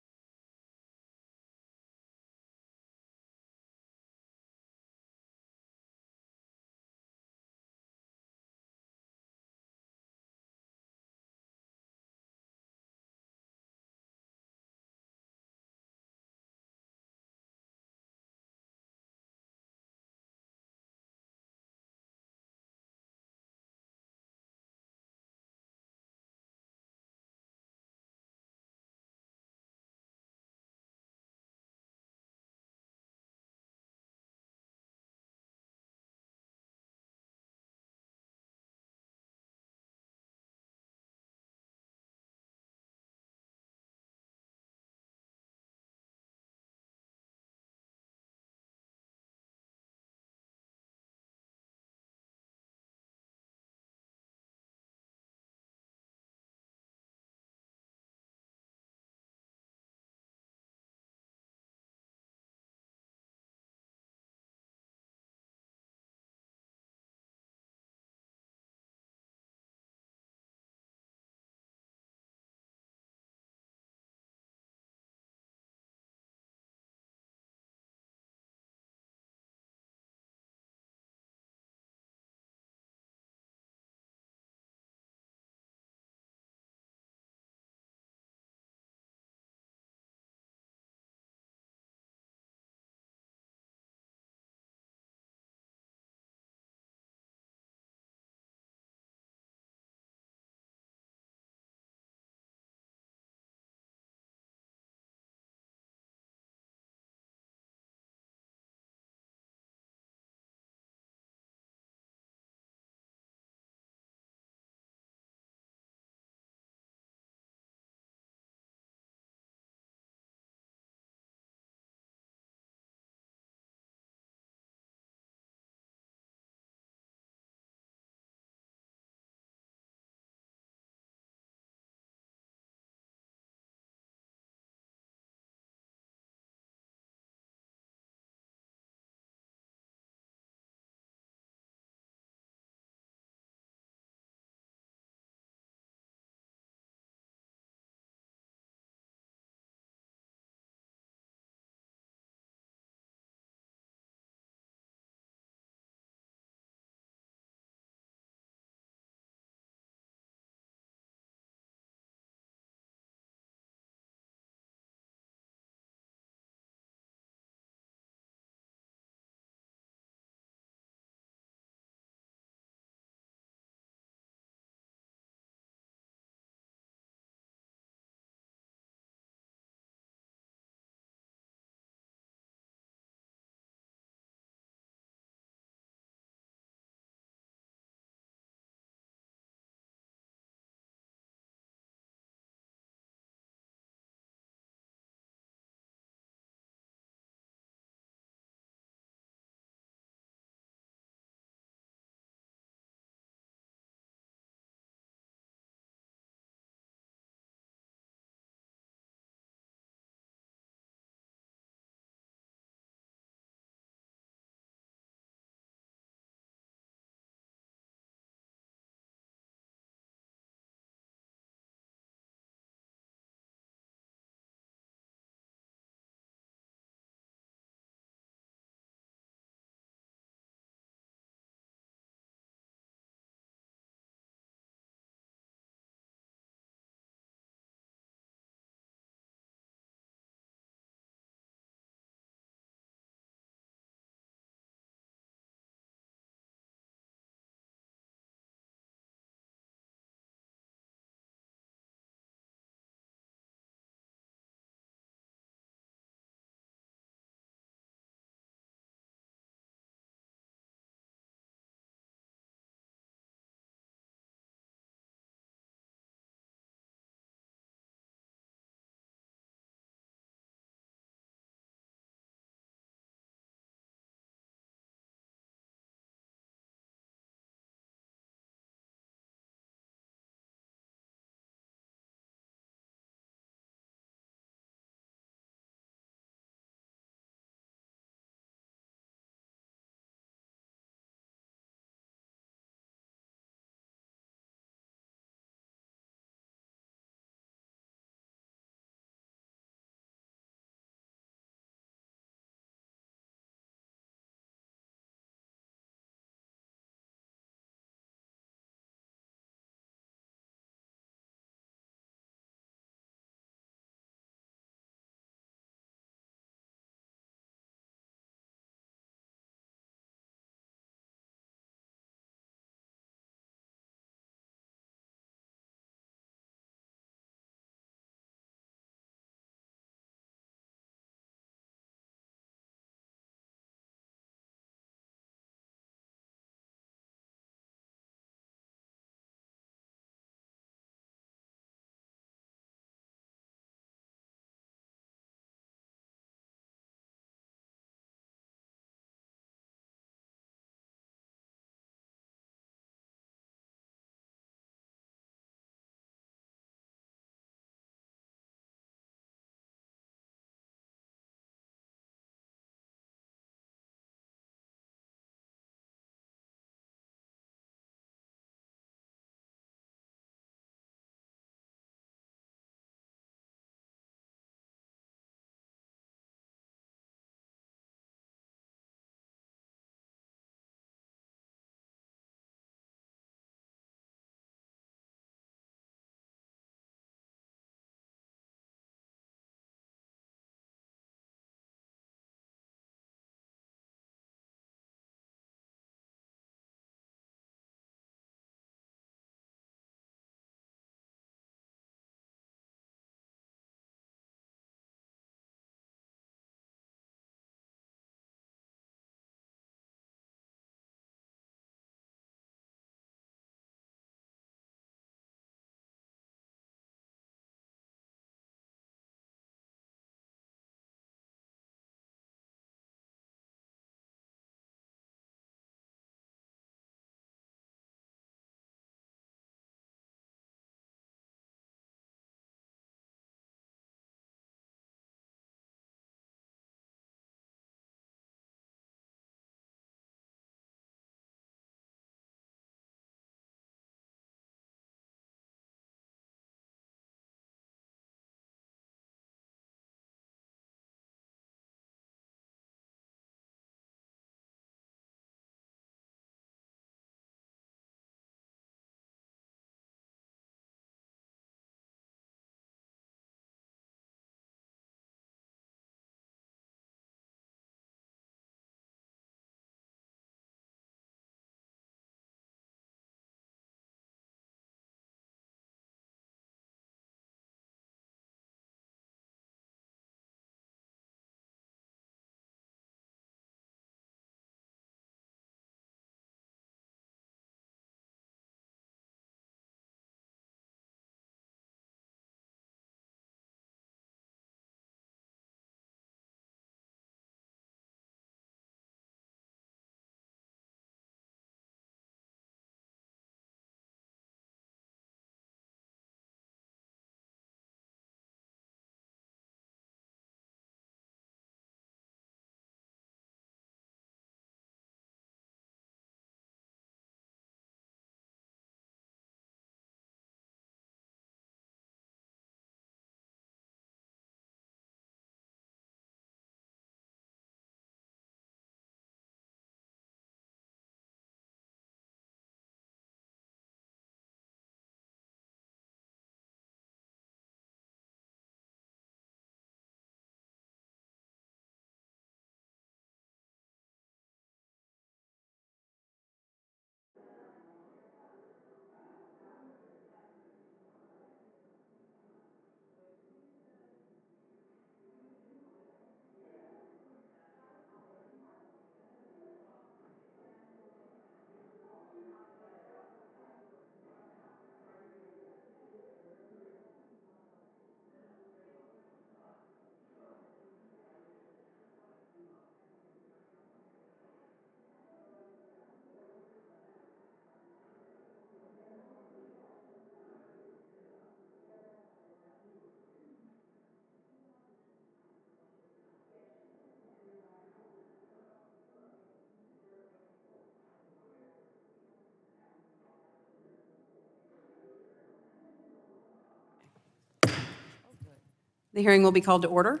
The hearing will be called to order.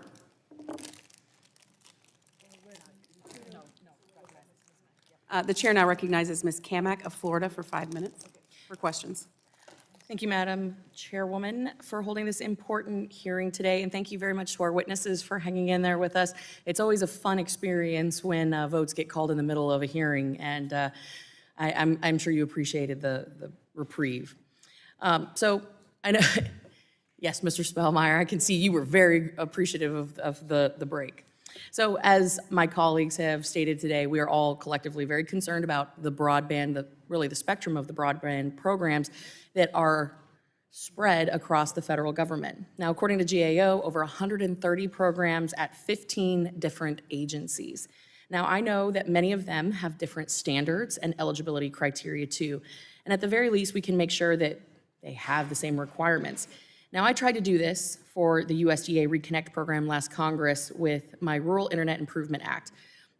The chair now recognizes Ms. Kamak of Florida for 5 minutes for questions. Thank you, Madam Chairwoman, for holding this important hearing today, and thank you very much to our witnesses for hanging in there with us. It's always a fun experience when votes get called in the middle of a hearing, and I'm sure you appreciated the reprieve. So I know, yes, Mr. Spellmeyer, I can see you were very appreciative of the break. So as my colleagues have stated today, we are all collectively very concerned about the broadband, really the spectrum of the broadband programs that are spread across the federal government. Now, according to GAO, over 130 programs at 15 different agencies. Now, I know that many of them have different standards and eligibility criteria too, and at the very least, we can make sure that they have the same requirements. Now, I tried to do this for the USDA Reconnect program last Congress with my Rural Internet Improvement Act.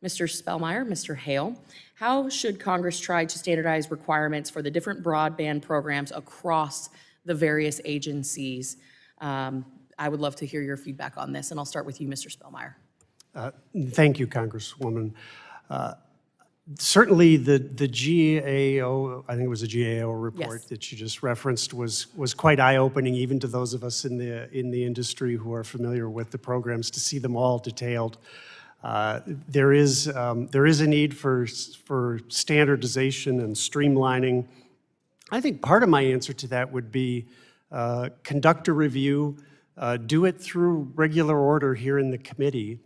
Mr. Spellmeyer, Mr. Hale, how should Congress try to standardize requirements for the different broadband programs across the various agencies? I would love to hear your feedback on this, and I'll start with you, Mr. Spellmeyer. Thank you, Congresswoman. Certainly, the GAO, I think it was a GAO report Yes. that you just referenced, was quite eye-opening, even to those of us in the industry who are familiar with the programs, to see them all detailed. There is a need for standardization and streamlining. I think part of my answer to that would be conduct a review, do it through regular order here in the committee,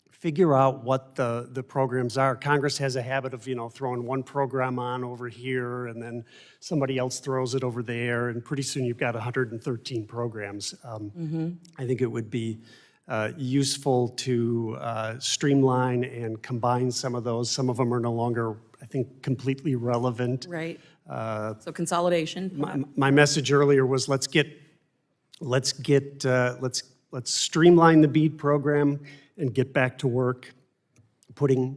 figure out what the programs are. Congress has a habit of, throwing one program on over here, and then somebody else throws it over there, and pretty soon you've got 113 programs. I think it would be useful to streamline and combine some of those. Some of them are no longer, I think, completely relevant. Right. So consolidation. My message earlier was let's streamline the BEAD program and get back to work putting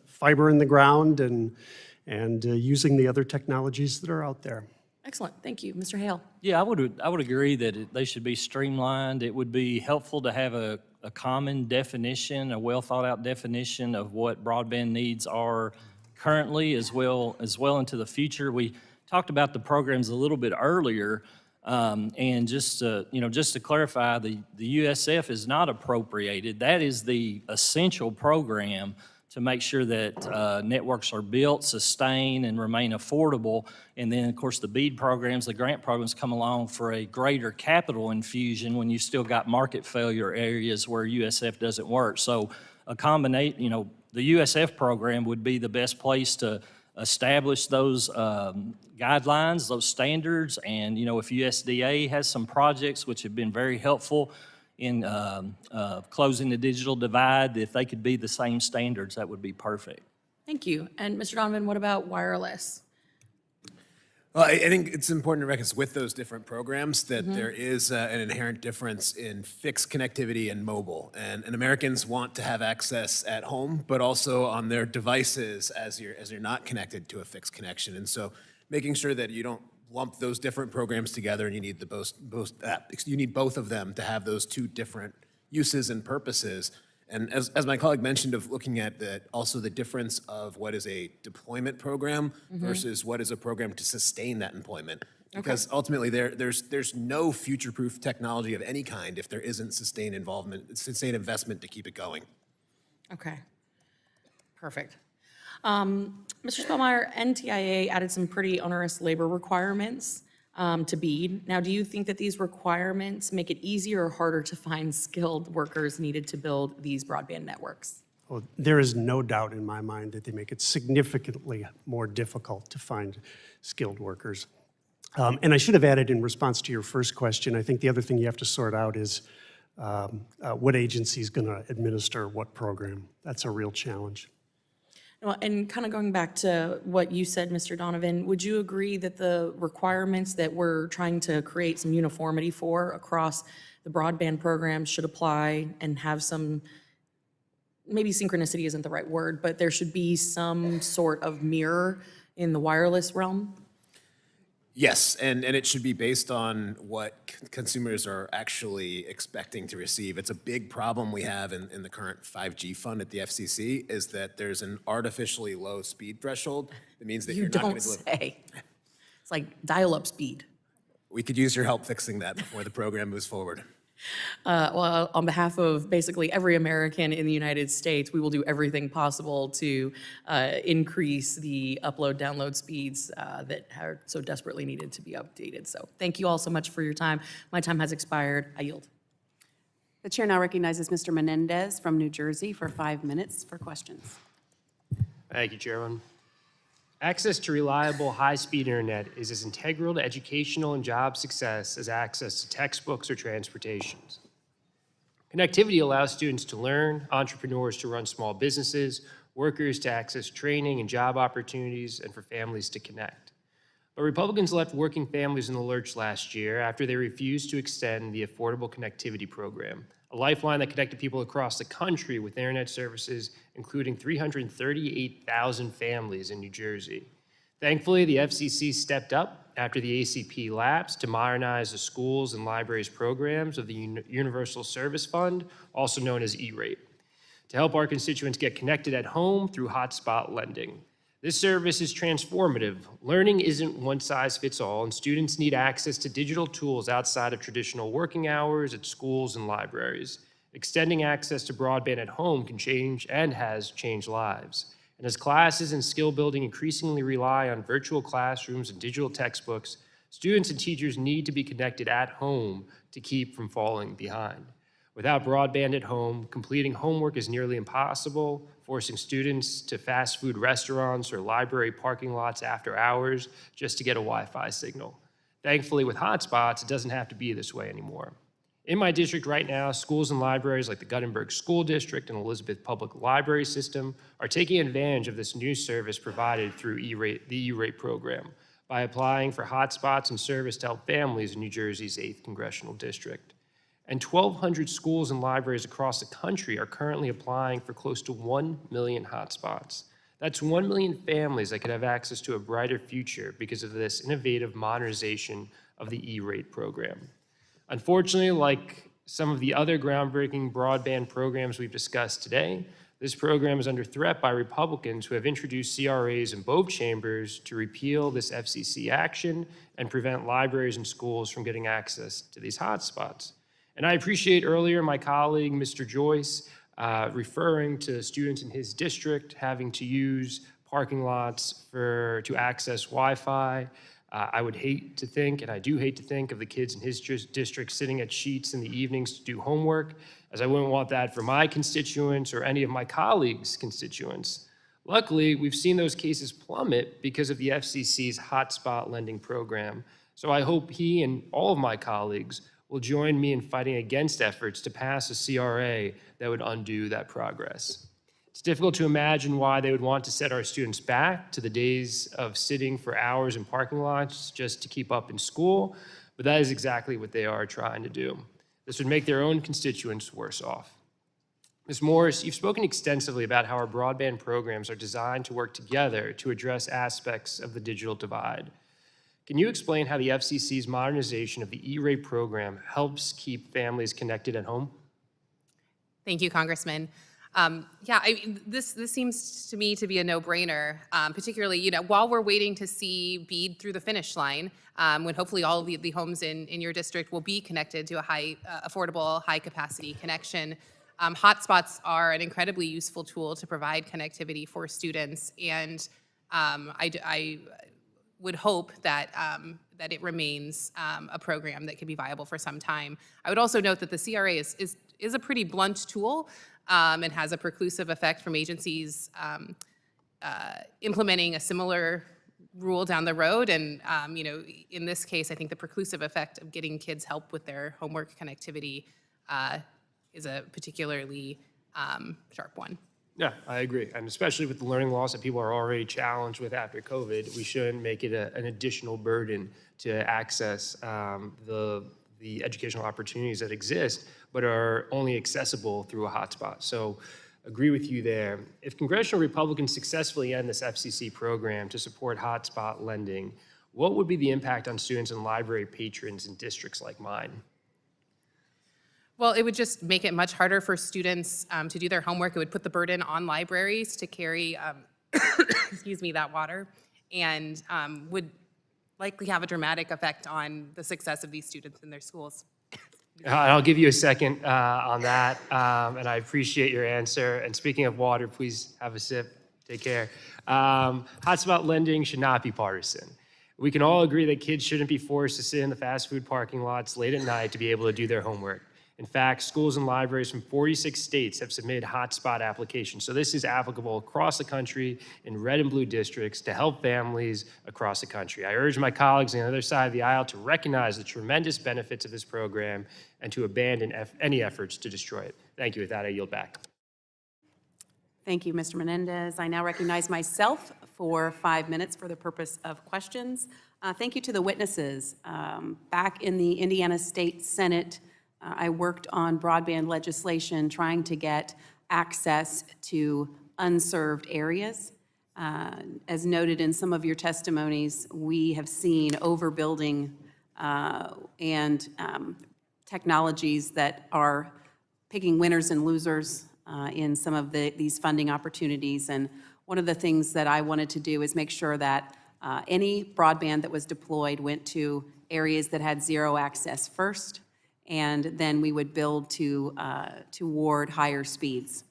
fiber in the ground and using the other technologies that are out there. Excellent, thank you. Mr. Hale. Yeah, I would agree that they should be streamlined. It would be helpful to have a common definition, a well-thought-out definition of what broadband needs are currently as well into the future. We talked about the programs a little bit earlier, and just to clarify, the USF is not appropriated. That is the essential program to make sure that networks are built, sustained, and remain affordable. And then, of course, the BEAD programs, the grant programs come along for a greater capital infusion when you still got market failure areas where USF doesn't work. So a combination, the USF program would be the best place to establish those guidelines, those standards, and if USDA has some projects which have been very helpful in closing the digital divide, if they could be the same standards, that would be perfect. Thank you. And Mr. Donovan, what about wireless? Well, I think it's important to recognize with those different programs that there is an inherent difference in fixed connectivity and mobile. And Americans want to have access at home, but also on their devices as you're not connected to a fixed connection. And so making sure that you don't lump those different programs together, and you need you need both of them to have those two different uses and purposes. And as my colleague mentioned, of looking at also the difference of what is a deployment program versus what is a program to sustain that employment. Because ultimately there's no future-proof technology of any kind if there isn't sustained investment to keep it going. Okay, perfect. Mr. Spellmeyer, NTIA added some pretty onerous labor requirements to BEAD. Now, do you think that these requirements make it easier or harder to find skilled workers needed to build these broadband networks? Well, there is no doubt in my mind that they make it significantly more difficult to find skilled workers. And I should have added in response to your first question, I think the other thing you have to sort out is what agency is going to administer what program. That's a real challenge. Well, and kind of going back to what you said, Mr. Donovan, would you agree that the requirements that we're trying to create some uniformity for across the broadband program should apply and have some, maybe synchronicity isn't the right word, but there should be some sort of mirror in the wireless realm? Yes, and it should be based on what consumers are actually expecting to receive. It's a big problem we have in the current 5G fund at the FCC, is that there's an artificially low speed threshold. That means that You you're not going don't to deliver. say. It's like dial-up speed. We could use your help fixing that before the program moves forward. Well, on behalf of basically every American in the United States, we will do everything possible to increase the upload-download speeds that are so desperately needed to be updated. So thank you all so much for your time. My time has expired. I yield. The chair now recognizes Mr. Menendez from New Jersey for 5 minutes for questions. Thank you, Chairman. Access to reliable, high-speed internet is as integral to educational and job success as access to textbooks or transportation. Connectivity allows students to learn, entrepreneurs to run small businesses, workers to access training and job opportunities, and for families to connect. But Republicans left working families in the lurch last year after they refused to extend the Affordable Connectivity Program, a lifeline that connected people across the country with internet services, including 338,000 families in New Jersey. Thankfully, the FCC stepped up after the ACP lapsed to modernize the schools and libraries programs of the Universal Service Fund, also known as E-rate, to help our constituents get connected at home through hotspot lending. This service is transformative. Learning isn't one size fits all, and students need access to digital tools outside of traditional working hours at schools and libraries. Extending access to broadband at home can change and has changed lives. And as classes and skill building increasingly rely on virtual classrooms and digital textbooks, students and teachers need to be connected at home to keep from falling behind. Without broadband at home, completing homework is nearly impossible, forcing students to fast food restaurants or library parking lots after hours just to get a Wi-Fi signal. Thankfully, with hotspots, it doesn't have to be this way anymore. In my district right now, schools and libraries like the Guttenberg School District and Elizabeth Public Library System are taking advantage of this new service provided through the E-rate program by applying for hotspots and service to help families in New Jersey's 8th Congressional District. And 1,200 schools and libraries across the country are currently applying for close to 1 million hotspots. That's 1 million families that could have access to a brighter future because of this innovative modernization of the E-rate program. Unfortunately, like some of the other groundbreaking broadband programs we've discussed today, this program is under threat by Republicans who have introduced CRAs in both chambers to repeal this FCC action and prevent libraries and schools from getting access to these hotspots. And I appreciate earlier my colleague, Mr. Joyce, referring to students in his district having to use parking lots to access Wi-Fi. I would hate to think, and I do hate to think, of the kids in his district sitting at sheets in the evenings to do homework, as I wouldn't want that for my constituents or any of my colleagues' constituents. Luckily, we've seen those cases plummet because of the FCC's hotspot lending program. So I hope he and all of my colleagues will join me in fighting against efforts to pass a CRA that would undo that progress. It's difficult to imagine why they would want to set our students back to the days of sitting for hours in parking lots just to keep up in school, but that is exactly what they are trying to do. This would make their own constituents worse off. Ms. Morris, you've spoken extensively about how our broadband programs are designed to work together to address aspects of the digital divide. Can you explain how the FCC's modernization of the E-rate program helps keep families connected at home? Thank you, Congressman. This seems to me to be a no-brainer, particularly, while we're waiting to see BEAD through the finish line, when hopefully all of the homes in your district will be connected to a affordable, high-capacity connection. Hotspots are an incredibly useful tool to provide connectivity for students, and I would hope that that it remains a program that can be viable for some time. I would also note that the CRA is a pretty blunt tool and has a preclusive effect from agencies implementing a similar rule down the road. And in this case, I think the preclusive effect of getting kids help with their homework connectivity is a particularly sharp one. Yeah, I agree. And especially with the learning loss that people are already challenged with after COVID, we shouldn't make it an additional burden to access the educational opportunities that exist, but are only accessible through a hotspot. So agree with you there. If congressional Republicans successfully end this FCC program to support hotspot lending, what would be the impact on students and library patrons in districts like mine? Well, it would just make it much harder for students to do their homework. It would put the burden on libraries to carry, excuse me, that water, and would likely have a dramatic effect on the success of these students in their schools. I'll give you a second on that, and I appreciate your answer. And speaking of water, please have a sip. Take care. Hotspot lending should not be partisan. We can all agree that kids shouldn't be forced to sit in the fast food parking lots late at night to be able to do their homework. In fact, schools and libraries from 46 states have submitted hotspot applications. So this is applicable across the country in red and blue districts to help families across the country. I urge my colleagues on the other side of the aisle to recognize the tremendous benefits of this program and to abandon any efforts to destroy it. Thank you. With that, I yield back. Thank you, Mr. Menendez. I now recognize myself for 5 minutes for the purpose of questions. Thank you to the witnesses. Back in the Indiana State Senate, I worked on broadband legislation trying to get access to unserved areas. As noted in some of your testimonies, we have seen overbuilding and technologies that are picking winners and losers in some of these funding opportunities. And one of the things that I wanted to do is make sure that any broadband that was deployed went to areas that had zero access first, and then we would build toward higher speeds.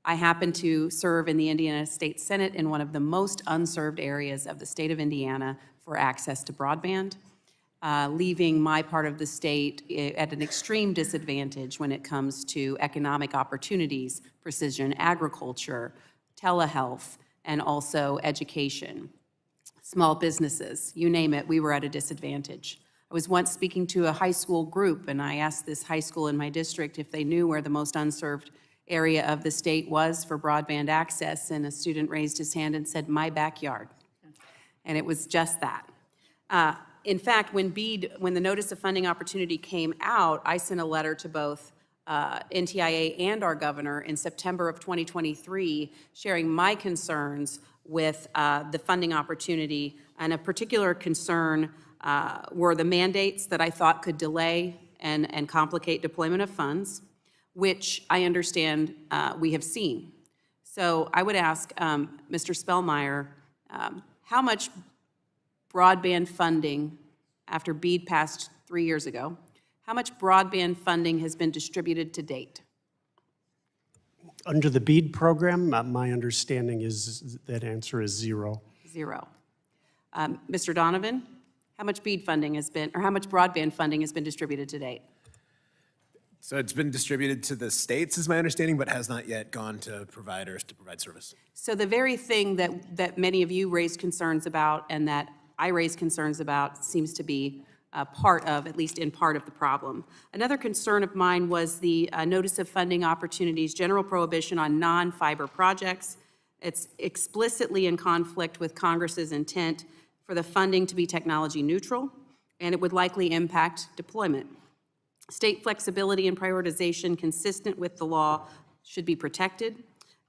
I happen to serve in the Indiana State Senate in one of the most unserved areas of the state of Indiana for access to broadband, leaving my part of the state at an extreme disadvantage when it comes to economic opportunities, precision agriculture, telehealth, and also education. Small businesses, you name it, we were at a disadvantage. I was once speaking to a high school group, and I asked this high school in my district if they knew where the most unserved area of the state was for broadband access, and a student raised his hand and said, "My backyard." And it was just that. In fact, when the Notice of Funding Opportunity came out, I sent a letter to both NTIA and our governor in September of 2023, sharing my concerns with the funding opportunity, and a particular concern were the mandates that I thought could delay and complicate deployment of funds, which I understand we have seen. So I would ask Mr. Spellmeyer, how much broadband funding, after BEAD passed 3 years ago, how much broadband funding has been distributed to date? Under the BEAD program, my understanding is that answer is zero. Zero. Mr. Donovan, how much BEAD funding has been, or how much broadband funding has been distributed to date? So it's been distributed to the states, is my understanding, but has not yet gone to providers to provide service. So the very thing that many of you raised concerns about and that I raised concerns about seems to be part of, at least in part of the problem. Another concern of mine was the Notice of Funding Opportunities general prohibition on non-fiber projects. It's explicitly in conflict with Congress's intent for the funding to be technology neutral, and it would likely impact deployment. State flexibility and prioritization consistent with the law should be protected,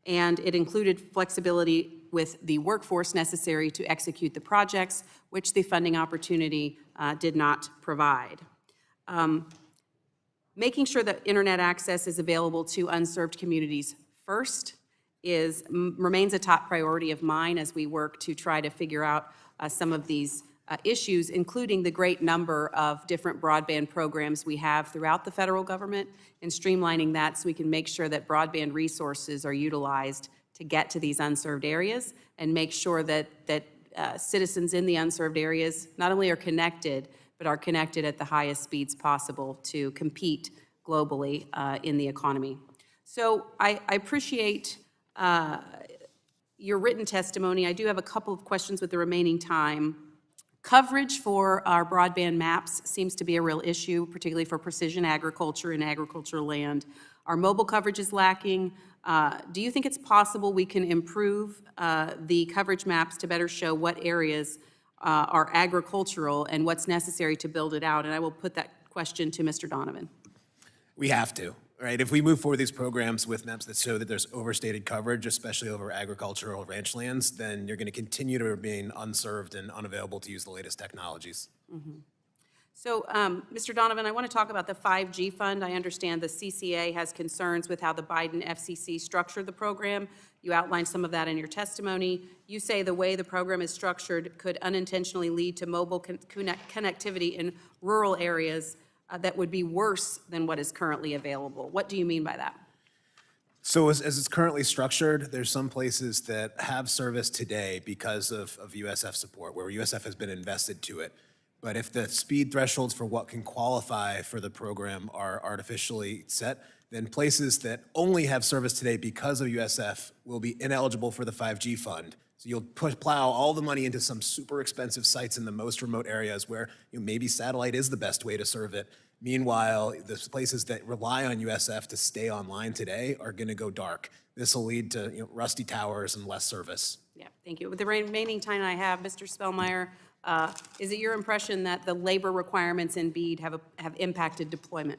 and it included flexibility with the workforce necessary to execute the projects, which the funding opportunity did not provide. Making sure that internet access is available to unserved communities first remains a top priority of mine as we work to try to figure out some of these issues, including the great number of different broadband programs we have throughout the federal government, and streamlining that so we can make sure that broadband resources are utilized to get to these unserved areas, and make sure that citizens in the unserved areas not only are connected, but are connected at the highest speeds possible to compete globally in the economy. So I appreciate your written testimony. I do have a couple of questions with the remaining time. Coverage for our broadband maps seems to be a real issue, particularly for precision agriculture and agricultural land. Our mobile coverage is lacking. Do you think it's possible we can improve the coverage maps to better show what areas are agricultural and what's necessary to build it out? And I will put that question to Mr. Donovan. We have to. right? If we move forward these programs with maps that show that there's overstated coverage, especially over agricultural ranch lands, then you're going to continue to remain unserved and unavailable to use the latest technologies. So, Mr. Donovan, I want to talk about the 5G fund. I understand the CCA has concerns with how the Biden FCC structured the program. You outlined some of that in your testimony. You say the way the program is structured could unintentionally lead to mobile connectivity in rural areas that would be worse than what is currently available. What do you mean by that? So as it's currently structured, there's some places that have service today because of USF support, where USF has been invested to it. But if the speed thresholds for what can qualify for the program are artificially set, then places that only have service today because of USF will be ineligible for the 5G fund. So you'll plow all the money into some super expensive sites in the most remote areas where maybe satellite is the best way to serve it. Meanwhile, the places that rely on USF to stay online today are going to go dark. This will lead to rusty towers and less service. Yeah, thank you. With the remaining time I have, Mr. Spellmeyer, is it your impression that the labor requirements in BEAD have impacted deployment?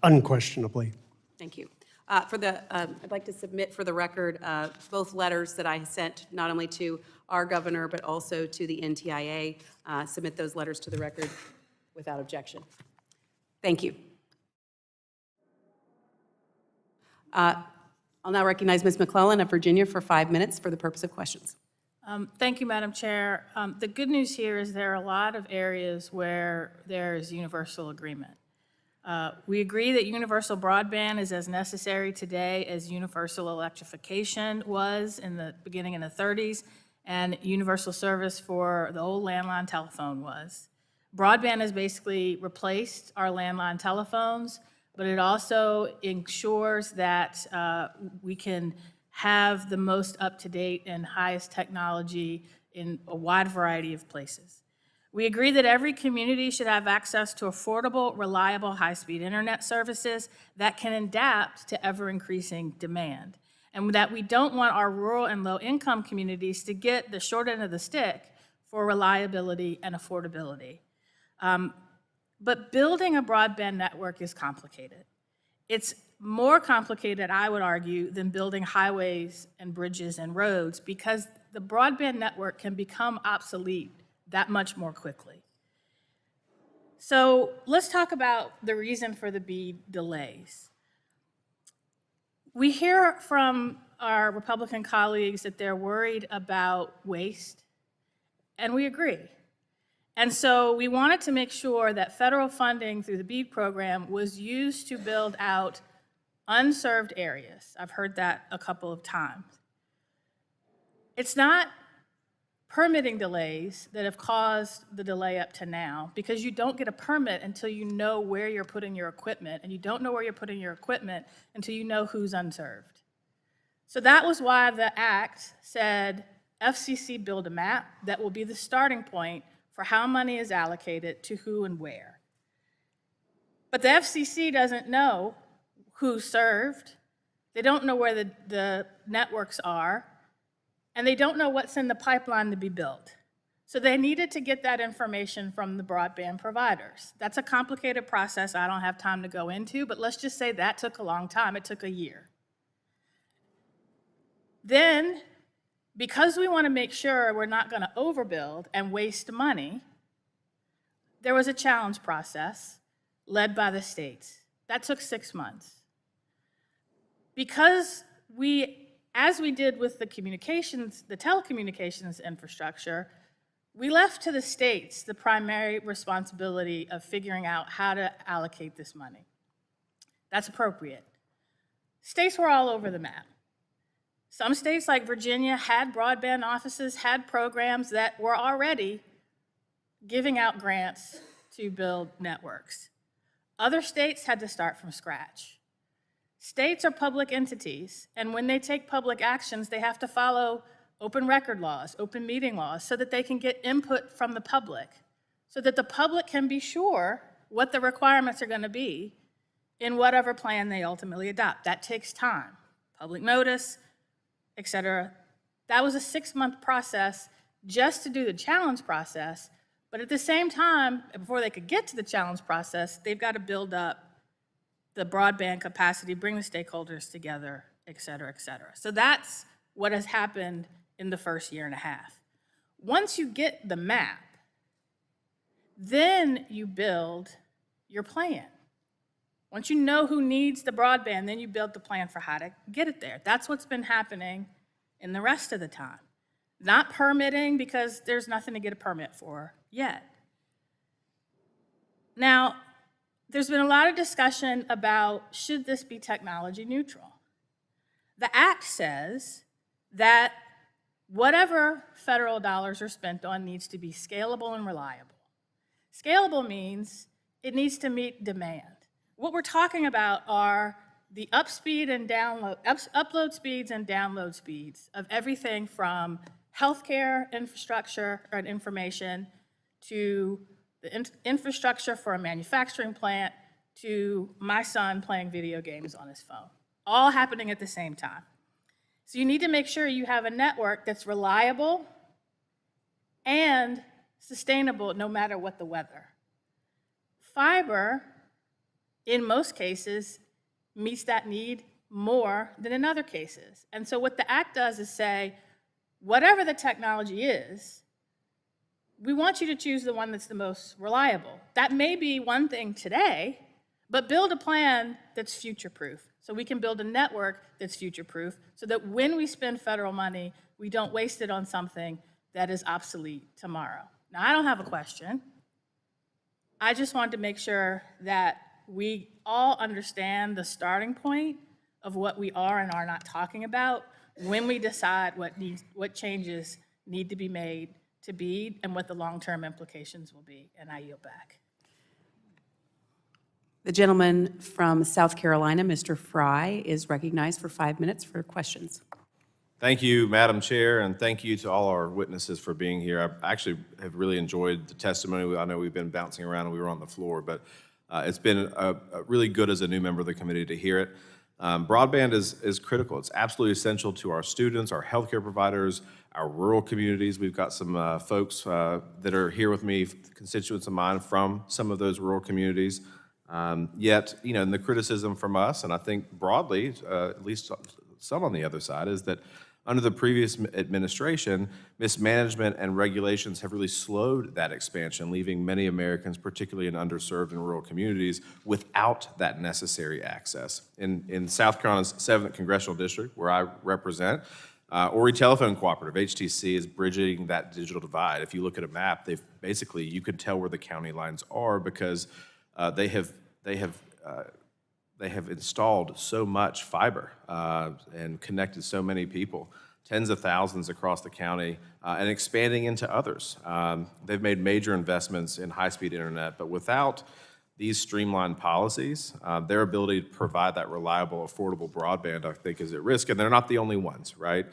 Unquestionably. Thank you. I'd like to submit for the record both letters that I sent not only to our governor but also to the NTIA. Submit those letters to the record without objection. Thank you. I'll now recognize Ms. McClellan of Virginia for 5 minutes for the purpose of questions. Thank you, Madam Chair. The good news here is there are a lot of areas where there is universal agreement. We agree that universal broadband is as necessary today as universal electrification was in the beginning in the 30s, and universal service for the old landline telephone was. Broadband has basically replaced our landline telephones, but it also ensures that we can have the most up-to-date and highest technology in a wide variety of places. We agree that every community should have access to affordable, reliable, high-speed internet services that can adapt to ever-increasing demand, and that we don't want our rural and low-income communities to get the short end of the stick for reliability and affordability. But building a broadband network is complicated. It's more complicated, I would argue, than building highways and bridges and roads because the broadband network can become obsolete that much more quickly. So let's talk about the reason for the BEAD delays. We hear from our Republican colleagues that they're worried about waste, and we agree. And so we wanted to make sure that federal funding through the BEAD program was used to build out unserved areas. I've heard that a couple of times. It's not permitting delays that have caused the delay up to now because you don't get a permit until you know where you're putting your equipment, and you don't know where you're putting your equipment until you know who's unserved. So that was why the act said FCC build a map that will be the starting point for how money is allocated to who and where. But the FCC doesn't know who's served, they don't know where the networks are, and they don't know what's in the pipeline to be built. So they needed to get that information from the broadband providers. That's a complicated process I don't have time to go into, but let's just say that took a long time. It took a year. Then, because we want to make sure we're not going to overbuild and waste money, there was a challenge process led by the states. That took 6 months. Because as we did with the telecommunications infrastructure, we left to the states the primary responsibility of figuring out how to allocate this money. That's appropriate. States were all over the map. Some states like Virginia had broadband offices, had programs that were already giving out grants to build networks. Other states had to start from scratch. States are public entities, and when they take public actions, they have to follow open record laws, open meeting laws, so that they can get input from the public, so that the public can be sure what the requirements are going to be in whatever plan they ultimately adopt. That takes time. Public notice, et cetera. That was a 6-month process just to do the challenge process, but at the same time, before they could get to the challenge process, they've got to build up the broadband capacity, bring the stakeholders together, et cetera, et cetera. So that's what has happened in the first year and a half. Once you get the map, then you build your plan. Once you know who needs the broadband, then you build the plan for how to get it there. That's what's been happening in the rest of the time. Not permitting because there's nothing to get a permit for yet. Now, there's been a lot of discussion about should this be technology neutral. The Act says that whatever federal dollars are spent on needs to be scalable and reliable. Scalable means it needs to meet demand. What we're talking about are the upload speeds and download speeds of everything from healthcare infrastructure and information to the infrastructure for a manufacturing plant to my son playing video games on his phone, all happening at the same time. So you need to make sure you have a network that's reliable and sustainable no matter what the weather. Fiber, in most cases, meets that need more than in other cases. And so what the Act does is say, whatever the technology is, we want you to choose the one that's the most reliable. That may be one thing today, but build a plan that's future-proof. So we can build a network that's future-proof so that when we spend federal money, we don't waste it on something that is obsolete tomorrow. Now, I don't have a question. I just wanted to make sure that we all understand the starting point of what we are and are not talking about when we decide what changes need to be made to BEAD and what the long-term implications will be. And I yield back. The gentleman from South Carolina, Mr. Fry, is recognized for 5 minutes for questions. Thank you, Madam Chair, and thank you to all our witnesses for being here. I actually have really enjoyed the testimony. I know we've been bouncing around and we were on the floor, but it's been really good as a new member of the committee to hear it. Broadband is critical. It's absolutely essential to our students, our healthcare providers, our rural communities. We've got some folks that are here with me, constituents of mine from some of those rural communities. Yet, you know, and the criticism from us, and I think broadly, at least some on the other side, is that under the previous administration, mismanagement and regulations have really slowed that expansion, leaving many Americans, particularly in underserved and rural communities, without that necessary access. In South Carolina's 7th Congressional District, where I represent, Ori Telephone Cooperative, HTC, is bridging that digital divide. If you look at a map, they've basically, you can tell where the county lines are because they have installed so much fiber and connected so many people, tens of thousands across the county, and expanding into others. They've made major investments in high-speed internet, but without these streamlined policies, their ability to provide that reliable, affordable broadband, I think, is at risk, and they're not the only ones, right?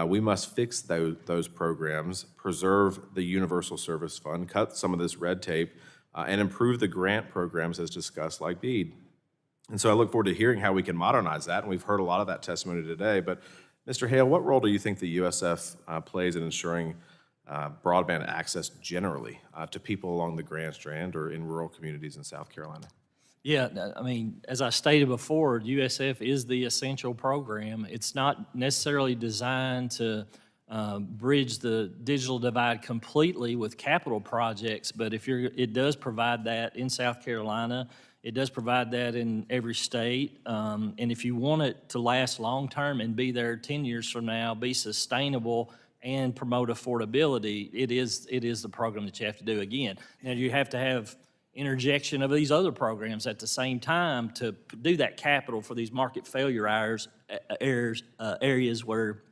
We must fix those programs, preserve the Universal Service Fund, cut some of this red tape, and improve the grant programs as discussed, like BEAD. And so I look forward to hearing how we can modernize that, and we've heard a lot of that testimony today. But Mr. Hale, what role do you think the USF plays in ensuring broadband access generally to people along the Grand Strand or in rural communities in South Carolina? Yeah, I mean, as I stated before, USF is the essential program. It's not necessarily designed to bridge the digital divide completely with capital projects, but it does provide that in South Carolina. It does provide that in every state, and if you want it to last long-term and be there 10 years from now, be sustainable and promote affordability, it is the program that you have to do. Again, now you have to have interjection of these other programs at the same time to do that capital for these market failure areas where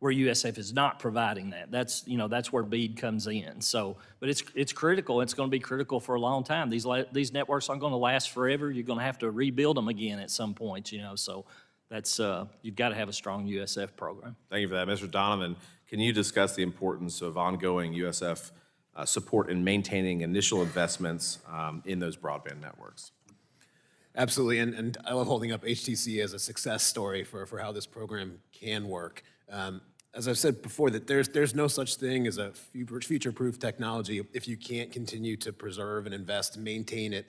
USF is not providing that. That's where BEAD comes in. So, but it's critical. It's going to be critical for a long time. These networks aren't going to last forever. You're going to have to rebuild them again at some point. So that's you've got to have a strong USF program. Thank you for that, Mr. Donovan. Can you discuss the importance of ongoing USF support in maintaining initial investments in those broadband networks? Absolutely, and I love holding up HTC as a success story for how this program can work. As I've said before, that there's no such thing as a future-proof technology if you can't continue to preserve and invest, maintain it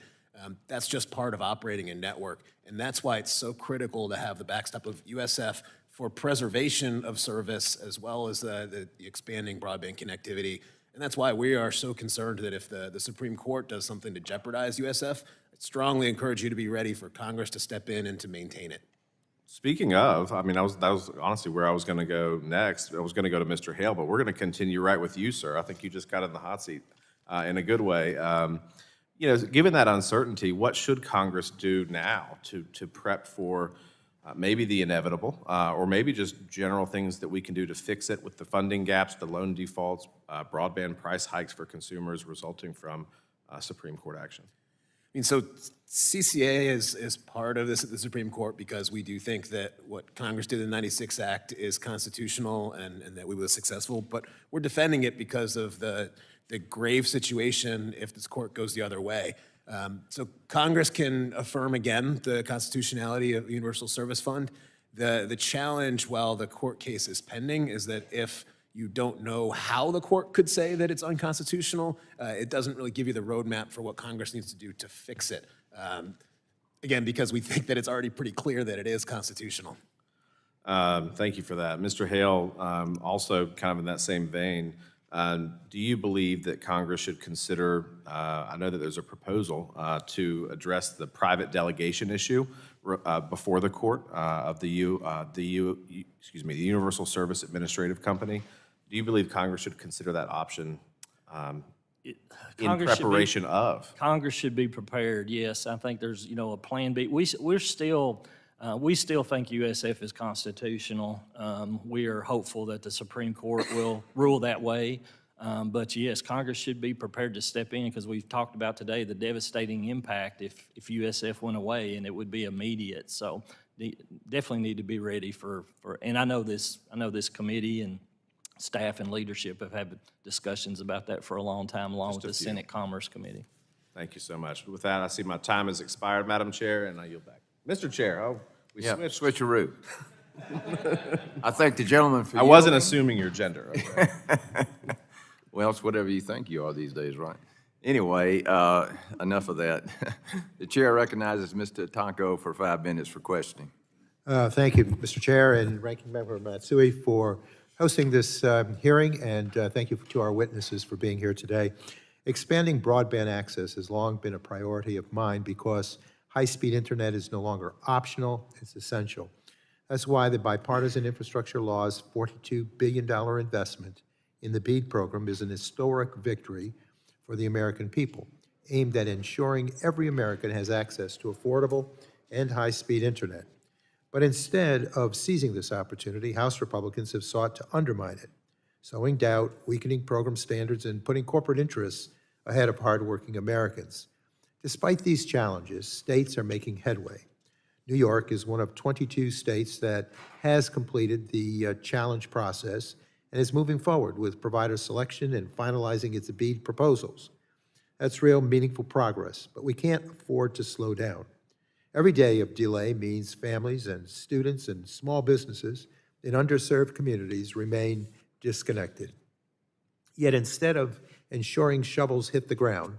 That's just part of operating a network, and that's why it's so critical to have the backstop of USF for preservation of service as well as the expanding broadband connectivity. And that's why we are so concerned that if the Supreme Court does something to jeopardize USF, I strongly encourage you to be ready for Congress to step in and to maintain it. Speaking of, I mean, that was honestly where I was going to go next. I was going to go to Mr. Hale, but we're going to continue right with you, sir. I think you just got in the hot seat in a good way. You know, given that uncertainty, what should Congress do now to prep for maybe the inevitable, or maybe just general things that we can do to fix it with the funding gaps, the loan defaults, broadband price hikes for consumers resulting from Supreme Court action? I mean, so CCA is part of this at the Supreme Court because we do think that what Congress did in the 96 Act is constitutional and that we were successful, but we're defending it because of the grave situation if this court goes the other way. So Congress can affirm again the constitutionality of the Universal Service Fund. The challenge while the court case is pending is that if you don't know how the court could say that it's unconstitutional, it doesn't really give you the roadmap for what Congress needs to do to fix it. Again, because we think that it's already pretty clear that it is constitutional. Thank you for that. Mr. Hale, also kind of in that same vein, do you believe that Congress should consider, I know that there's a proposal to address the private delegation issue before the court of the Universal Service Administrative Company. Do you believe Congress should consider that option in preparation of? Congress should be prepared, yes. I think there's, you know, a plan B. We still think USF is constitutional. We are hopeful that the Supreme Court will rule that way. But yes, Congress should be prepared to step in because we've talked about today the devastating impact if USF went away, and it would be immediate. So definitely need to be ready for and I know this committee and staff and leadership have had discussions about that for a long time, along with the Senate Commerce Committee. Thank you so much. With that, I see my time has expired, Madam Chair, and I yield back. Mr. Chair, we switched. Switcheroo. I thank the gentleman for I wasn't assuming your gender. Okay. Well, it's whatever you think you are these days, right? Anyway, enough of that. The chair recognizes Mr. Tonko for 5 minutes for questioning. Thank you, Mr. Chair and Ranking Member Matsui, for hosting this hearing, and thank you to our witnesses for being here today. Expanding broadband access has long been a priority of mine because high-speed internet is no longer optional, it's essential. That's why the Bipartisan Infrastructure Law's $42 billion investment in the BEAD program is an historic victory for the American people, aimed at ensuring every American has access to affordable and high-speed internet. But instead of seizing this opportunity, House Republicans have sought to undermine it, sowing doubt, weakening program standards, and putting corporate interests ahead of hardworking Americans. Despite these challenges, states are making headway. New York is one of 22 states that has completed the challenge process and is moving forward with provider selection and finalizing its BEAD proposals. That's real, meaningful progress, but we can't afford to slow down. Every day of delay means families and students and small businesses in underserved communities remain disconnected. Yet instead of ensuring shovels hit the ground,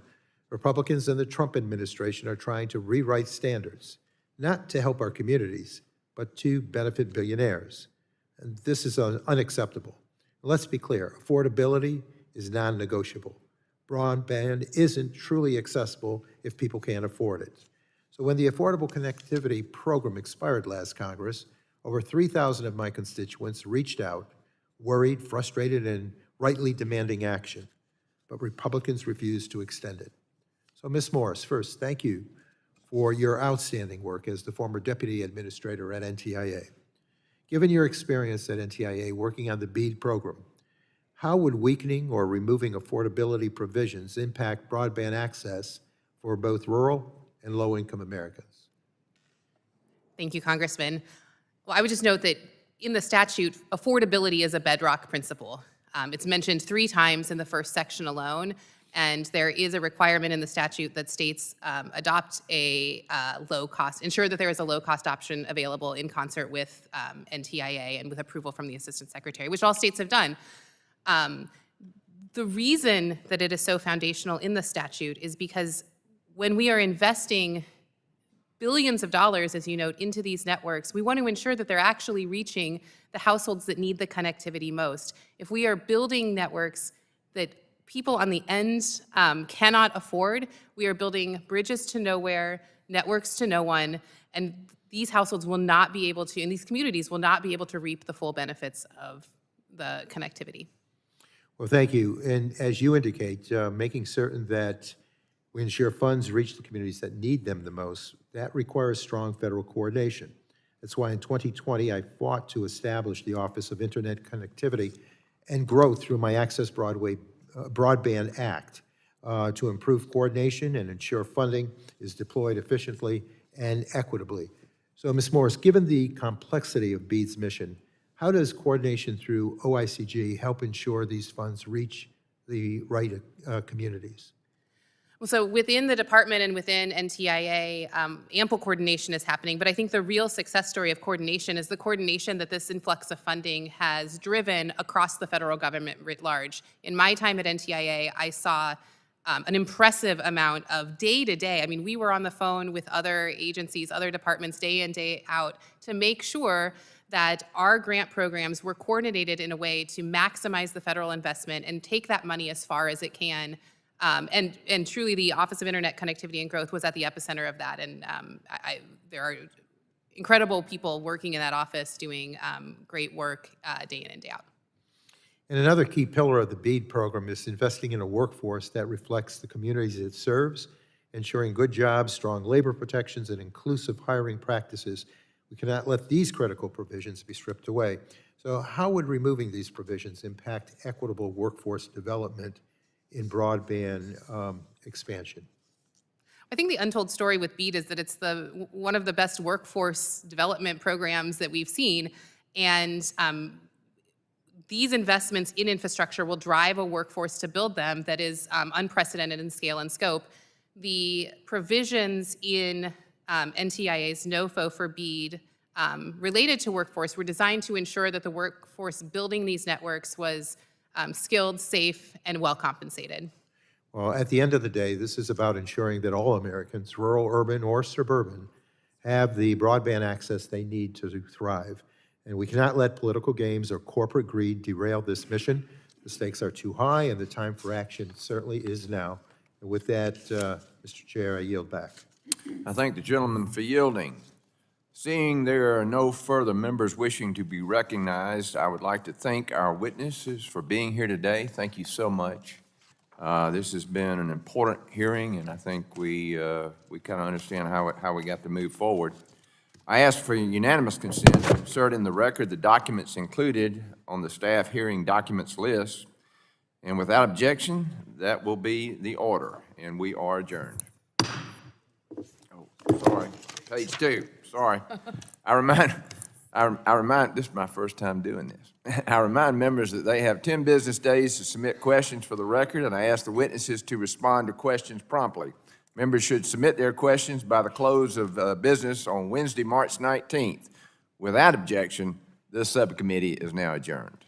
Republicans and the Trump administration are trying to rewrite standards, not to help our communities, but to benefit billionaires. And this is unacceptable. Let's be clear, affordability is non-negotiable. Broadband isn't truly accessible if people can't afford it. So when the Affordable Connectivity Program expired last Congress, over 3,000 of my constituents reached out, worried, frustrated, and rightly demanding action. But Republicans refused to extend it. So Ms. Morris, first, thank you for your outstanding work as the former Deputy Administrator at NTIA. Given your experience at NTIA working on the BEAD program, how would weakening or removing affordability provisions impact broadband access for both rural and low-income Americans? Thank you, Congressman. Well, I would just note that in the statute, affordability is a bedrock principle. It's mentioned 3 times in the first section alone, and there is a requirement in the statute that states adopt a ensure that there is a low-cost option available in concert with NTIA and with approval from the Assistant Secretary, which all states have done. The reason that it is so foundational in the statute is because when we are investing billions of dollars, as you note, into these networks, we want to ensure that they're actually reaching the households that need the connectivity most. If we are building networks that people on the end cannot afford, we are building bridges to nowhere, networks to no one, and these households will not be able to, and these communities will not be able to reap the full benefits of the connectivity. Well, thank you. And as you indicate, making certain that we ensure funds reach the communities that need them the most, that requires strong federal coordination. That's why in 2020, I fought to establish the Office of Internet Connectivity and Growth through my Access Broadband Act to improve coordination and ensure funding is deployed efficiently and equitably. So, Ms. Morris, given the complexity of BEAD's mission, how does coordination through OICG help ensure these funds reach the right communities? Well, so within the department and within NTIA, ample coordination is happening, but I think the real success story of coordination is the coordination that this influx of funding has driven across the federal government writ large. In my time at NTIA, I saw an impressive amount of day-to-day. I mean, we were on the phone with other agencies, other departments, day in, day out, to make sure that our grant programs were coordinated in a way to maximize the federal investment and take that money as far as it can. And truly, the Office of Internet Connectivity and Growth was at the epicenter of that. And there are incredible people working in that office doing great work day in and day out. And another key pillar of the BEAD program is investing in a workforce that reflects the communities it serves, ensuring good jobs, strong labor protections, and inclusive hiring practices. We cannot let these critical provisions be stripped away. So how would removing these provisions impact equitable workforce development in broadband expansion? I think the untold story with BEAD is that it's one of the best workforce development programs that we've seen. And these investments in infrastructure will drive a workforce to build them that is unprecedented in scale and scope. The provisions in NTIA's NOFO for BEAD related to workforce were designed to ensure that the workforce building these networks was skilled, safe, and well compensated. Well, at the end of the day, this is about ensuring that all Americans, rural, urban, or suburban, have the broadband access they need to thrive. And we cannot let political games or corporate greed derail this mission. The stakes are too high, and the time for action certainly is now. And with that, Mr. Chair, I yield back. I thank the gentleman for yielding. Seeing there are no further members wishing to be recognized, I would like to thank our witnesses for being here today. Thank you so much. This has been an important hearing, and I think we kind of understand how we got to move forward. I ask for unanimous consent to insert in the record the documents included on the staff hearing documents list. And without objection, that will be the order, and we are adjourned. Oh, sorry, page 2, sorry. I remind, this is my first time doing this. I remind members that they have 10 business days to submit questions for the record, and I ask the witnesses to respond to questions promptly. Members should submit their questions by the close of business on Wednesday, March 19th. Without objection, this subcommittee is now adjourned.